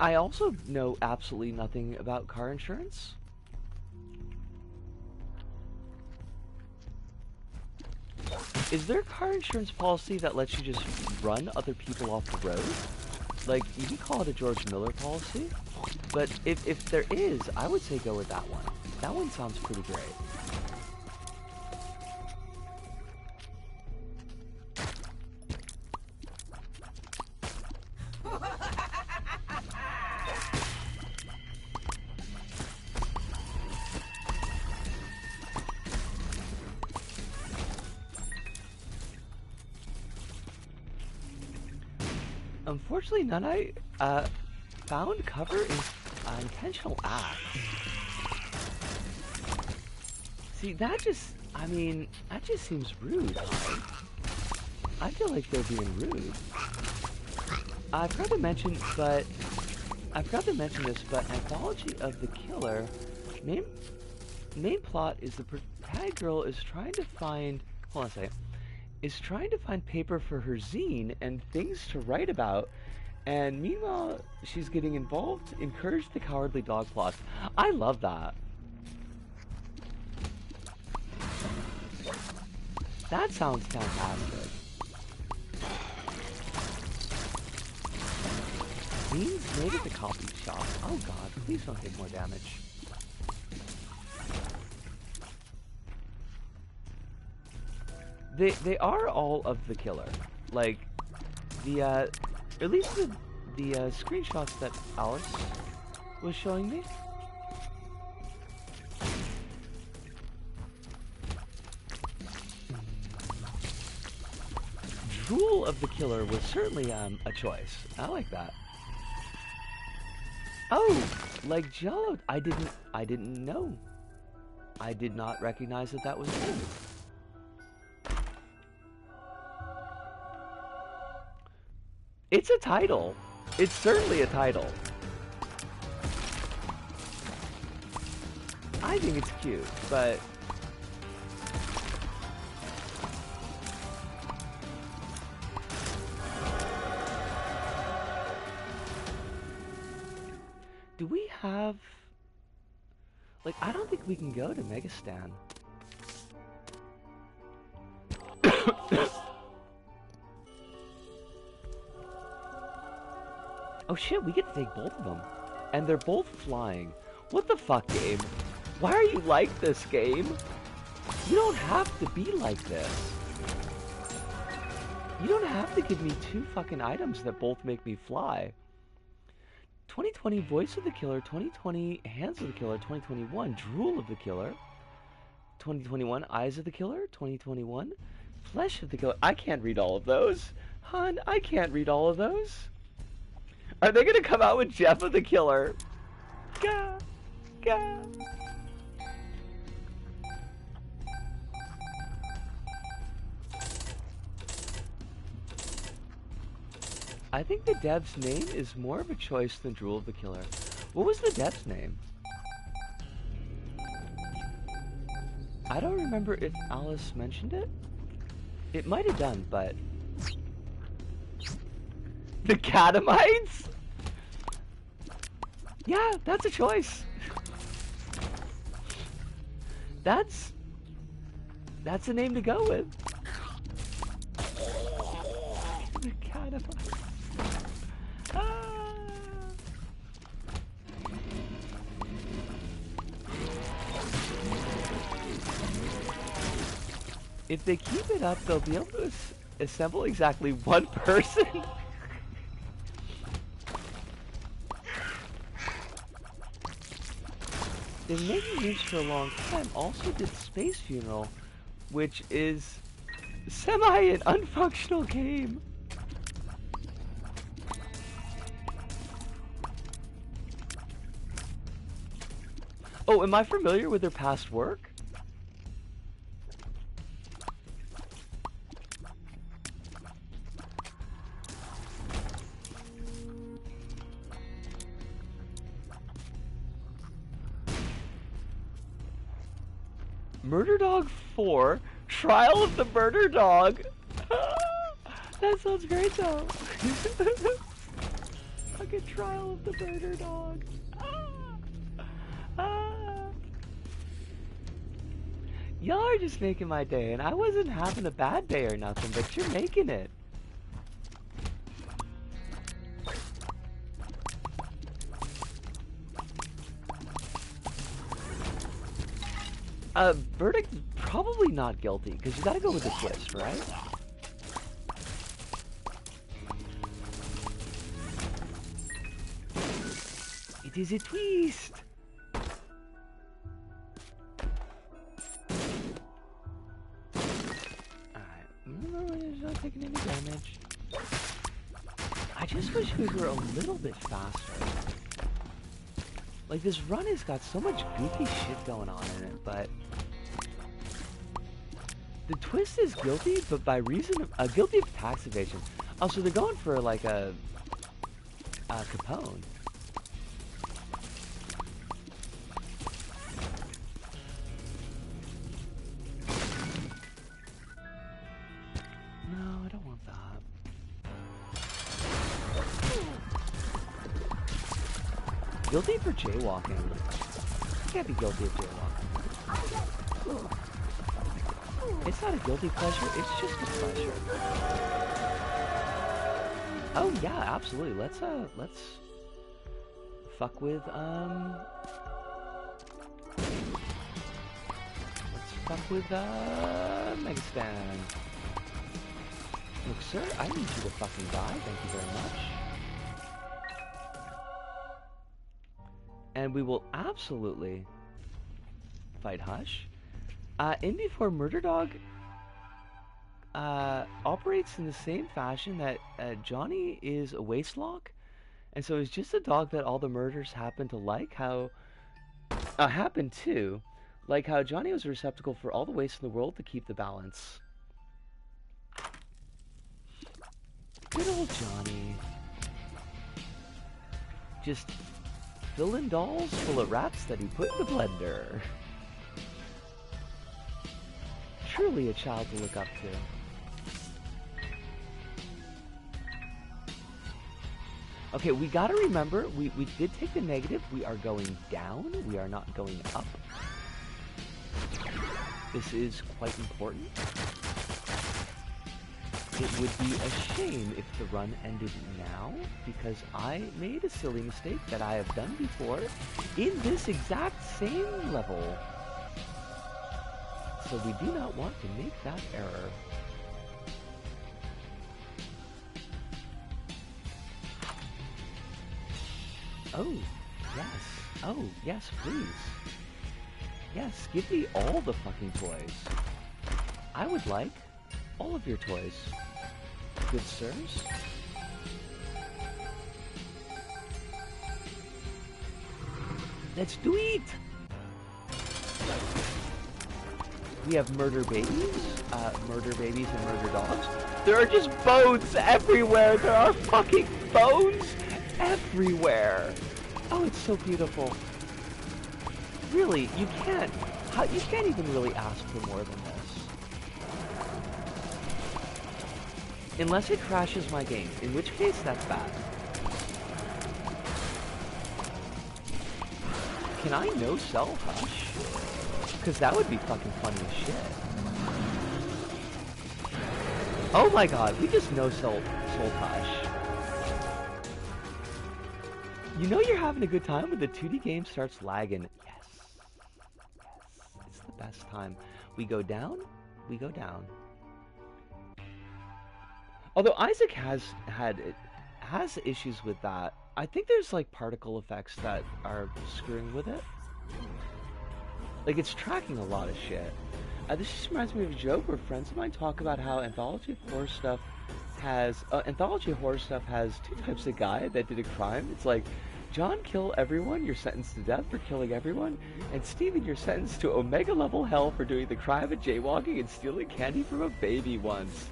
I also know absolutely nothing about car insurance. Is there a car insurance policy that lets you just run other people off the road? Like, you can call it a George Miller policy, but if there is, I would say go with that one. That one sounds pretty great. Unfortunately, none I found cover in intentional acts. See, that just, I mean, that just seems rude, huh? I feel like they're being rude. I forgot to mention this, but Anthology of the Killer, main plot is the protagonist girl is trying to find, hold on a second, is trying to find paper for her zine and things to write about, and meanwhile she's getting involved, encouraged the cowardly dog plot. I love that. That sounds fantastic. Zines made at the copy shop. Oh god, please don't take more damage. They are all of the Killer. Like, the, at least the screenshots that Alice was showing me. Drool of the Killer was certainly, a choice. I like that. Oh, like Jello. I didn't know. I did not recognize that was him. It's a title. It's certainly a title. I think it's cute, but... do we have... like, I don't think we can go to Megastan. Oh shit, we get to take both of them. And they're both flying. What the fuck, game? Why are you like this, game? You don't have to be like this. You don't have to give me 2 fucking items that both make me fly. 2020 Voice of the Killer, 2020 Hands of the Killer, 2021 Drool of the Killer, 2021 Eyes of the Killer, 2021 Flesh of the Killer. I can't read all of those. Hon, I can't read all of those. Are they gonna come out with Jeff of the Killer? Gah! Gah! I think the dev's name is more of a choice than Drool of the Killer. What was the dev's name? I don't remember if Alice mentioned it. It might have done, but... the Catamites? Yeah, that's a choice. That's a name to go with. The Catamites. Ah. If they keep it up, they'll be able to assemble exactly 1 person. been making games for a long time, also did Space Funeral, which is semi an unfunctional game. Oh, am I familiar with their past work? Murder Dog 4, Trial of the Murder Dog. That sounds great though. Fucking Trial of the Murder Dog. Y'all are just making my day, and I wasn't having a bad day or nothing, but you're making it. Verdict, probably not guilty, because you gotta go with the twist, right? It is a twist! Alright, he's not taking any damage. I just wish we were a little bit faster. Like, this run has got so much goofy shit going on in it, but... The twist is guilty, but by reason of... guilty of tax evasion. Oh, so they're going for, like, a Capone. No, I don't want that. Guilty for jaywalking. You can't be guilty of jaywalking. It's not a guilty pleasure, it's just a pleasure. Oh yeah, absolutely. Let's fuck with Megaspan. Look, sir, I need you to fucking die, thank you very much. And we will absolutely fight Hush. In before Murder Dog operates in the same fashion that Johnny is a wastelock, and so it's just a dog that all the murders happen to like. How happen to like how Johnny was a receptacle for all the waste in the world to keep the balance. Good old Johnny. Just filling dolls full of rats that he put in the blender. Truly a child to look up to. Okay, we gotta remember, we did take the negative. We are going down. We are not going up. This is quite important. It would be a shame if the run ended now, because I made a silly mistake that I have done before in this exact same level. So we do not want to make that error. Oh, yes. Oh, yes, please. Yes, give me all the fucking toys. I would like all of your toys. Good sirs. Let's do it! We have murder babies and murder dogs. There are just bones everywhere. There are fucking bones everywhere. Oh, it's so beautiful. Really, you can't even really ask for more than this. Unless it crashes my game, in which case that's bad. Can I no-sell Hush? Because that would be fucking funny as shit. Oh my god, we just no-sold Hush. You know you're having a good time when the 2D game starts lagging. Yes. Yes. It's the best time. We go down, we go down. Although Isaac has issues with that. I think there's like particle effects that are screwing with it. Like, it's tracking a lot of shit. This just reminds me of a joke where friends of mine talk about how anthology horror stuff has two types of guy that did a crime. It's like, John, kill everyone, you're sentenced to death for killing everyone, and Steven, you're sentenced to Omega level hell for doing the crime of jaywalking and stealing candy from a baby once.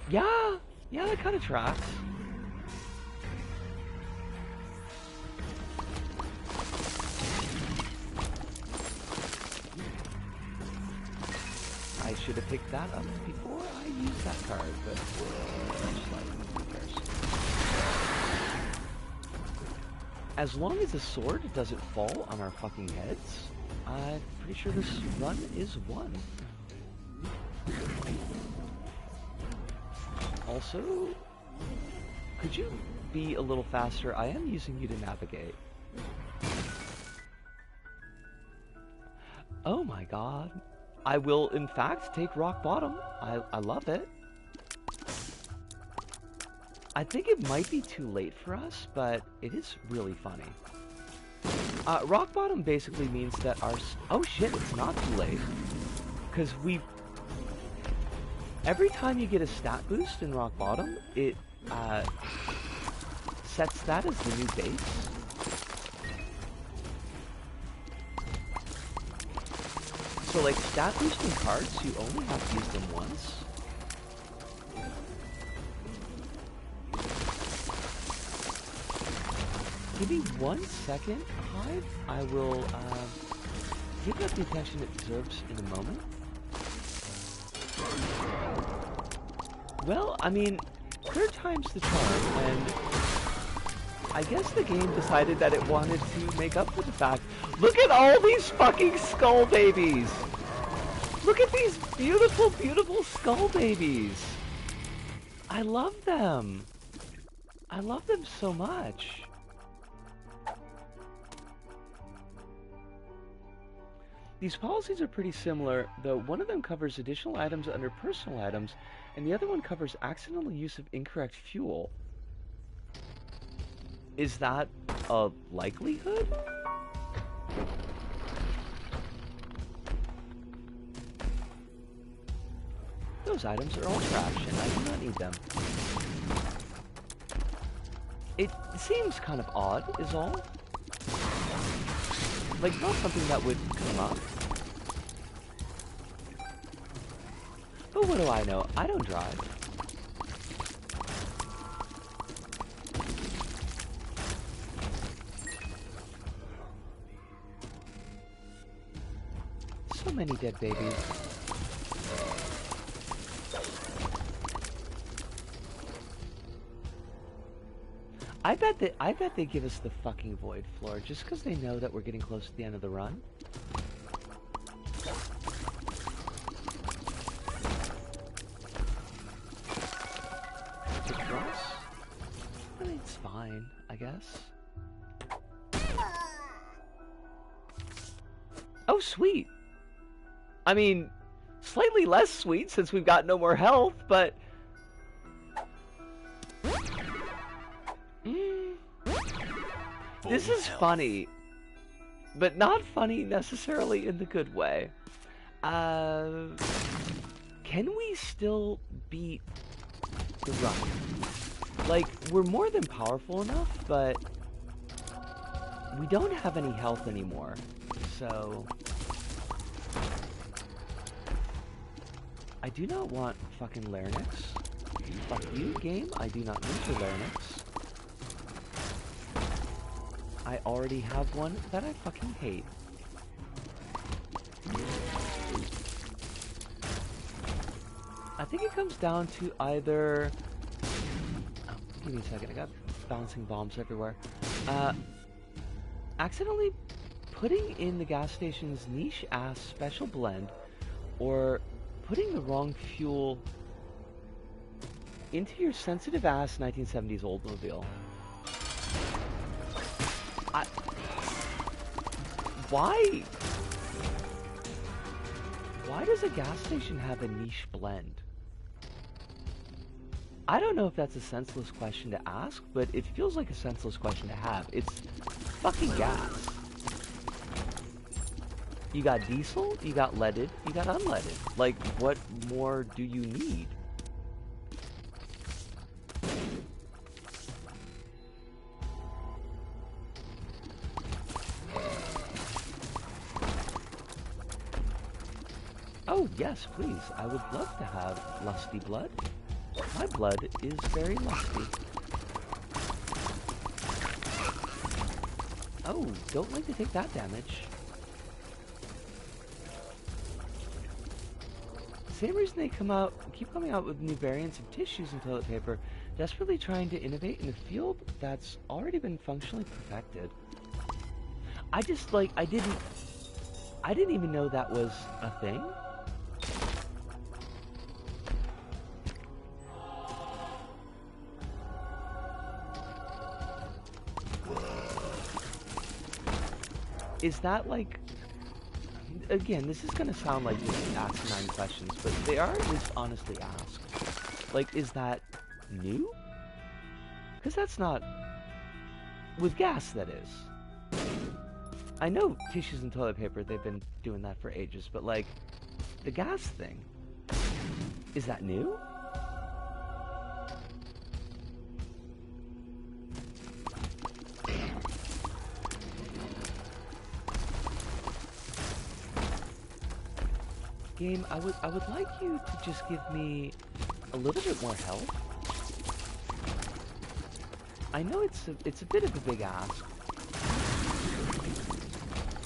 Yeah, that kind of tracks. I should have picked that up before I used that card, but who cares? As long as the sword doesn't fall on our fucking heads, I'm pretty sure this run is won. Also, could you be a little faster? I am using you to navigate. Oh my god. I will, in fact, take rock bottom. I love it. I think it might be too late for us, but it is really funny. Rock bottom basically means that our... Oh shit, it's not too late. Because every time you get a stat boost in rock bottom, it sets that as the new base. So, like, stat boosting cards, you only have to use them once. Give me 1 second, Hive. I will give it the attention it deserves in a moment. Well, I mean, third time's the charm, and I guess the game decided that it wanted to make up for the fact. Look at all these fucking skull babies! Look at these beautiful, beautiful skull babies! I love them! I love them so much. These policies are pretty similar, though one of them covers additional items under personal items, and the other one covers accidental use of incorrect fuel. Is that a likelihood? Those items are all trash, and I do not need them. It seems kind of odd, is all. Like, not something that would come up. But what do I know? I don't drive. So many dead babies. I bet they give us the fucking void floor just because they know that we're getting close to the end of the run. Across? I mean, it's fine, I guess. Oh, sweet. I mean, slightly less sweet since we've got no more health, but... This is funny, but not funny necessarily in the good way. Can we still beat the run? Like, we're more than powerful enough, but we don't have any health anymore, so... I do not want fucking larynx. Fuck you, game. I do not need the larynx. I already have one that I fucking hate. I think it comes down to either... Oh, give me a second, I got bouncing bombs everywhere. Accidentally putting in the gas station's niche-ass special blend, or putting the wrong fuel into your sensitive-ass 1970s Oldsmobile. Why? Why does a gas station have a niche blend? I don't know if that's a senseless question to ask, but it feels like a senseless question to have. It's fucking gas. You got diesel, you got leaded, you got unleaded. Like, what more do you need? Oh, yes, please. I would love to have lusty blood. My blood is very lusty. Oh, don't like to take that damage. Same reason they keep coming out with new variants of tissues and toilet paper, desperately trying to innovate in a field that's already been functionally perfected. I just, like, I didn't even know that was a thing. Is that, like, again, this is gonna sound like just asinine questions, but they are at least honestly asked. Like, is that new? Because that's not... with gas, that is. I know tissues and toilet paper, they've been doing that for ages, but, like, the gas thing, is that new? Game, I would like you to just give me a little bit more health. I know it's a bit of a big ask,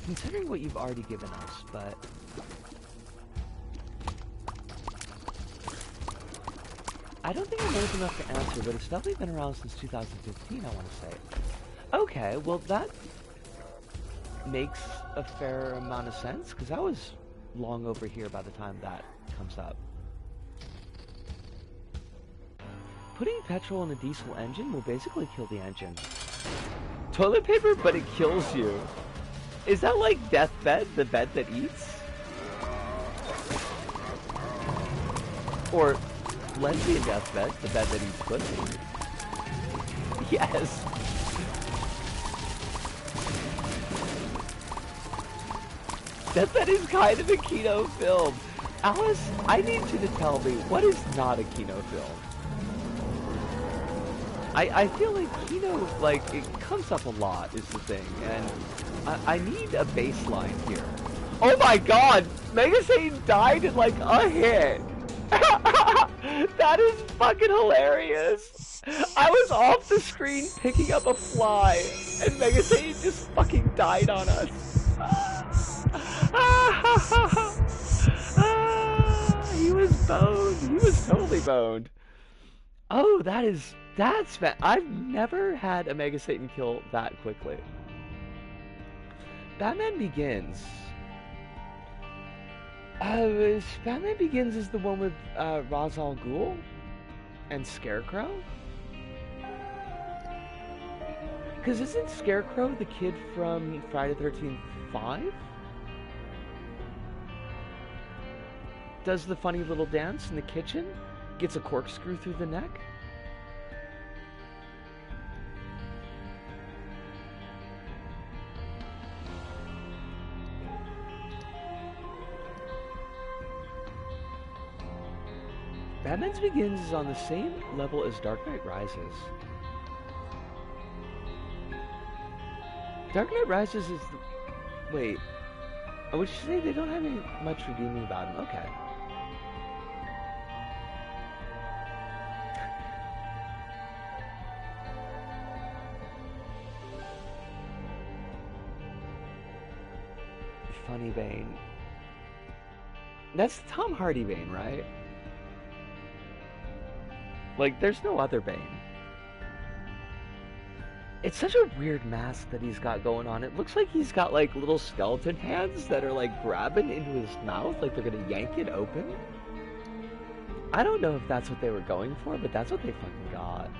considering what you've already given us, but I don't think I know enough to answer, but it's definitely been around since 2015, I want to say. Okay, well that makes a fair amount of sense, because I was long over here by the time that comes up. Putting petrol in a diesel engine will basically kill the engine. Toilet paper, but it kills you. Is that like deathbed, the bed that eats? Or lesbian deathbed, the bed that eats pussy? Yes. That is kind of a Kino film. Alice, I need you to tell me, what is not a Kino film? I feel like Kino, like, it comes up a lot, is the thing, and I need a baseline here. Oh my god! Mega Satan died in, like, a hit! That is fucking hilarious! I was off the screen picking up a fly, and Mega Satan just fucking died on us. He was boned. He was totally boned. Oh, that's I've never had a Mega Satan kill that quickly. Batman Begins. Batman Begins is the one with Ra's al Ghul and Scarecrow? Because isn't Scarecrow the kid from Friday the 13th 5? Does the funny little dance in the kitchen? Gets a corkscrew through the neck? Batman Begins is on the same level as Dark Knight Rises. Dark Knight Rises is the... Wait. I would say they don't have any much redeeming about him. Okay. Funny Bane. That's Tom Hardy Bane, right? Like, there's no other Bane. It's such a weird mask that he's got going on. It looks like he's got, like, little skeleton hands that are, like, grabbing into his mouth, like they're gonna yank it open. I don't know if that's what they were going for, but that's what they fucking got.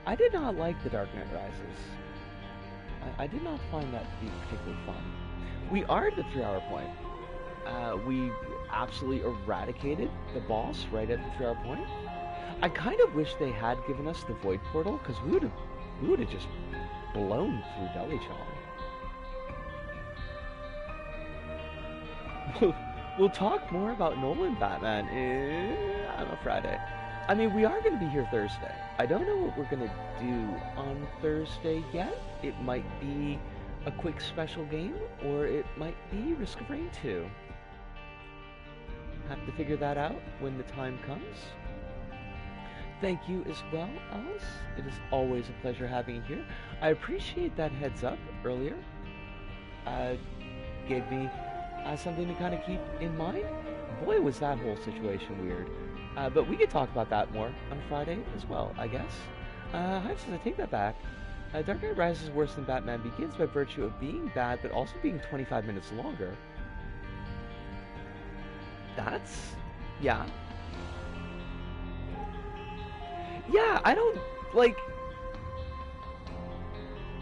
I did not like The Dark Knight Rises. I did not find that to be particularly fun. We are at the 3-hour point. We absolutely eradicated the boss right at the 3-hour point. I kind of wish they had given us the void portal, because we would have just blown through Delichon. We'll talk more about Nolan Batman I don't know, Friday. I mean, we are going to be here Thursday. I don't know what we're going to do on Thursday yet. It might be a quick special game, or it might be Risk of Rain 2. Have to figure that out when the time comes. Thank you as well, Alice. It is always a pleasure having you here. I appreciate that heads up earlier. Gave me something to kind of keep in mind. Boy, was that whole situation weird. But we could talk about that more on Friday as well, I guess. Hive says, I take that back. Dark Knight Rises is worse than Batman Begins by virtue of being bad, but also being 25 minutes longer. That's... yeah. Yeah, I don't... like...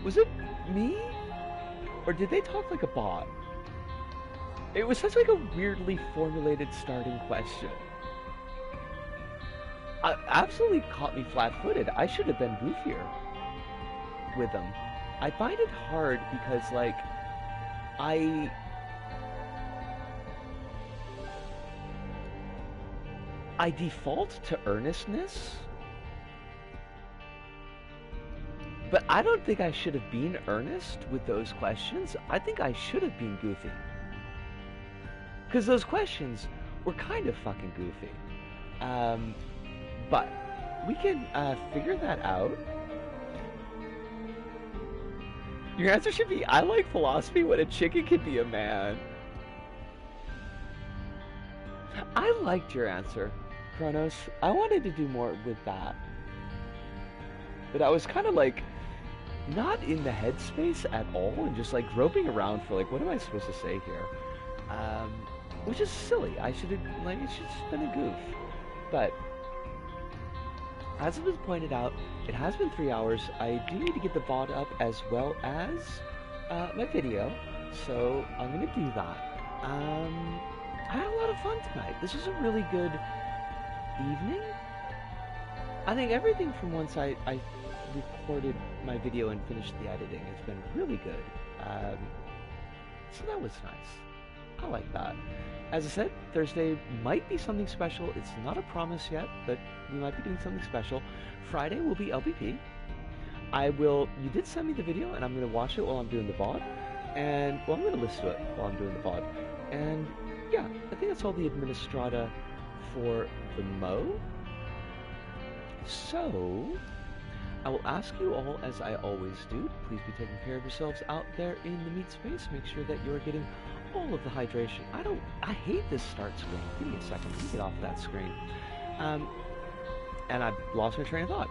was it me? Or did they talk like a bot? It was such like a weirdly formulated starting question. It absolutely caught me flat-footed. I should have been goofier with them. I find it hard because, like, I default to earnestness, but I don't think I should have been earnest with those questions. I think I should have been goofy. Because those questions were kind of fucking goofy. But we can figure that out. Your answer should be, I like philosophy when a chicken can be a man. I liked your answer, Kronos. I wanted to do more with that. But I was kind of like, not in the headspace at all, and just like groping around for like, what am I supposed to say here? Which is silly. I should have, like, it should have been a goof. But, as it was pointed out, it has been 3 hours. I do need to get the VOD up as well as my video, so I'm going to do that. I had a lot of fun tonight. This was a really good evening. I think everything from once I recorded my video and finished the editing has been really good. So that was nice. I like that. As I said, Thursday might be something special. It's not a promise yet, but we might be doing something special. Friday will be LPP. You did send me the video, and I'm going to watch it while I'm doing the VOD. And, well, I'm going to listen to it while I'm doing the VOD. And, yeah, I think that's all the administrata for the Mo. So, I will ask you all, as I always do, please be taking care of yourselves out there in the meat space. Make sure that you're getting all of the hydration. I hate this start screen. Give me a second. Let me get off of that screen. And I've lost my train of thought.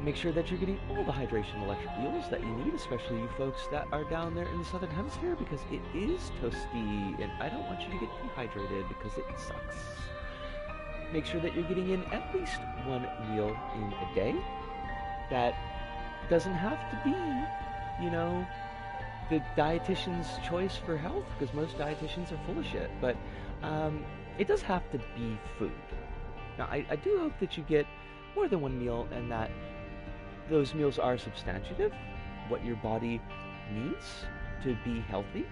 Make sure that you're getting all the hydration electric eels that you need, especially you folks that are down there in the southern hemisphere, because it is toasty, and I don't want you to get dehydrated because it sucks. Make sure that you're getting in at least one meal in a day. That doesn't have to be, you know, the dietitian's choice for health, because most dietitians are full of shit, but it does have to be food. Now, I do hope that you get more than one meal, and that those meals are substantive, what your body needs to be healthy.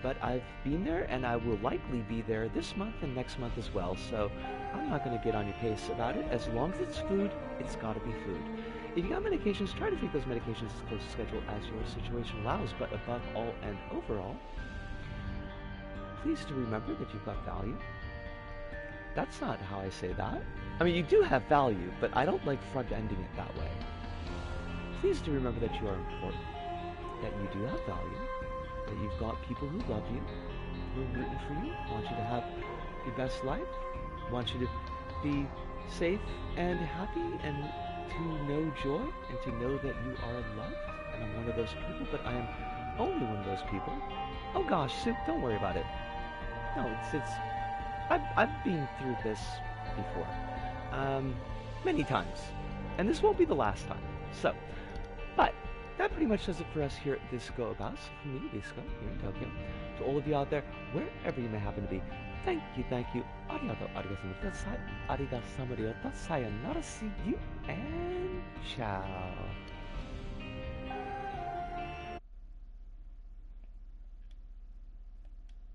But I've been there, and I will likely be there this month and next month as well, so I'm not going to get on your pace about it. As long as it's food, it's got to be food. If you got medications, try to take those medications as close to schedule as your situation allows, but above all and overall, please do remember that you've got value. That's not how I say that. I mean, you do have value, but I don't like front-ending it that way. Please do remember that you are important, that you do have value, that you've got people who love you, who are rooting for you, want you to have your best life, want you to be safe and happy, and to know joy, and to know that you are loved. And I'm one of those people, but I am only one of those people. Oh gosh, Soup, don't worry about it. No, I've been through this before, many times, and this won't be the last time. So, but that pretty much does it for us here at This Go About. So for me, This Go, here in Tokyo, to all of you out there, wherever you may happen to be, thank you arigasamariota, sayonara, see you, and ciao.